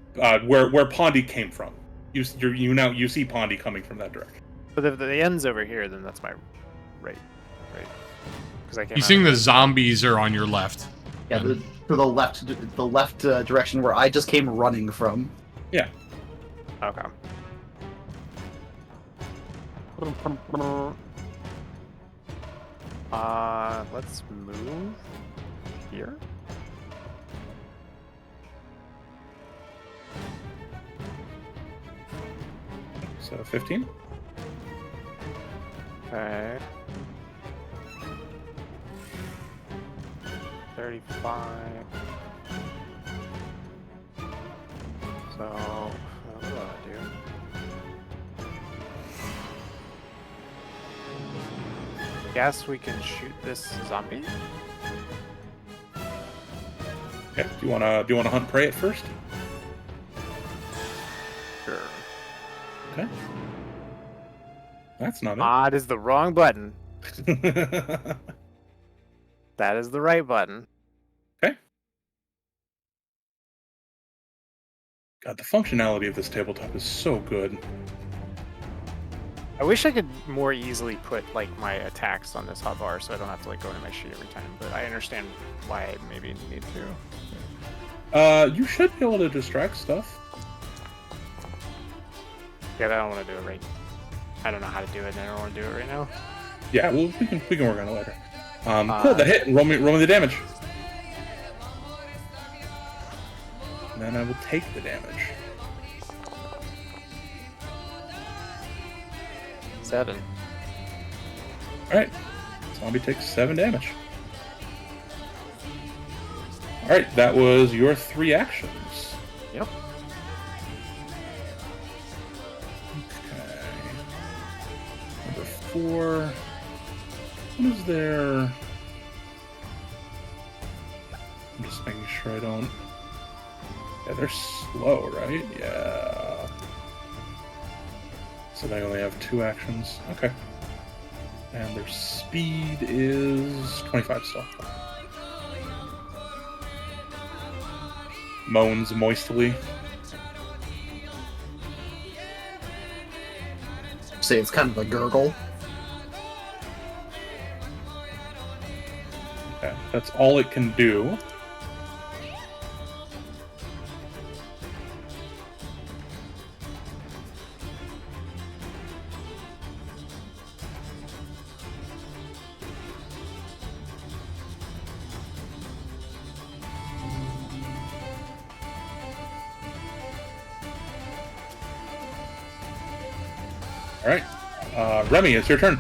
where Pondy came from. You see Pondy coming from that direction. But if the end's over here, then that's my right. Because I came. You seeing the zombies are on your left. Yeah, to the left direction where I just came running from. Yeah. Okay. Let's move here. So 15. Okay. 35. So, what do I do? Guess we can shoot this zombie? Okay. Do you wanna hunt prey at first? Sure. Okay. That's not Mod is the wrong button. it. That is the right button. Okay. God, the functionality of this tabletop is so good. I wish I could more easily put like my attacks on this hotbar so I don't have to like go into my sheet every time, but I understand why I maybe need to. You should be able to distract stuff. Yeah, but I don't want to do it right. I don't know how to do it, and I don't want to do it right now. Yeah, well, we can work on it later. Cool, the hit. Roll me the damage. and then I will take the damage. 7. Alright. Zombie takes 7 damage. Alright, that was your 3 actions. Yep. Okay. Number 4. What is there? I'm just making sure I don't... Yeah, they're slow, right? Yeah. So they only have 2 actions. Okay. And their speed is 25 still. Moans moistily. Say it's kind of a gurgle. Okay, that's all it can do. Alright. Remy, it's your turn.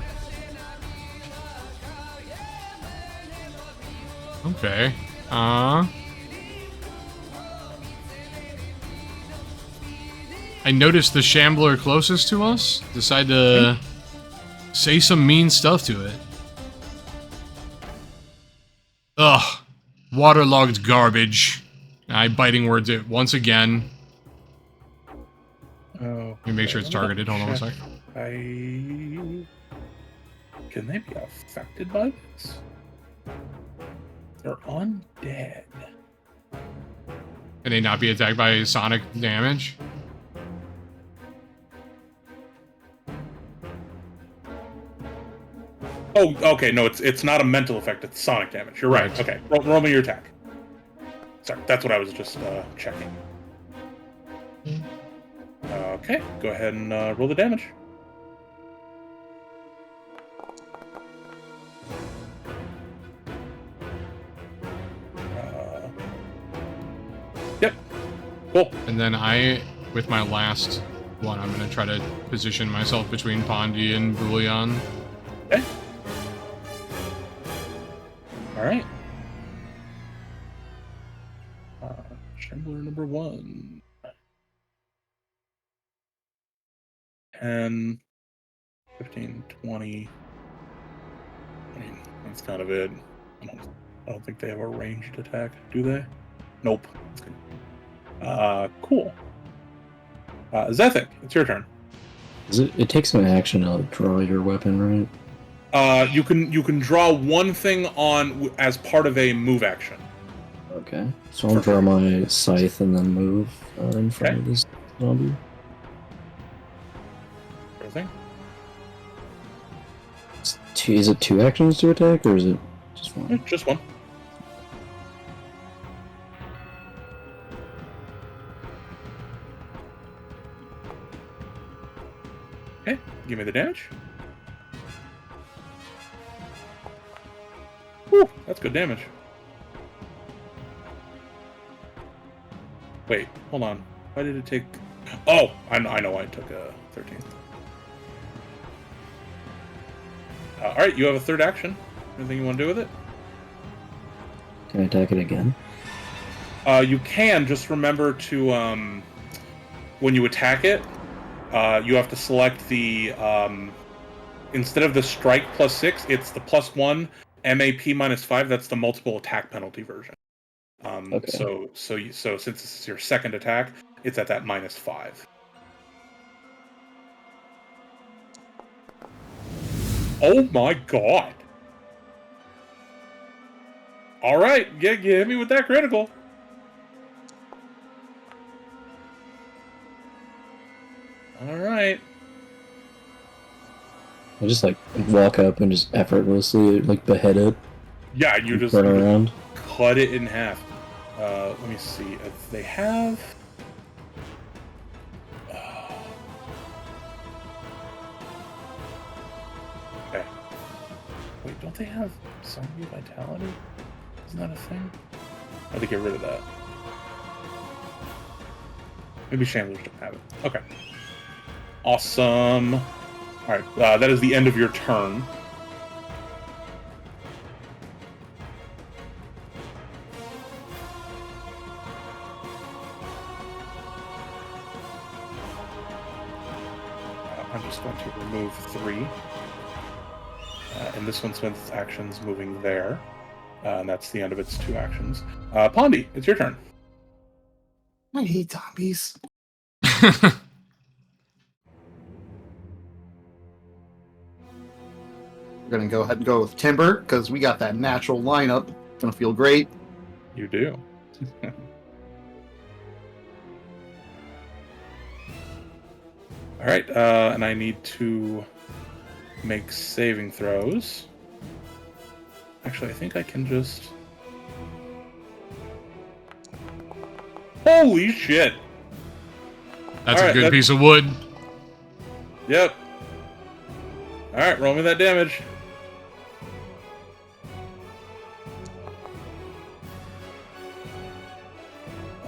Okay. I noticed the shambler closest to us decide to say some mean stuff to it. Ugh. Waterlogged garbage. I biting words it once again. Oh. Let me make sure it's targeted. Hold on a sec. Can they be affected by this? They're undead. Can they not be attacked by sonic damage? Oh, okay, no, it's not a mental effect, it's sonic damage. You're right. Right. Okay, roll me your attack. Sorry, that's what I was just checking. Okay, go ahead and roll the damage. Yep. Cool. And then with my last one, I'm going to try to position myself between Pondy and Bouillon. Okay. Alright. Shambler number 1. 10, 15, 20. I mean, that's kind of it. I don't think they have a ranged attack, do they? Nope. Cool. Zethic, it's your turn. It takes an action to draw your weapon, right? You can draw one thing on as part of a move action. Okay. So I'll draw my scythe and then move in front of this zombie. Everything. Is it 2 actions to attack, or is it just 1? Just 1. Okay, give me the damage. Whew, that's good damage. Wait, hold on. Why did it take... Oh, I know why it took 13. Alright, you have a third action. Anything you want to do with it? Can I attack it again? You can, just remember to, when you attack it, you have to select the, instead of the strike +6, it's the +1, MAP -5, that's the multiple attack penalty version. Okay. So since this is your second attack, it's at that -5. Oh my god! Alright, get hit me with that critical. Alright. I just walk up and just effortlessly behead it. Yeah, you just run around. cut it in half. Let me see if they have. Okay. Wait, don't they have zombie vitality? Isn't that a thing? I have to get rid of that. Maybe Chandlers don't have it. Okay. Awesome. All right, that is the end of your turn. I'm just going to remove 3. And this one spends its actions moving there. And that's the end of its 2 actions. Pondy, it's your turn. I hate zombies. We're gonna go ahead and go with Timber because we got that natural lineup. Gonna feel great. You do. All right, and I need to make saving throws. Actually, I think I can just... Holy shit! That's All a good right, piece of wood. Yep. Alright, roll me that damage.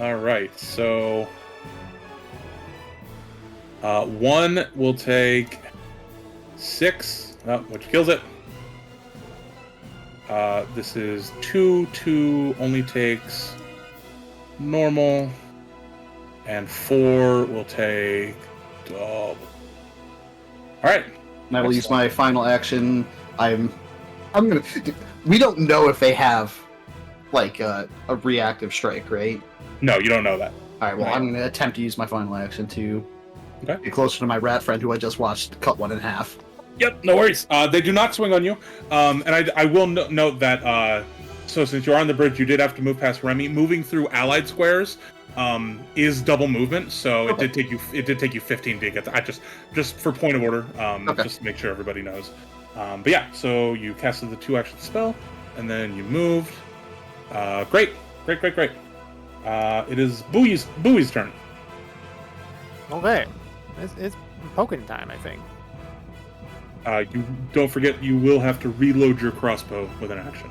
Alright, so... 1 will take 6, which kills it. This is 2. 2 only takes normal. And 4 will take double. Alright. And I will use my final action. I'm gonna. We don't know if they have like a reactive strike, right? No, you don't know that. All right. Well, Right. I'm gonna attempt to use my final action to Okay. get closer to my rat friend who I just watched cut one in half. Yep, no worries. They do not swing on you. And I will note that, so since you're on the bridge, you did have to move past Remy. Moving through allied squares is double movement, so Okay. it did take you 15 to get that. Just for point of order, Okay. just to make sure everybody knows. But yeah, so you casted the 2 action spell, and then you moved. Great. It is Bowie's turn. Okay. It's poking time, I think. You don't forget you will have to reload your crossbow with an action.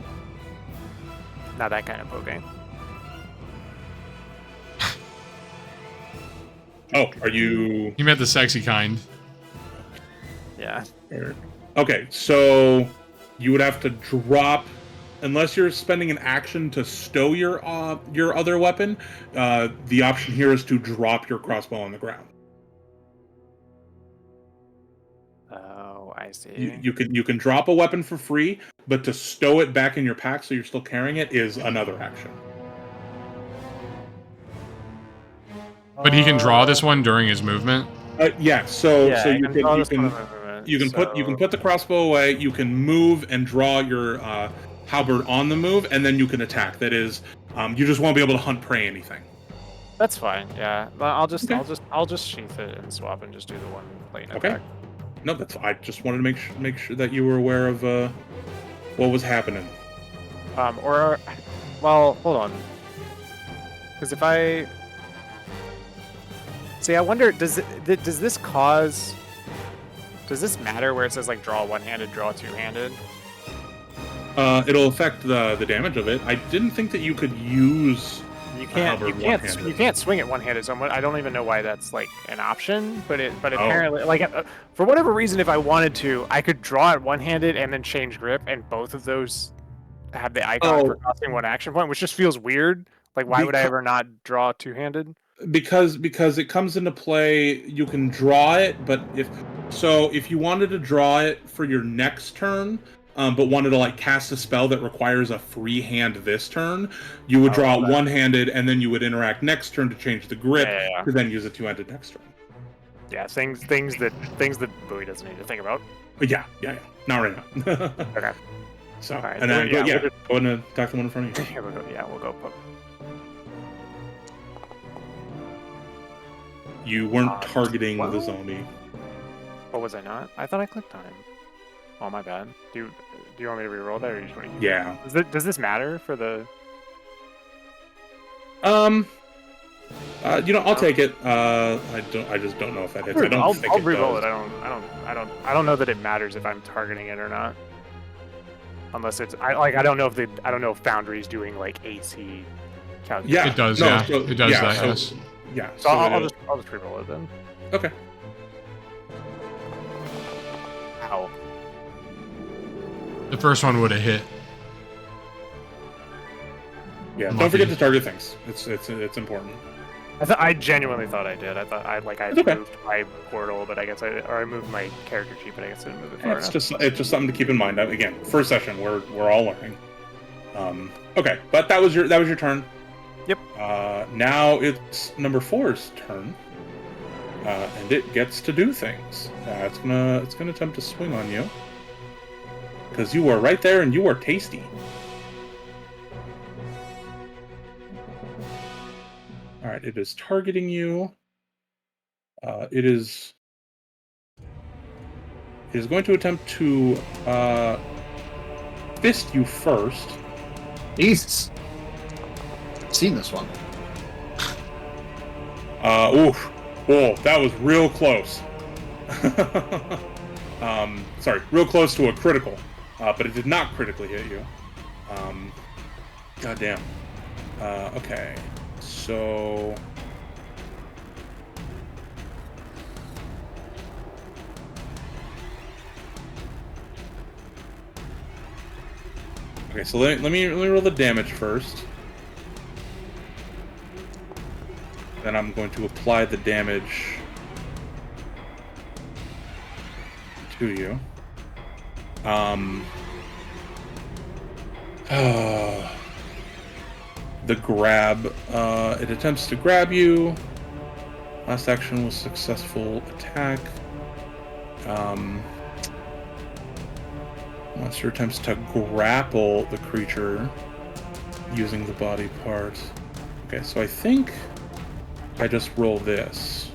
Not that kind of poking. Oh, are you? You meant the sexy kind. Yeah. Okay, so you would have to drop, unless you're spending an action to stow your other weapon. The option here is to drop your crossbow on the ground. Oh, I see. You can drop a weapon for free, but to stow it back in your pack so you're still carrying it is another action. But he can draw this one during his movement. Yeah. So Yeah, so I you can draw can this one in my movement, you can put the crossbow away. You can move and draw your halberd on the move, and then you can attack. That is, you just won't be able to hunt prey anything. That's fine. Yeah. I'll just Okay. I'll just sheath it and swap and just do the one lane Okay. attack. No, that's. I just wanted to make sure that you were aware of what was happening. Or, well, hold on. Because if I see, I wonder, does this cause? Does this matter where it says like draw one-handed, draw two-handed? It'll affect the damage of it. I didn't think that you could use. You halberd one-handed. you can't swing it one-handed. So I don't even know why that's like an option. But apparently, like for whatever reason, if I wanted to, I could draw it one-handed and then change grip, and both of those have the icon for costing one action point, which just feels weird. Like, why would I ever not draw two-handed? Because it comes into play, you can draw it, but if you wanted to draw it for your next turn, but wanted to like cast a spell that requires a free hand this turn, you would draw it one-handed, and then you would interact next turn to change the grip to then use a two-handed next turn. Yeah, things that Bowie doesn't need to think about. Yeah, not right now. Okay. So, All right, and then well, go ahead and attack the one in front of you. Here we go. Yeah, we'll go. You weren't targeting the 12? zombie. What was I not? I thought I clicked on him. Oh, my bad. Do you want me to reroll that, or you just want to? Yeah. Does this matter for the? I'll take it. I just don't know if that hits. I don't think I'll it reroll does. it. I don't know that it matters if I'm targeting it or not. Unless it's I don't know if Foundry's doing like AC calculation. Yeah, It does, no, yeah. so- It does yeah, that, so- yes. Yeah. So I'll it'll- just re-roll it then. Okay. Ow. The first one would have hit. Yeah. Lucky. Don't forget to target things. It's important. I genuinely thought I did. I thought I It's okay. moved my portal, but I guess I moved my character sheet, but I guess I didn't move it far It's enough. just something to keep in mind. Again, first session, we're all learning. Okay, but that was your turn. Yep. Now it's number 4's turn, and it gets to do things. It's gonna attempt to swing on you because you are right there and you are tasty. All right, it is targeting you. It is going to attempt to fist you first. Jesus. I've seen this one. Oof. Whoa, that was real close. Sorry, real close to a critical, but it did not critically hit you. Goddamn. Okay, so. Okay, so let me roll the damage first. Then I'm going to apply the damage to you. The grab. It attempts to grab you. Last action was successful attack. Monster attempts to grapple the creature using the body part. Okay, so I think I just roll this.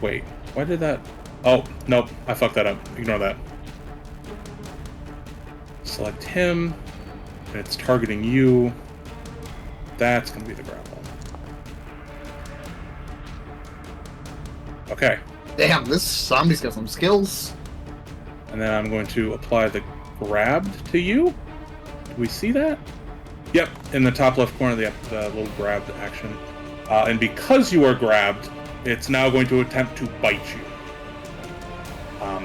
Wait. Why did that... Oh, nope. I fucked that up. Ignore that. Select him. And it's targeting you. That's going to be the grapple. Okay. Damn, this zombie's got some skills. And then I'm going to apply the grabbed to you. Do we see that? Yep, in the top left corner, the little grabbed action. And because you are grabbed, it's now going to attempt to bite you.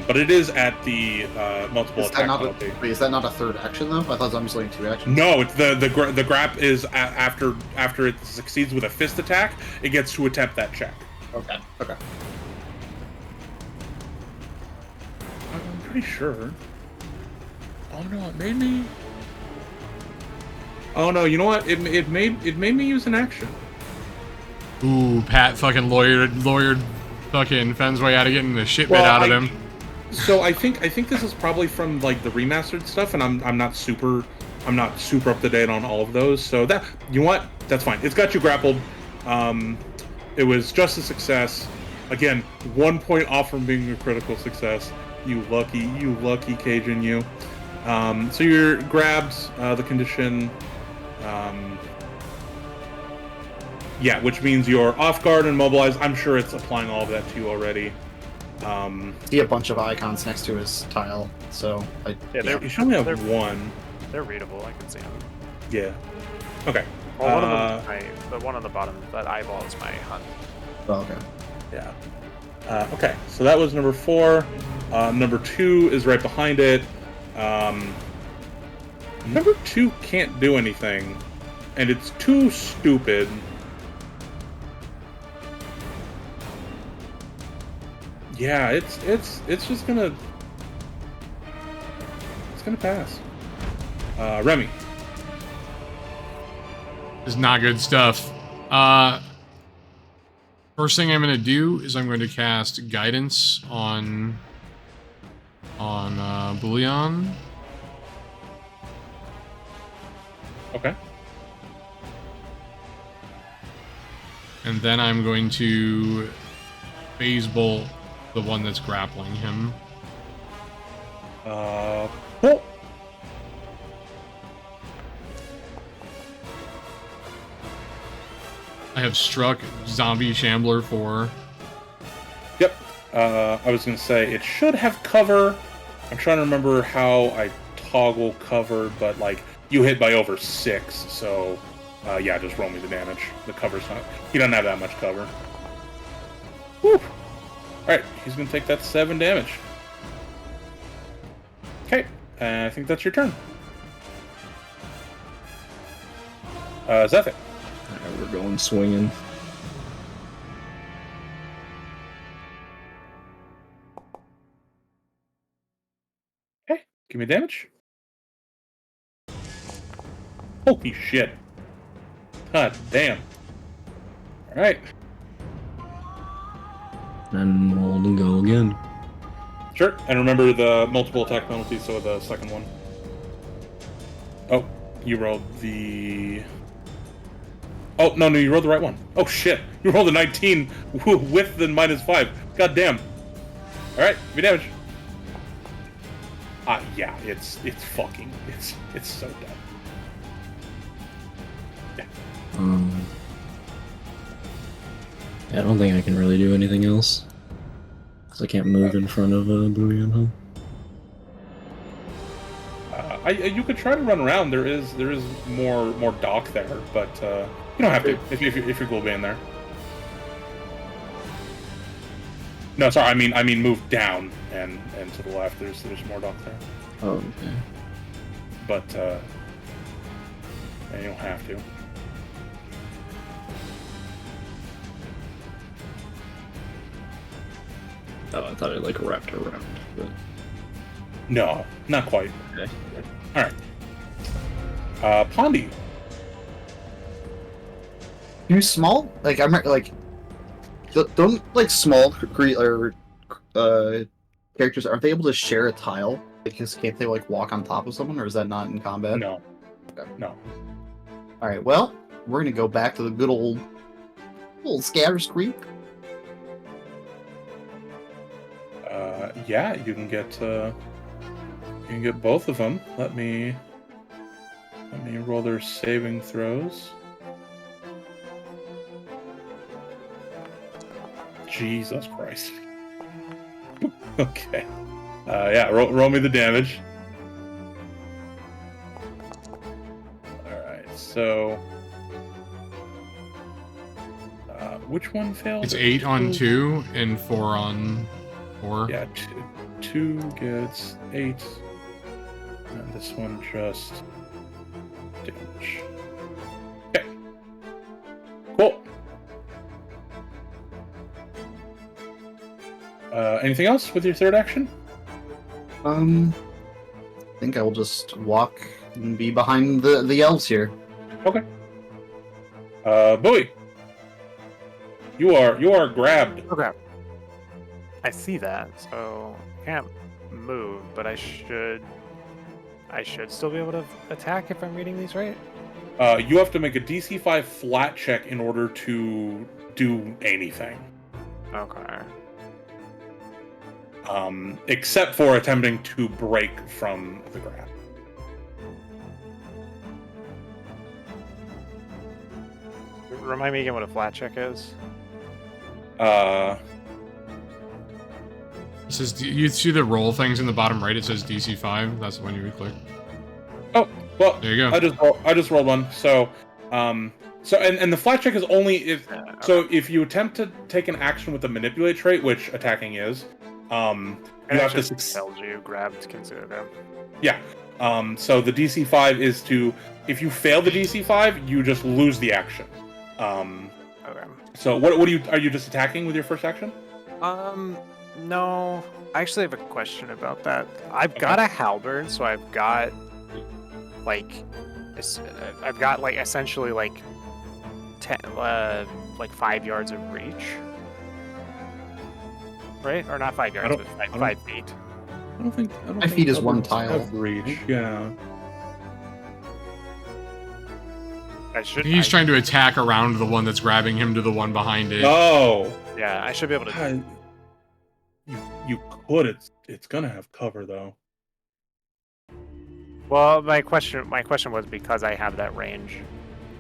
But it is at the multiple Is that attack not penalty. wait, is that not a third action though? I thought zombies only 2 actions. No, it's the grab is after it succeeds with a fist attack, it gets to attempt that check. Okay. Okay. I'm pretty sure. Oh no, it made me. Oh no, you know what? It made me use an action. Ooh, Pat fucking lawyered fucking Fenn's way out of getting the shit bit Well, out of him. So I think this is probably from like the remastered stuff, and I'm not super up to date on all of those. So that, you know what? That's fine. It's got you grappled. It was just a success. Again, 1 point off from being a critical success. You lucky Cajun, you. So you're grabbed. The condition. Yeah, which means you're off guard and mobilized. I'm sure it's applying all of that to you already. See a bunch of icons next to his tile, so Yeah, You should only have they're- one. they're readable. I can see them. Yeah. Okay. Well, one of them is the one on the bottom. That eyeball is my hunt. Oh, okay. Yeah. Okay, so that was number 4. Number 2 is right behind it. Number 2 can't do anything, and it's too stupid. Yeah, it's just gonna pass. Remy. It's not good stuff. First thing I'm gonna do is I'm going to cast Guidance on Bullion. Okay. And then I'm going to phase bolt the one that's grappling him. Oh. I have struck Zombie Shambler for... Yep. I was gonna say it should have cover. I'm trying to remember how I toggle cover, but like you hit by over 6, so yeah, just roll me the damage. The cover's not. He doesn't have that much cover. Whew. All right, he's gonna take that 7 damage. Okay, I think that's your turn. Zephyr. Alright, we're going swinging. Okay, give me damage. Holy shit. God damn. Alright. And we'll go again. Sure, and remember the multiple attack penalty, so the second one. Oh, you rolled the... Oh, no, you rolled the right one. Oh, shit. You rolled a 19 with the -5. God damn. Alright, give me damage. Yeah, it's fucking... It's so dead. Yeah. Yeah, I don't think I can really do anything else. Because I can't move in front of Booyan, huh? You could try to run around. There is more dock there, but you don't have to if you're gonna be in there. No, sorry. I mean move down and to the left. There's more dock there. Oh, okay. But yeah, you don't have to. Oh, I thought it like wrapped around, but No, not quite. okay. All right. Pondi. Do small like I'm like don't like small characters, aren't they able to share a tile? Because can't they like walk on top of someone, or is that not in combat? No. Okay. No. All right. Well, we're gonna go back to the good old scatter screep. Yeah, you can get both of them. Let me roll their saving throws. Jesus Christ. Okay. Yeah, roll me the damage. Alright, so... which one failed? It's 8 on 2 and 4 on 4. Yeah, 2 gets 8. And this one just... damage. Okay. Cool. Anything else with your third action? I think I will just walk and be behind the elves here. Okay. Bowie. You are grabbed. Okay. I see that, so I can't move, but I should still be able to attack if I'm reading these right. You have to make a DC 5 flat check in order to do anything. Okay. Except for attempting to break from the grab. Remind me again what a flat check is. It says you see the roll things in the bottom right. It says DC 5. That's the one you would click. Oh, well, There you go. I just rolled one. So, and the flat check is only if if you attempt to take an action with the manipulate trait, which attacking is, you have to tells you grabbed consider them. Yeah. So the DC 5 is to, if you fail the DC 5, you just lose the action. Okay. So what are you just attacking with your first action? No. I actually have a question about that. I've got a halberd, so I've got essentially 5 yards of reach. Right? Or not 5 yards, but 5 feet. I don't think 5 feet is one tile. Reach. Yeah. He's trying to attack around the one that's grabbing him to the one behind it. Oh. Yeah, I should be able to. You could. It's gonna have cover though. Well, my question was because I have that range.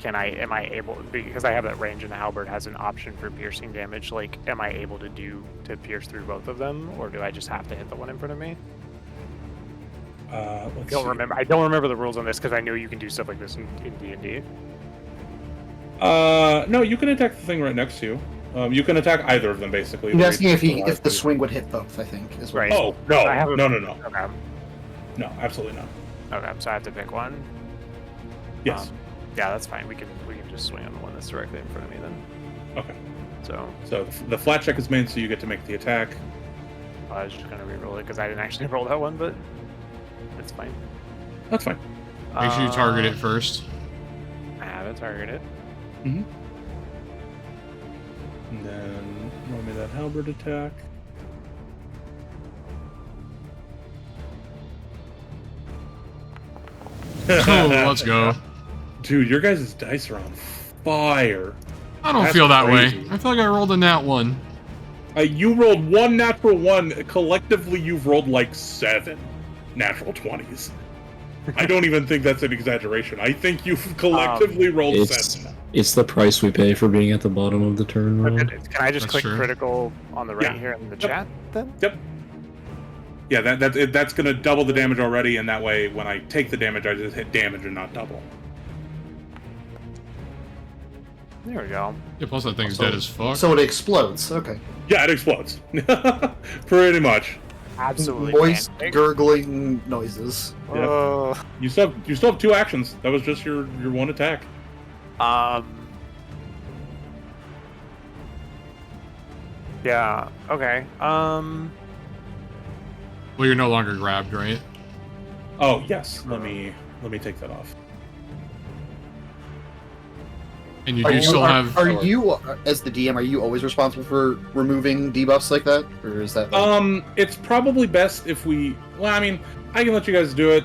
Am I able, because I have that range and the halberd has an option for piercing damage, am I able to pierce through both of them, or do I just have to hit the one in front of me? Let's don't see. remember. I don't remember the rules on this because I know you can do stuff like this in D&D. No, you can attack the thing right next to you. You can attack either of them, basically. He's They're asking each if the alive. swing would hit both. I think is what. Right. he's- Oh, no. I have a- No. Okay. No, absolutely not. Okay, so I have to pick one. Yes. Yeah, that's fine. We can just swing on the one that's directly in front of me then. Okay. So So the flat check is made, so you get to make the attack. I was just gonna re-roll it because I didn't actually roll that one, but it's fine. That's fine. Make sure you target it Uh, first. I haven't targeted. And then roll me that halberd attack. Oh, let's go. Dude, your guys' dice are on fire. I don't That's feel that crazy. way. I feel like I rolled a nat one. You rolled one natural one. Collectively, you've rolled like 7 natural 20s. I don't even think that's an exaggeration. I think you've collectively rolled It's 7. it's the price we pay for being at the bottom of the turn roll. Can I just That's click true. critical on the right Yeah. here in the Yep. chat then? Yep. Yeah, that's going to double the damage already, and that way, when I take the damage, I just hit damage and not double. There we go. Yeah, plus that thing's So- dead as fuck. So it explodes. Okay. Yeah, it explodes. Pretty much. Absolutely. Moist, pancake. gurgling noises. Yeah. Oh. You still have 2 actions. That was just your one attack. Yeah. Okay. Well, you're no longer grabbed, right? Oh yes. Let me take that off. And you do still have. Are you, as the DM, are you always responsible for removing debuffs like that, or is that? Like, It's probably best if we. Well, I mean, I can let you guys do it,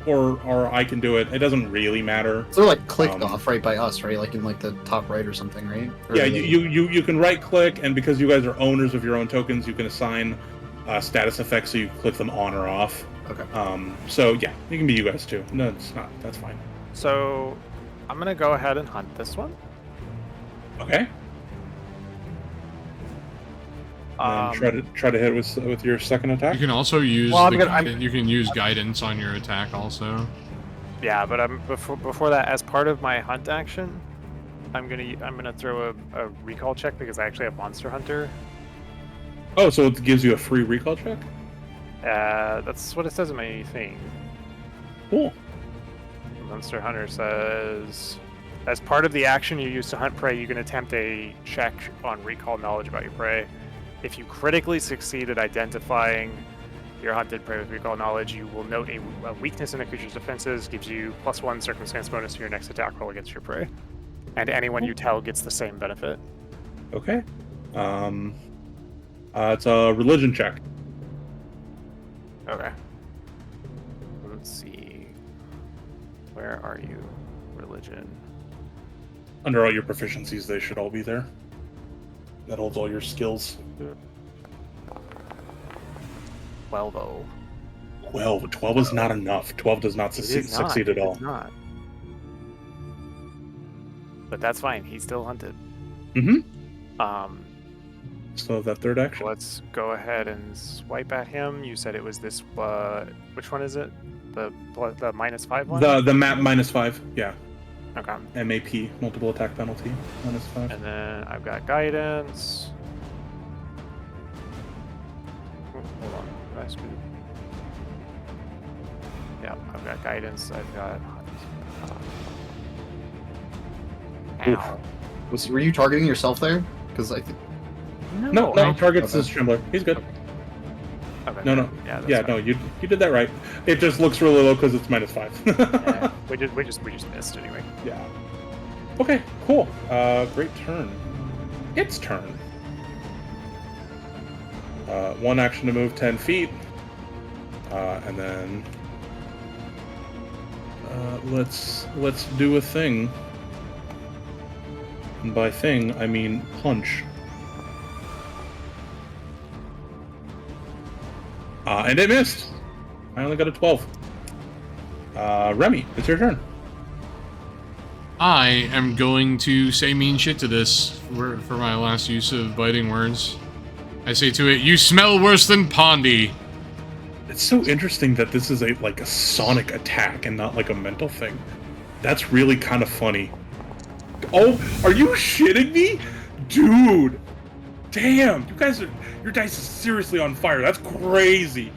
or I can do it. It doesn't really matter. they're like clicked um, off right by us, right? Like in like the top right or something, right? Or Yeah, are they- you can right click, and because you guys are owners of your own tokens, you can assign status effects, so you click them on or off. Okay. So yeah, it can be you guys too. No, it's not. That's fine. So I'm gonna go ahead and hunt this one. Okay. And try to hit with your second attack. You can also use. Well, you can use guidance on your attack also. Yeah, but I'm before that, as part of my hunt action, I'm gonna throw a recall check because I actually have Monster Hunter. Oh, so it gives you a free recall check? That's what it says in my thing. Cool. Monster Hunter says, as part of the action you use to hunt prey, you can attempt a check on recall knowledge about your prey. If you critically succeed at identifying your hunted prey with recall knowledge, you will note a weakness in a creature's defenses, gives you +1 circumstance bonus to your next attack roll against your prey. And anyone you tell gets the same benefit. Okay. It's a religion check. Okay. Let's see. Where are you? Religion. Under all your proficiencies, they should all be there. That holds all your skills. 12 oh. 12 is not enough. 12 does not It is not. succeed at It all. is not. But that's fine. He's still hunted. Mm-hmm. So that third action. Let's go ahead and swipe at him. You said it was this. Which one is it? The -5 one. The map -5. Yeah. Okay. MAP, multiple attack penalty, -5. And then I've got guidance. Oh, hold on. Did I screw? Yeah, I've got guidance. I've got. Ow. were you targeting yourself there? Because I think No, I- targets Okay. is Trembler. He's good. Okay, No, good. no. Yeah, that's Yeah, fine. no, you did that right. It just looks really low because it's -5. Yeah, we just missed anyway. Yeah. Okay, cool. Great turn. Its turn. One action to move 10 feet. And then let's do a thing. And by thing, I mean punch. And it missed. I only got a 12. Remy, it's your turn. I am going to say mean shit to this for my last use of biting words. I say to it, "You smell worse than Pondy." That's so interesting that this is like a sonic attack and not like a mental thing. That's really kind of funny. Oh, are you shitting me? Dude! Damn, your dice is seriously on fire. That's crazy.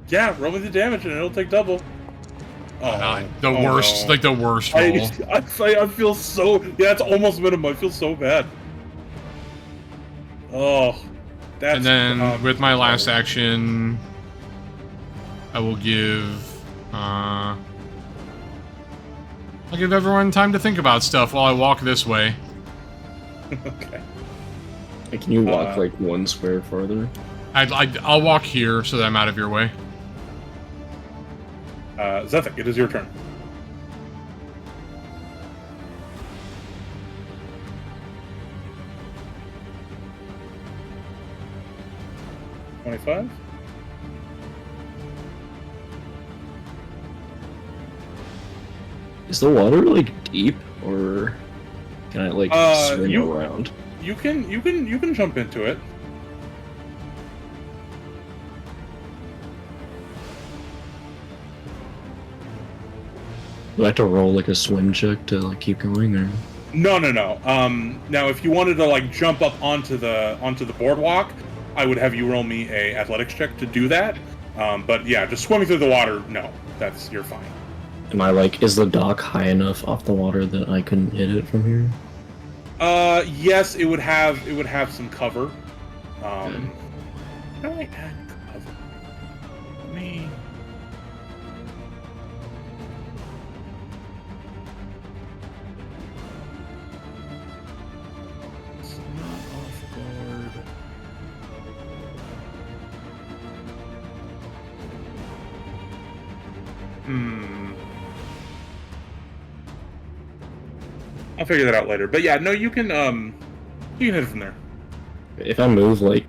Yeah, roll me the damage and it'll take double. Oh, the worst, no. like the worst roll. I feel so... Yeah, it's almost minimum. I feel so bad. Oh, that's... And then with my last action, I will I'll give everyone time to think about stuff while I walk this way. Okay. Hey, can you walk like 1 square farther? I'll walk here so that I'm out of your way. Zephyr, it is your turn. $25? Is the water like deep, or can I like swim around? You can jump into it. Do I have to roll like a swim check to like keep going, or? No. Now if you wanted to like jump up onto the boardwalk, I would have you roll me a athletics check to do that. But yeah, just swimming through the water, no, you're fine. Am I like, is the dock high enough off the water that I couldn't hit it from here? Yes, it would have some cover. How do I add cover? Let me. It's not off guard. I'll figure that out later. But yeah, no, you can hit it from there. If I move like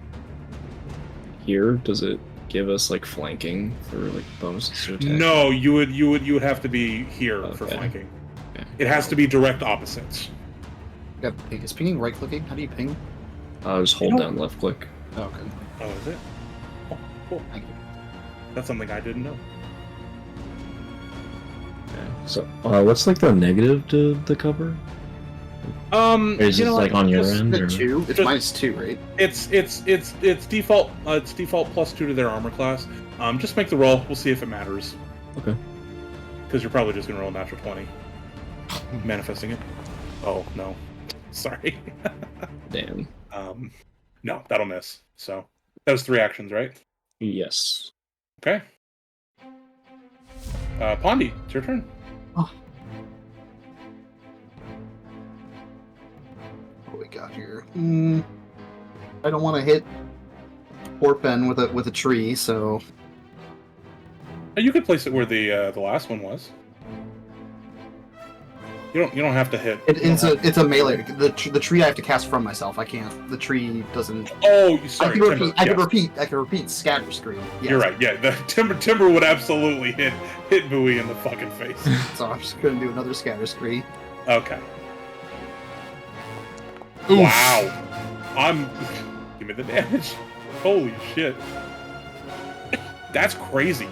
here, does it give us like flanking for like bonuses to attack? No, you would have to be here for flanking. Okay. It has to be direct opposites. Yeah, is pinging right clicking? How do you ping? Just hold down left click. Oh, okay. Oh, is it? Oh, cool. Thank you. That's something I didn't know. Okay. So, what's like the negative to the cover? Or is it like on your end? Or? 2? It's -2, right? It's default. It's default +2 to their armor class. Just make the roll. We'll see if it matters. Okay. Because you're probably just gonna roll a natural 20. Manifesting it. Oh no, sorry. Damn. No, that'll miss. So that was 3 actions, right? Yes. Okay. Pondi, it's your turn. Oh. What we got here? I don't want to hit Orpen with a tree, so You could place it where the last one was. You don't have to hit. it's a melee. The tree I have to cast from myself. I can't. The tree doesn't. Oh, sorry. I could repeat. Scatter screen. Yes. You're right. Yeah, the timber would absolutely hit Bowie in the fucking face. So I'm just gonna do another scatter screen. Okay. Oof. Wow. Give me the damage. Holy shit. That's crazy.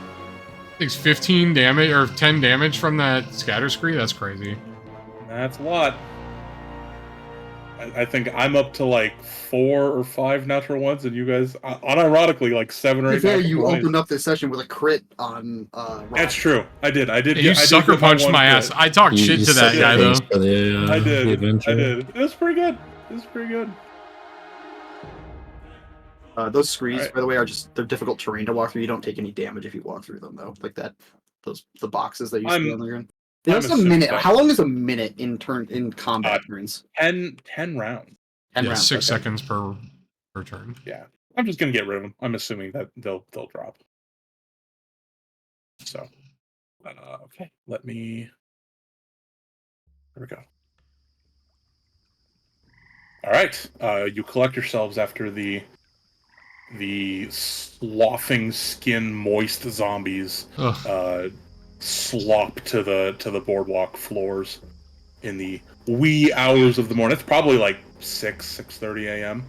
Takes 15 damage or 10 damage from that scatter scree. That's crazy. That's a lot. I think I'm up to like 4 or 5 natural ones, and you guys, unironically, like 7 or 8. Fair, you opened up this session with a crit on. That's true. I did. Yeah, you sucker punched my ass. I talked shit to that guy though. I did. It was pretty good. Those screes, Right. by the way, they're difficult terrain to walk through. You don't take any damage if you walk through them, though. Like that, the boxes that you see on the ground. It's a minute. How long is a minute in combat turns? 10 rounds. 10 Yeah, rounds. 6 okay. seconds per turn. Yeah. I'm just gonna get rid of them. I'm assuming that they'll drop. So, okay. Let me. There we go. All right. You collect yourselves after the sloughing skin moist zombies slop to the boardwalk floors in the wee hours of the morning. It's probably like 6:30 a.m.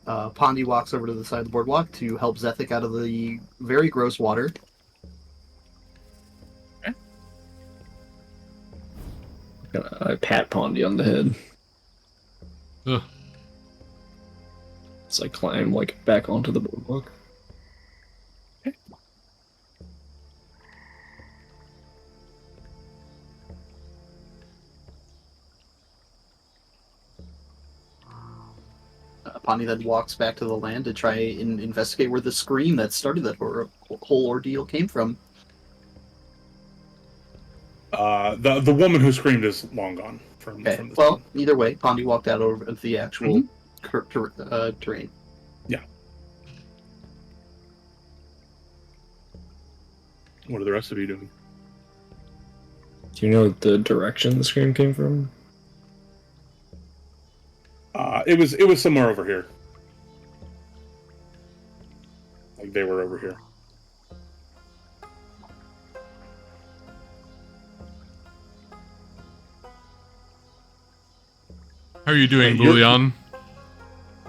Pondy walks over to the side of the boardwalk to help Zethic out of the very gross water. I pat Pondy on the head. Ugh. So I climb like back onto the boardwalk. Pondy then walks back to the land to try and investigate where the scream that started that whole ordeal came from. The woman who screamed is long gone from Okay. this. Well, either way, Pondy walked out over the actual terrain. Yeah. What are the rest of you doing? Do you know the direction the scream came from? It was somewhere over here. Like they were over here. How are you doing, You're- Bouillon?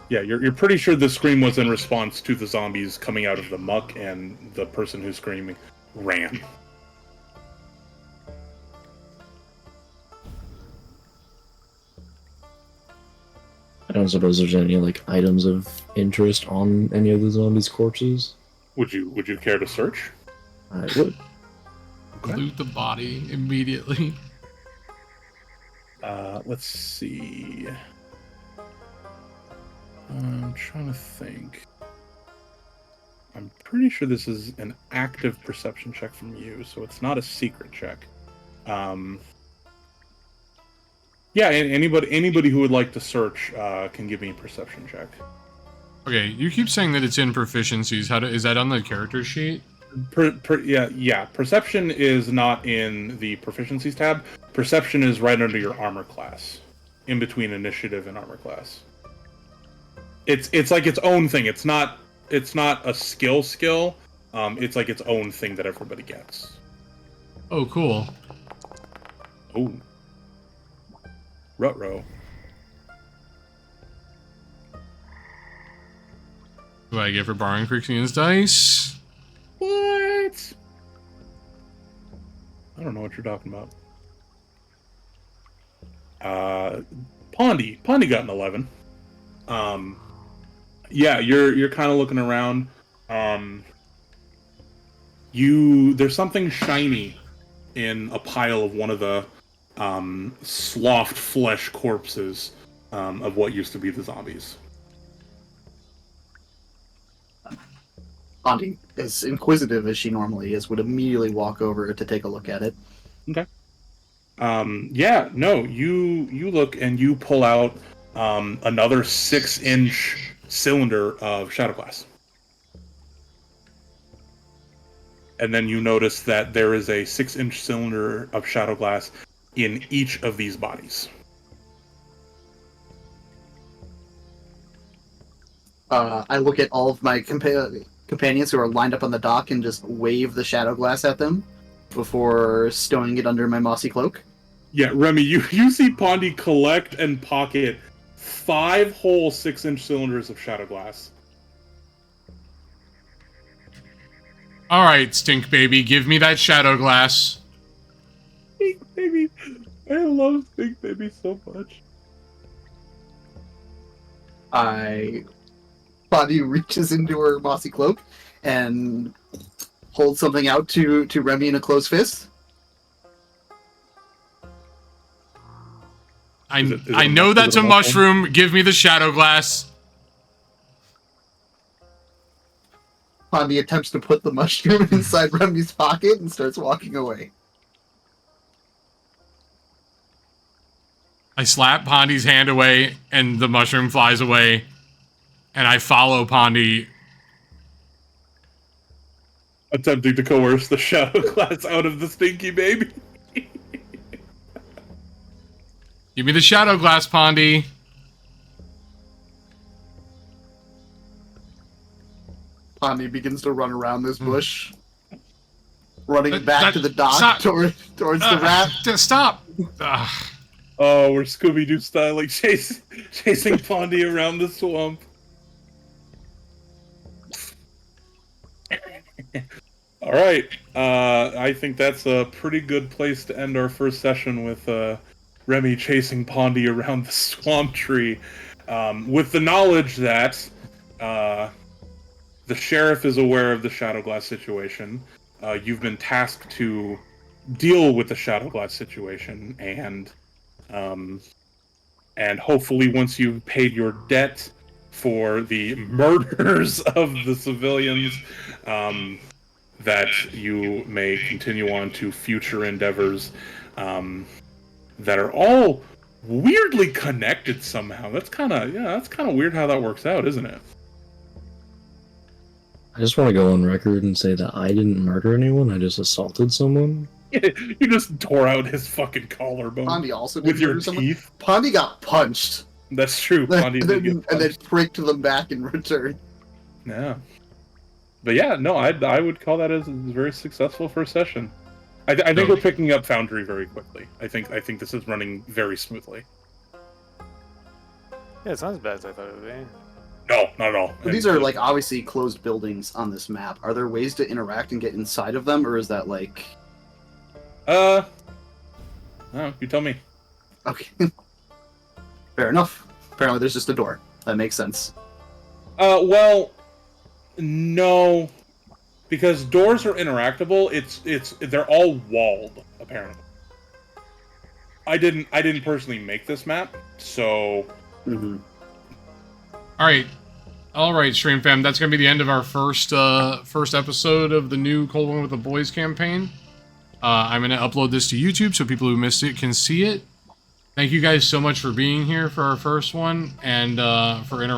Yeah, you're pretty sure the scream was in response to the zombies coming out of the muck, and the person who's screaming ran. I don't suppose there's any like items of interest on any of the zombies' corpses. Would you care to search? I would. Loot the body immediately. Let's see. I'm trying to think. I'm pretty sure this is an active perception check from you, so it's not a secret check. Yeah, anybody who would like to search can give me a perception check. Okay, you keep saying that it's in proficiencies. Is that on the character sheet? Yeah. Perception is not in the proficiencies tab. Perception is right under your armor class, in between initiative and armor class. It's like its own thing. It's not a skill. It's like its own thing that everybody gets. Oh, cool. Oh. Ruh-roh. What do I get for borrowing Crixian's dice? What? I don't know what you're talking about. Pondy got an 11. Yeah, you're kind of looking around. There's something shiny in a pile of one of the sloughed flesh corpses of what used to be the zombies. Pondy, as inquisitive as she normally is, would immediately walk over to take a look at it. Okay. Yeah, no, you look and you pull out another 6-inch cylinder of shadow glass. And then you notice that there is a 6-inch cylinder of shadow glass in each of these bodies. I look at all of my companions who are lined up on the dock and just wave the shadow glass at them before stowing it under my mossy cloak. Yeah, Remy, you see Pondy collect and pocket 5 whole 6-inch cylinders of shadow glass. All right, Stink Baby, give me that shadow glass. Stink Baby. I love Stink Baby so much. Pondy reaches into her mossy cloak and holds something out to Remy in a closed fist. I know that's a mushroom. Give me the shadow glass. Pondy attempts to put the mushroom inside Remy's pocket and starts walking away. I slap Pondy's hand away, and the mushroom flies away. And I follow Pondy. Attempting to coerce the shadow glass out of the Stinky Baby. Give me the shadow glass, Pondy. Pondy begins to run around this bush, running back to the dock stop. towards the rat. Stop. Ugh. Oh, we're Scooby-Doo style, like chasing Pondy around the swamp. All right. I think that's a pretty good place to end our first session with Remy chasing Pondy around the swamp tree, with the knowledge that the sheriff is aware of the Shadow Glass situation. You've been tasked to deal with the Shadow Glass situation, and hopefully once you've paid your debt for the murders of the civilians, that you may continue on to future endeavors that are all weirdly connected somehow. That's kind of weird how that works out, isn't it? I just want to go on record and say that I didn't murder anyone. I just assaulted someone. You just tore out his fucking collarbone Pondy also with did your murder someone. teeth. Pondy got punched. That's true. and Pondy did then, get and then punched. pricked them back in return. Yeah. But yeah, no, I would call that as a very successful first session. I think No. we're picking up Foundry very quickly. I think this is running very smoothly. Yeah, it's not as bad as I thought it would be. No, not at all. But these are like obviously closed buildings on this map. Are there ways to interact and get inside of them, or is that like? Oh, you tell me. Okay. Fair enough. Apparently, there's just a door. That makes sense. Well, no, because doors are interactable. They're all walled apparently. I didn't personally make this map, so. Mm-hmm. All right, Stream Fam. That's gonna be the end of our first episode of the new Cold One with the Boys campaign. I'm gonna upload this to YouTube so people who missed it can see it. Thank you guys so much for being here for our first one and for interacting.